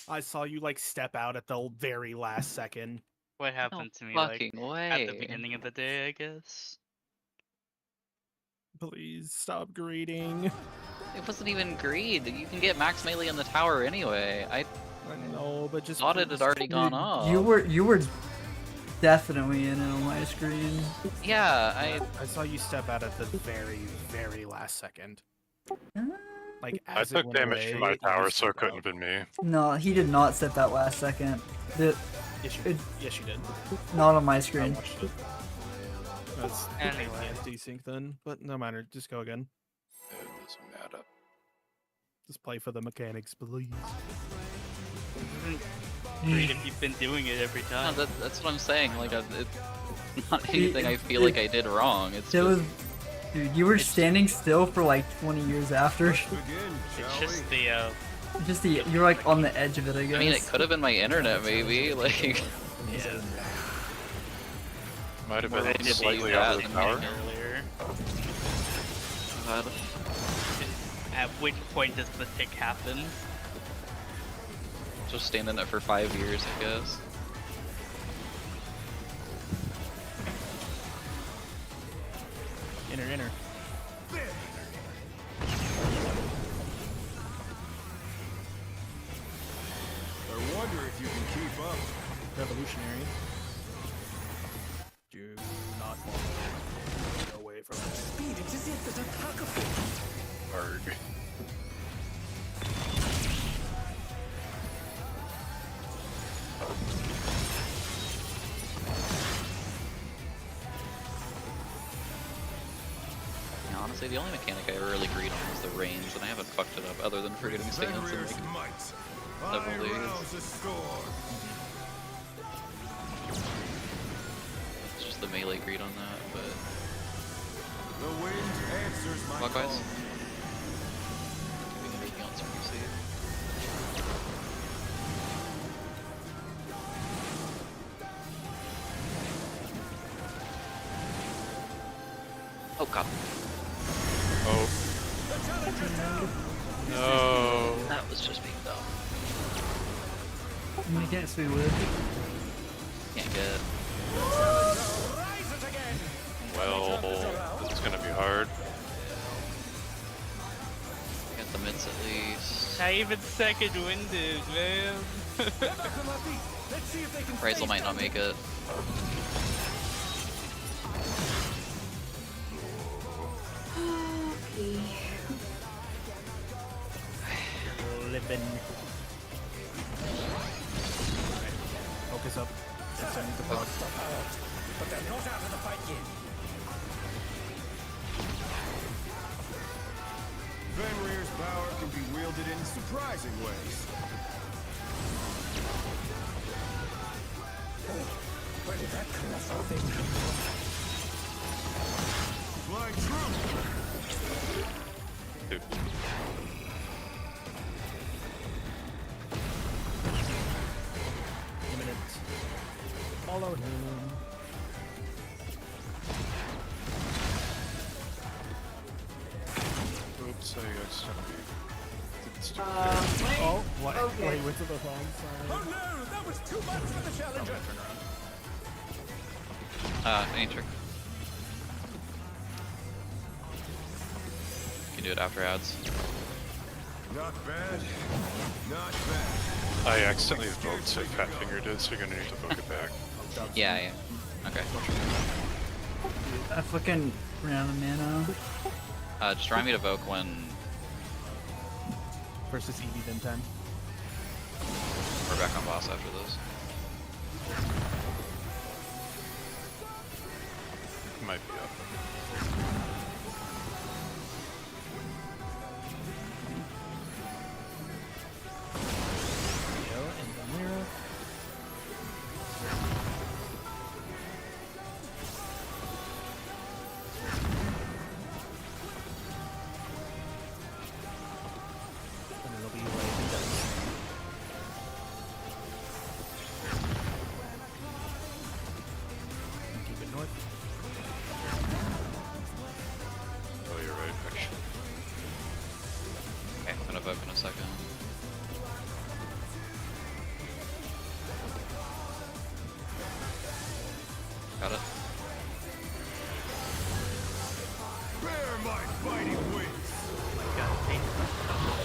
I saw you like step out at the very last second. What No happened to me like fucking at the way. beginning of the day, I guess. Please stop greeting. It wasn't even greed. You can get max melee in the tower anyway. I No, but just thought it had already gone Dude, off. You were definitely in it on my screen. Yeah, I saw you step out at the very last second. Like I as it took went damage away, from my you tower, so it stepped couldn't out. have been me. No, he did not step that last second. Yes, It- you did. Not on my I screen. watched it. That's Anyway. desync then, but no matter. Just go again. It doesn't matter. Just play for the mechanics, please. Great if you've been doing it every no, time. that's what I'm saying. Like, it's not anything I feel like I did wrong. It's There just, was, dude, you were It's- standing still for like 20 years after. Begin, It's shall just we? the Just you're like on the edge of it, I guess. I mean, it could have been my internet, maybe. Like, yeah. Might have Well, been they did slightly that over the and tower. earlier. God. At which point does the tick happen? Just standing it for 5 years, I guess. Inner. I wonder if you can keep up. Revolutionary. Do not go away from it. Arg. Yeah, honestly, the only mechanic I ever really agreed on was the reins, and I haven't fucked it up other than forgetting stance and Fenrir's like might. several I days. rouse a storm. It's just the melee greed on that, but The wind answers my Clockwise. call. we can make it on some receive. Oh god, Oh. No. that was just being dumb. I guess we would. Can't get. Rises again. Well, this is gonna be hard. Get the mitts at least. I even second winded, man. Let's see if they can Razel face might not down make it. Okay. Living. Focus up. Sending the puck. but they're not out of the fight yet. Fenrir's power can be wielded in surprising ways. Where did that colossal thing come from? Flying true. Dude. Imminent. Follow him. Oops, I accidentally did stupid. Oh, what? Okay. Wait, went to the wrong Oh side. no, that was too much for the challenger. Any trick. You can do it after ads. Not bad. Not bad. I accidentally invoked so Fat Finger did, so you're gonna need to invoke it back. Yeah. Okay. I fucking ran out of mana. Just remind me to evoke when Versus EV then 10. we're back on boss after this. might be up. Theo and the Lyra. And it'll be like this. And keep it north. Oh, you're right, actually. Okay, I'm gonna vote in a second. Got it. Bear my fighting wings. Oh my god, hey,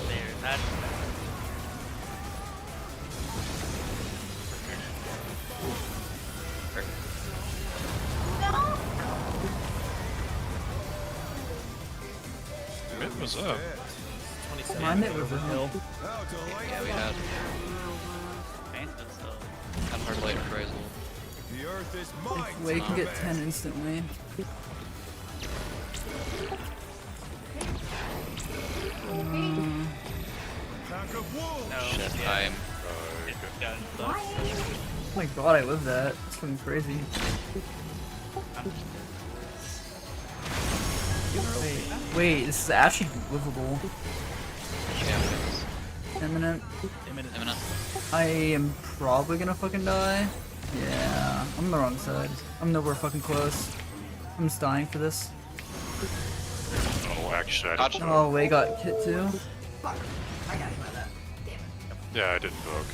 there, that's bad. Perfect. Mid was up. 27. My mitt was over a hill. How delightful. Yeah, we had Phantoms though. kind of hard to light appraisal. The earth is mine. Wei can get Tom 10 instantly. Pack of wolves. No, Shit, yeah, I'm. it's done. So, Oh my god, I live that. It's fucking crazy. Wait, this is actually livable. Yeah, it's Imminent. Imminent. imminent. I am probably gonna fucking die. Yeah, I'm on the wrong side. I'm nowhere fucking close. I'm just dying for this. Oh, actually, I Dodge. didn't Oh, vote. Wei got hit too. Fuck. I got hit by that. Damn it. Yeah, I didn't vote.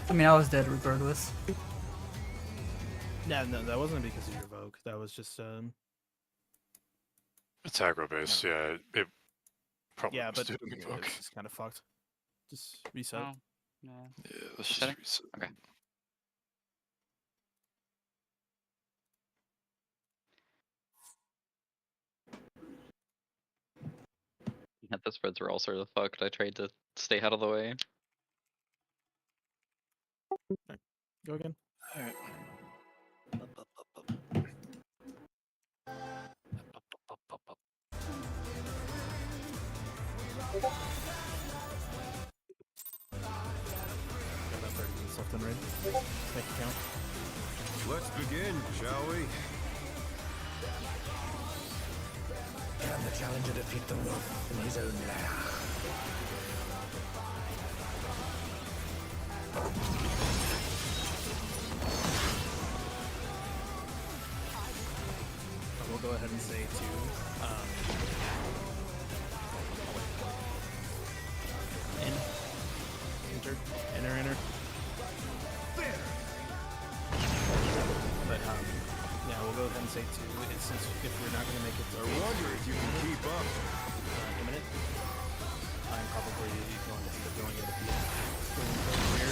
I mean, I was dead regardless. Yeah, no, that wasn't because of your Vogue. That was just It's aggro based, yeah. It probably yeah, was but doing yeah, book. it's just kind of fucked. Just reset. oh, yeah. Yeah, let's just Setting? reset. Okay. Yeah, the spreads were all sort of fucked. I tried to stay out of the way. Go again. Alright. Got about 30 minutes left in raid. Make it count. Let's begin, shall we? Can the challenger defeat the wolf in his own lair? We'll go ahead and say to enter. But yeah, we'll go ahead and say two. Since if we're not gonna make it to I wonder if you can keep up. imminent, I'm probably going to end up going into here.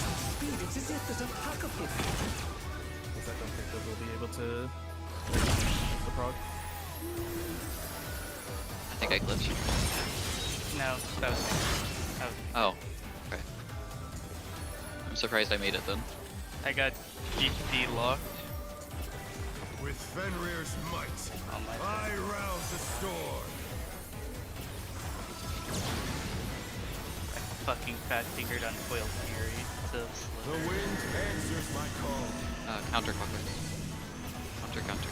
It's as if there's a pack of wolves. Because I don't think that we'll be able to the prog. I think I glitched. No, that was me. That was me. Oh, okay. I'm surprised I made it then. I got GT locked With Fenrir's might, on my I rouse the storm. I fucking fat fingered on Foil Fury to The slither. wind answers my call. Counterclockwise. Counter.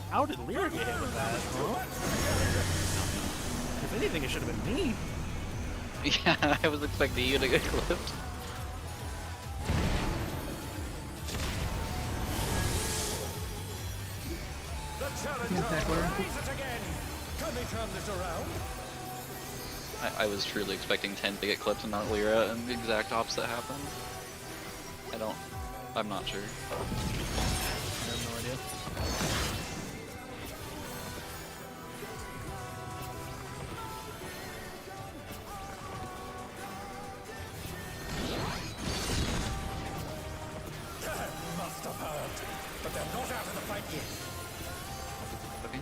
How did Lyra get hit with that? Huh? If anything, it should have been me. Yeah, I was expecting you to get clipped. The challenger rises again. Can they turn this around? I was truly expecting 10 to get clipped and not Lyra, and the exact opposite happened. I'm not sure. I have no idea. Must have heard. But they're not out of the fight yet. Okay.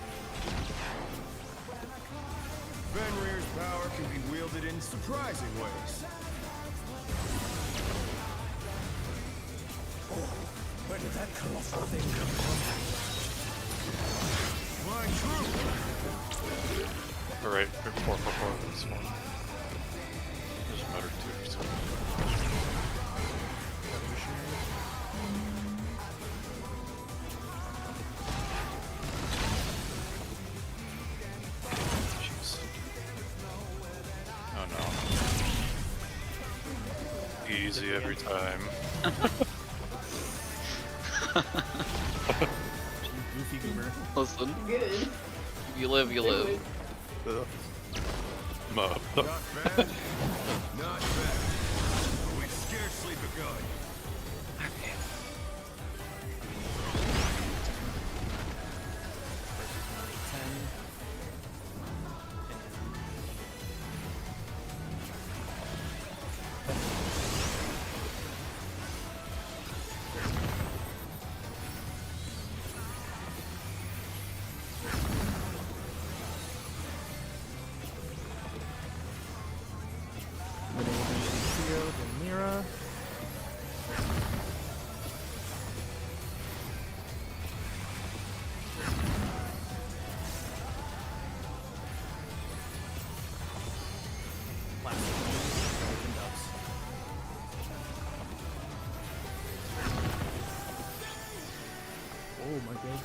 Fenrir's power can be in surprising ways. Where did that colossal thing come from? My troop! Alright, 4 this one. There's a motor too, so. Jeez. Oh no. Easy every time. Goofy goober. Listen, Good. you live, you live. Mo. Not bad. Not bad. We've scarcely begun. Mira. Oh my god.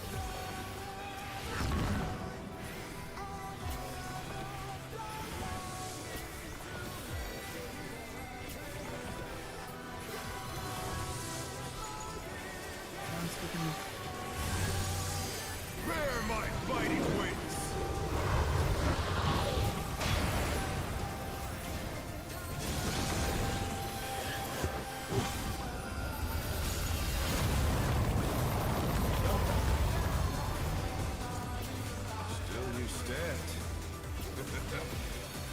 Bear my fighting wings! Still you stand.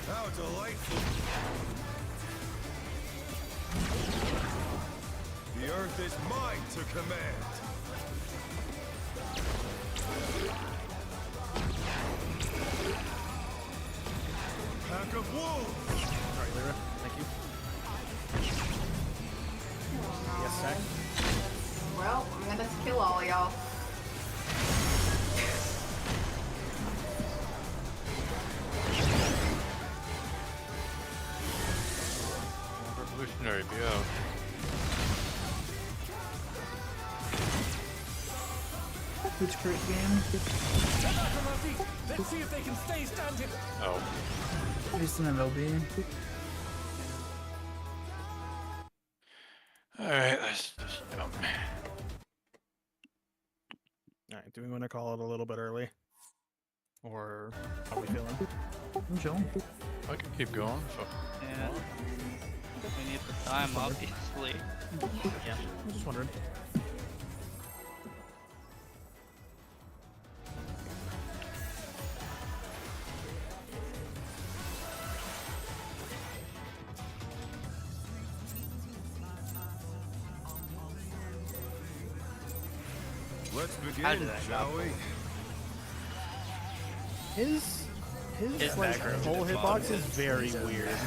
How delightful! The earth is mine to command! Pack of wolves! Sorry, Lyra. Thank you. Yes, Zach. Well, I'm gonna kill all y'all. Revolutionary, be out. Which great game? Get back on our feet! Let's see if they can stay standing! Oh. At least in MLB. Alright, let's just jump. Alright, do we want to call it a little bit early? Or how are we feeling? I'm chilling. I can keep going. So. Yeah. We need the time, obviously. Yeah, I'm just wondering. Let's How begin, did that shall we? His His like background whole to the hitbox mod is very weird.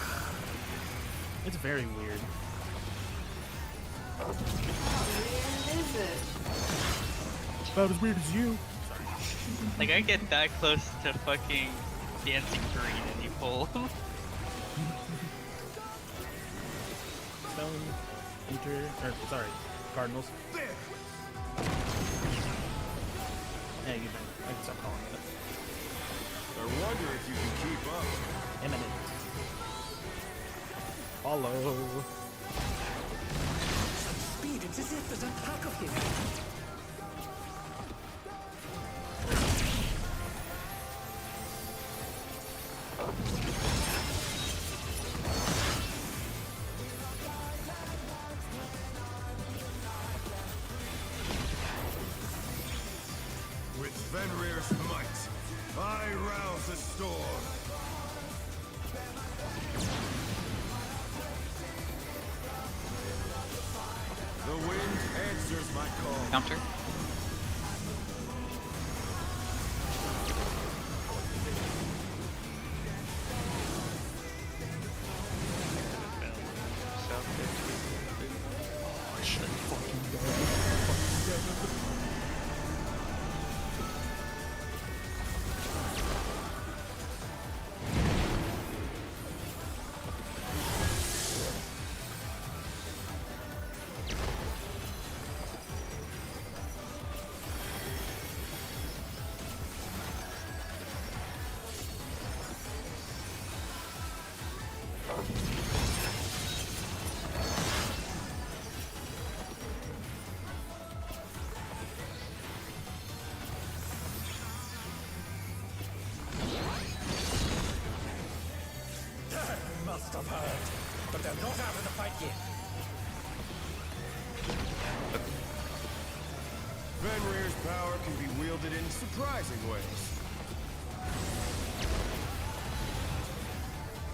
It's very weird. How weird is it? It's about as weird as you. Like, I get that close to fucking dancing green and you pull. Stone, Inter, or sorry, Cardinals. There! Yeah, you can. I can stop calling it. I wonder if you can keep up. Eminent. Follow. Speed, it's as if there's a pack of him! With Fenrir's might, I rouse a storm. The wind answers my call. Counter. We're not out of the fight yet. Fenrir's power can be wielded in surprising ways.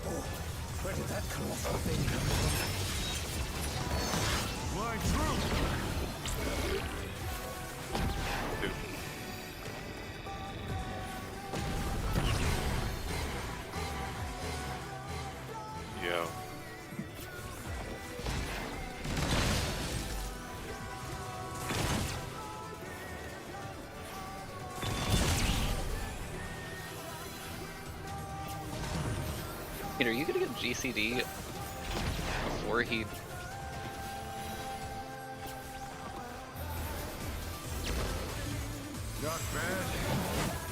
Oh, where did that colossal thing come from? Blind truth! Yeah. Peter, are you gonna get GCD before he? Not bad.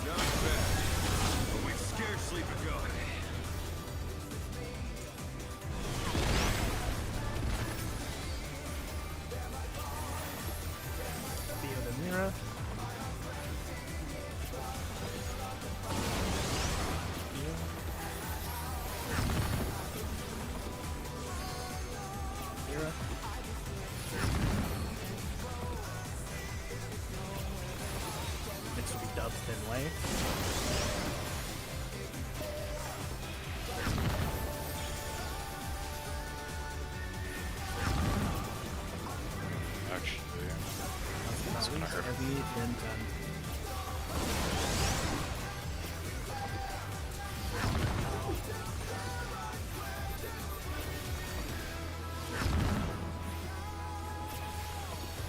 Not bad. But we've scarcely begun. Theo the Mira. Mira. Next will be Dub's Thin Way. Actually, That's gonna hurt. heavy, then 10.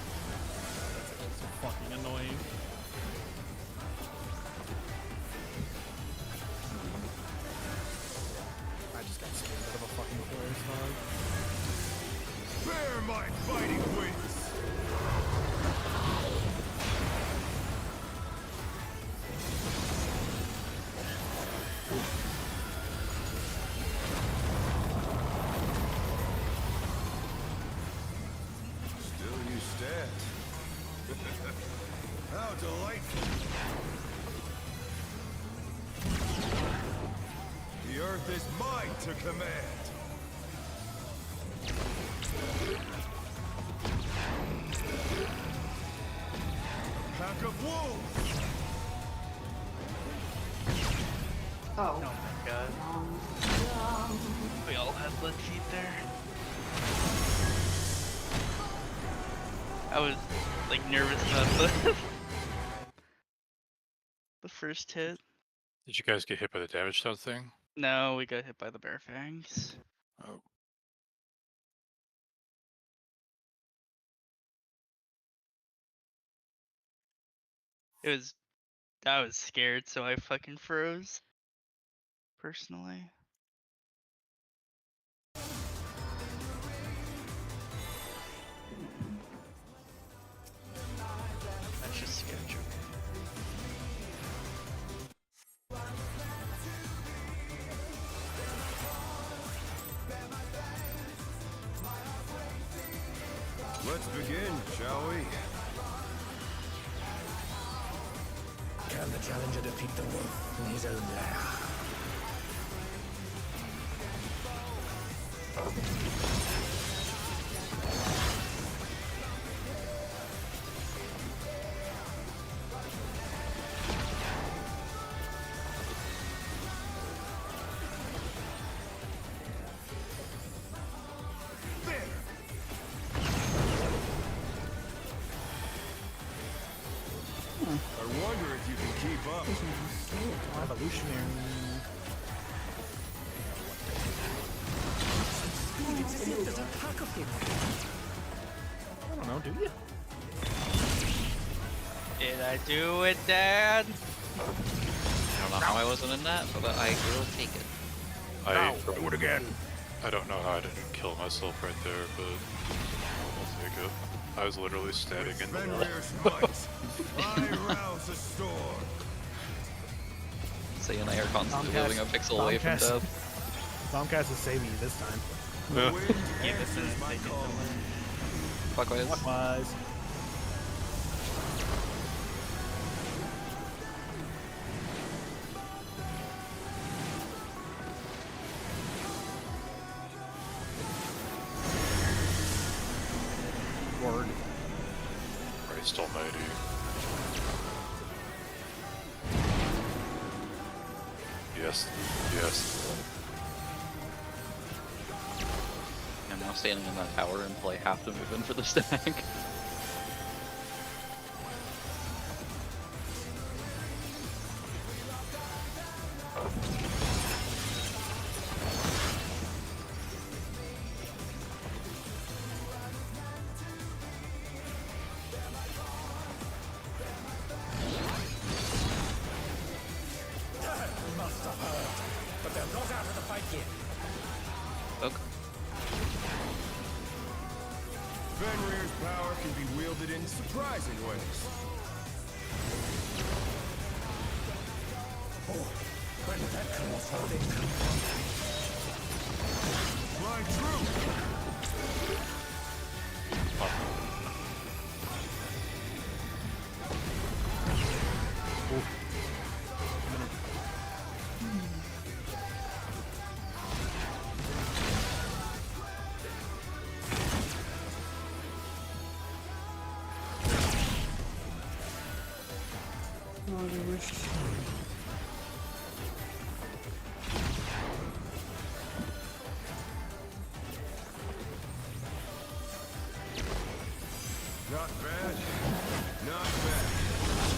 That's so fucking annoying. I just got scared out of a fucking forest dog. Bear my fighting wings! Still you stand. How delightful! The earth is mine to command! Pack of wolves! Oh. Oh my god. We all had lead feet there. I was like nervous about the first hit. did you guys get hit by the damage stone thing? No, we got hit by the bear fangs. Oh. I was scared, so I fucking froze. Personally. That's just sketch. Let's begin, shall we? Can the challenger defeat the wolf in his own lair? I wonder if you can keep up. Evolutionary. There's a pack of him. I don't know, do you? Did I do it, Dad? I don't know how I wasn't in that, but I will take it. Do it again. I don't know how I didn't kill myself right there, but I'll take it. I was literally standing in the wall. Fenrir's might, I rouse a storm. Say and I are constantly Tomcast- moving a pixel away from Tomcast- death. Tomcast is saving you this time. The wind Yeah, this answers is my taking call. Clockwise. Clockwise. Christ almighty. Yes, yes. I'm now standing in that tower and play have to move in for the stack. Must have hurt. But they're not out of the fight yet. Okay. Fenrir's power can be wielded in surprising ways. When that was holding. Fly true! Not bad. Not bad.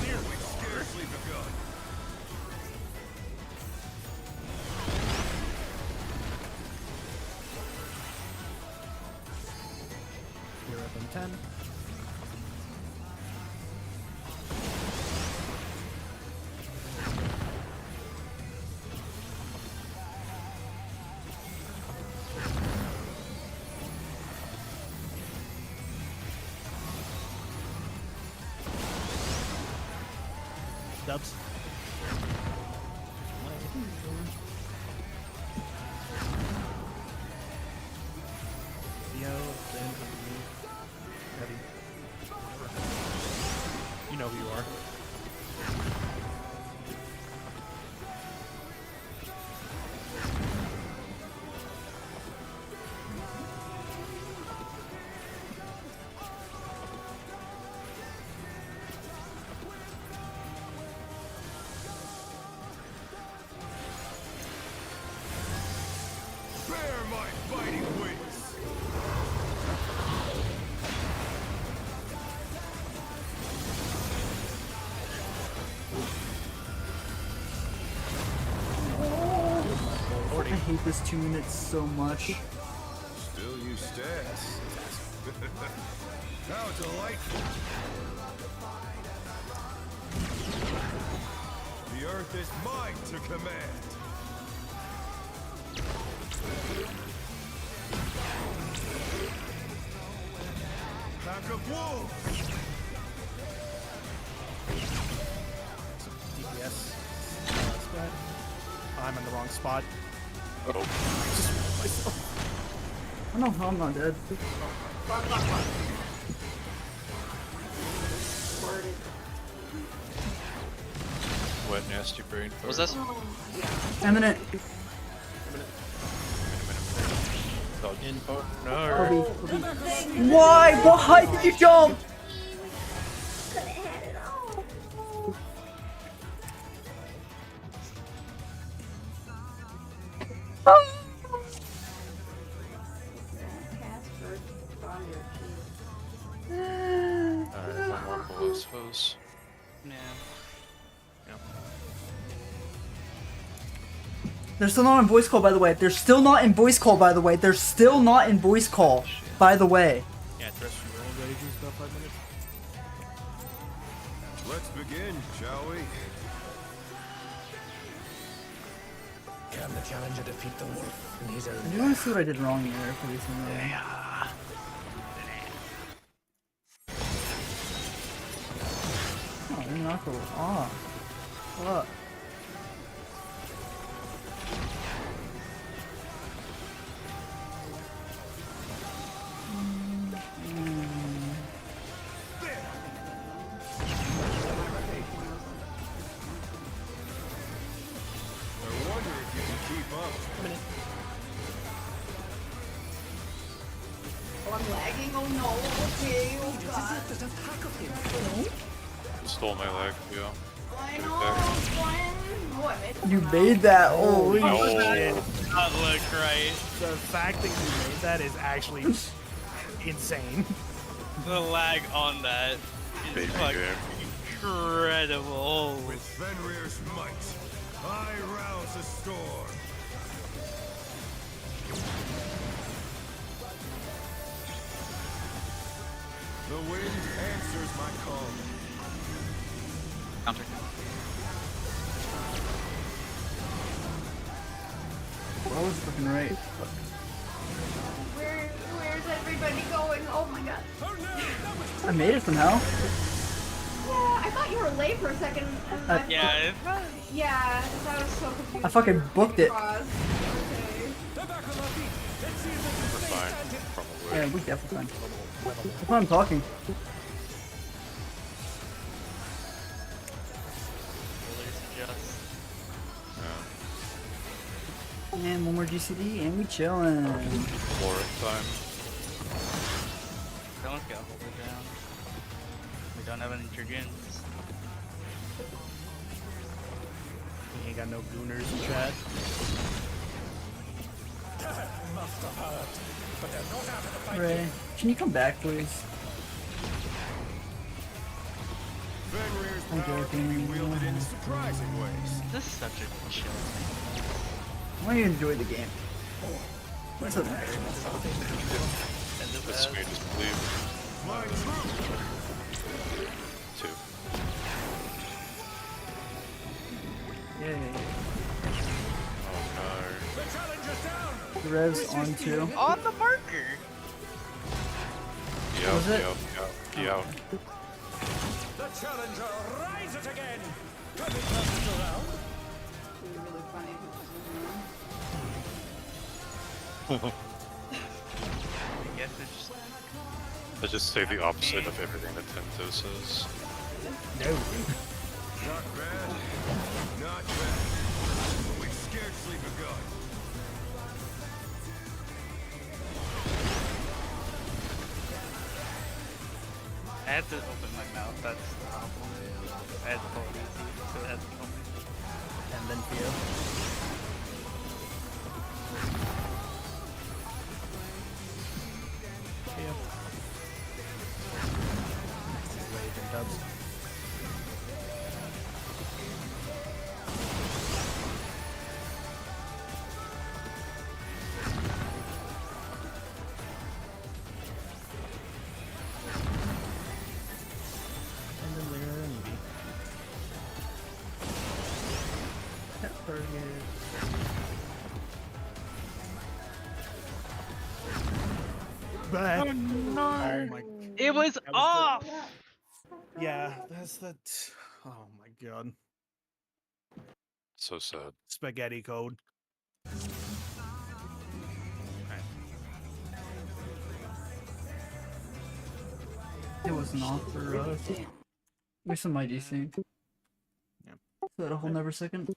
We've scarcely begun. You're up in 10. Dubs. Theo, then ready. You know who you are. Bear my fighting wings! I hate this 2 minutes so much. Still you stats. How delightful! The earth is mine to command! Pack of wolves! DPS. That's bad. I'm in the wrong spot. Oh. Oh no, I'm not dead. Wet, nasty brain. What was this? Eminent. Oh, no. Why? Why did you jump? Could have had it all. Casper, fire. Alright, one more close hose. Yeah. They're still not in voice call, by the way. They're still not in voice call, by the way. They're still not in voice call, by the way. Yeah, terrestrial rages about 5 minutes. Let's begin, shall we? Can the challenger defeat the wolf in his own I do want to see what I did wrong here for this one. Oh, you're not cool. Ah. What? I wonder if you can keep up. I'm lagging. Oh no. Okay. Oh god. Stole my leg, yeah. I Give it know. back. Brian. Oh, I made it You somehow. made that. Holy No. shit. Not look right. The fact that you made that is actually insane. The lag on that is Baby fucking game. incredible. With Fenrir's might, I rouse a storm. The wind answers my call. Counter. What was looking right? Where's everybody going? Oh my god. I made it somehow. Yeah, I thought you were late for a second. And I Yeah, Yeah, I was so confused. I fucking booked it. Cross. Okay. We're fine. Probably. Yeah, we definitely fine. That's why I'm talking. Yeah. And one more GCD and we chillin'. Flooring time. someone's gotta hold it down. We don't have any dragoons. You ain't got no gooners in chat. Ray, can you come back, please? Fenrir's I'm power can be joking. wielded in surprising ways. This is such a chill thing. I want you to enjoy the game. What's up? End of This that. may just leave. Fly true. 2. Yay. Oh no. The challenger's down. The rev's on 2. On the marker! Yeah, Was it? yeah. The challenger rises again. Can they turn this around? It'd be really funny if it was I guess it's just I just say the opposite of everything that Tento says. No. Not bad. Not bad. But we've scarcely begun. I had to open my mouth, that's the problem. I had to pull it easy, so it had to kill me. And then Theo. Theo. Wave and dubs. And then Lyra and Evie. But oh my, It was That was off! yeah, that's that. Oh my god, So sad. spaghetti code. It wasn't off for us. We some my DC. Yeah. Is that a whole never second?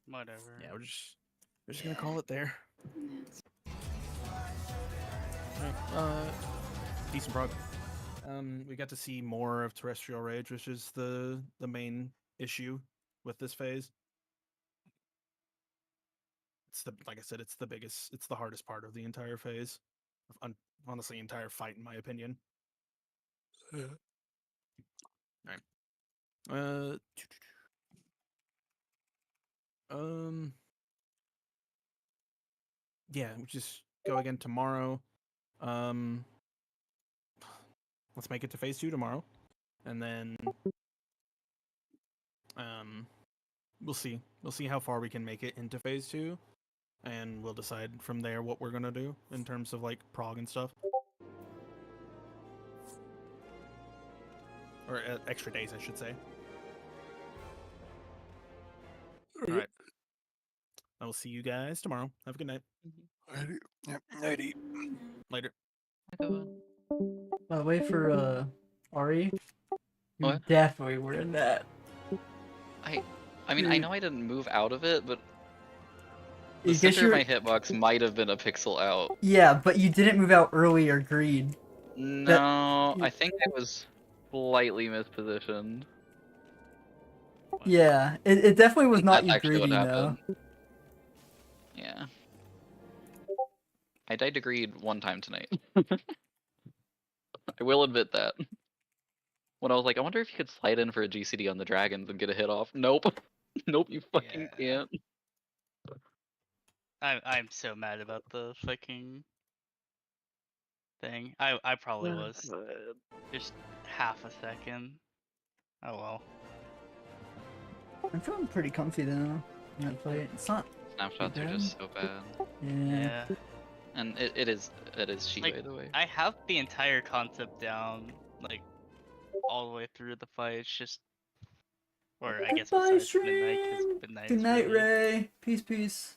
Whatever. Yeah, we're just gonna call it there. Alright, decent prog. We got to see more of Terrestrial Rage, which is the main issue with this phase. It's like I said, it's the biggest, it's the hardest part of the entire phase. Honestly, entire fight, in my opinion. Alright. Yeah, we just go again tomorrow. Let's make it to phase 2 tomorrow, and then we'll see how far we can make it into phase 2, and we'll decide from there what we're gonna do in terms of like prog and stuff, or extra days, I should say. All right, I will see you guys tomorrow. Have a good night. Yep, nighty. Later. By the way, for Ari, you What? definitely were in that. I mean, I know I didn't move out of it, but the You guess center of you're. my hitbox might have been a pixel out. Yeah, but you didn't move out early or greed. No, I think I was slightly mispositioned. Yeah, it definitely was not That's you actually what greeting though. happened. Yeah. I died to greed one time tonight. I will admit that. When I was like, I wonder if you could slide in for a GCD on the dragons and get a hit off. Nope. Nope, you fucking Yeah. can't. I'm so mad about the fucking thing. I probably was just half a second. Oh well. I'm feeling pretty comfy though in that fight. It's not Snapshots are bad. just so bad. Yeah. Yeah. And it is cheap, Like, by the way. I have the entire concept down, like all the way through the fight. It's just, or I guess Goodbye, besides midnight, because stream. midnight Good is night, really. Ray. Peace, peace.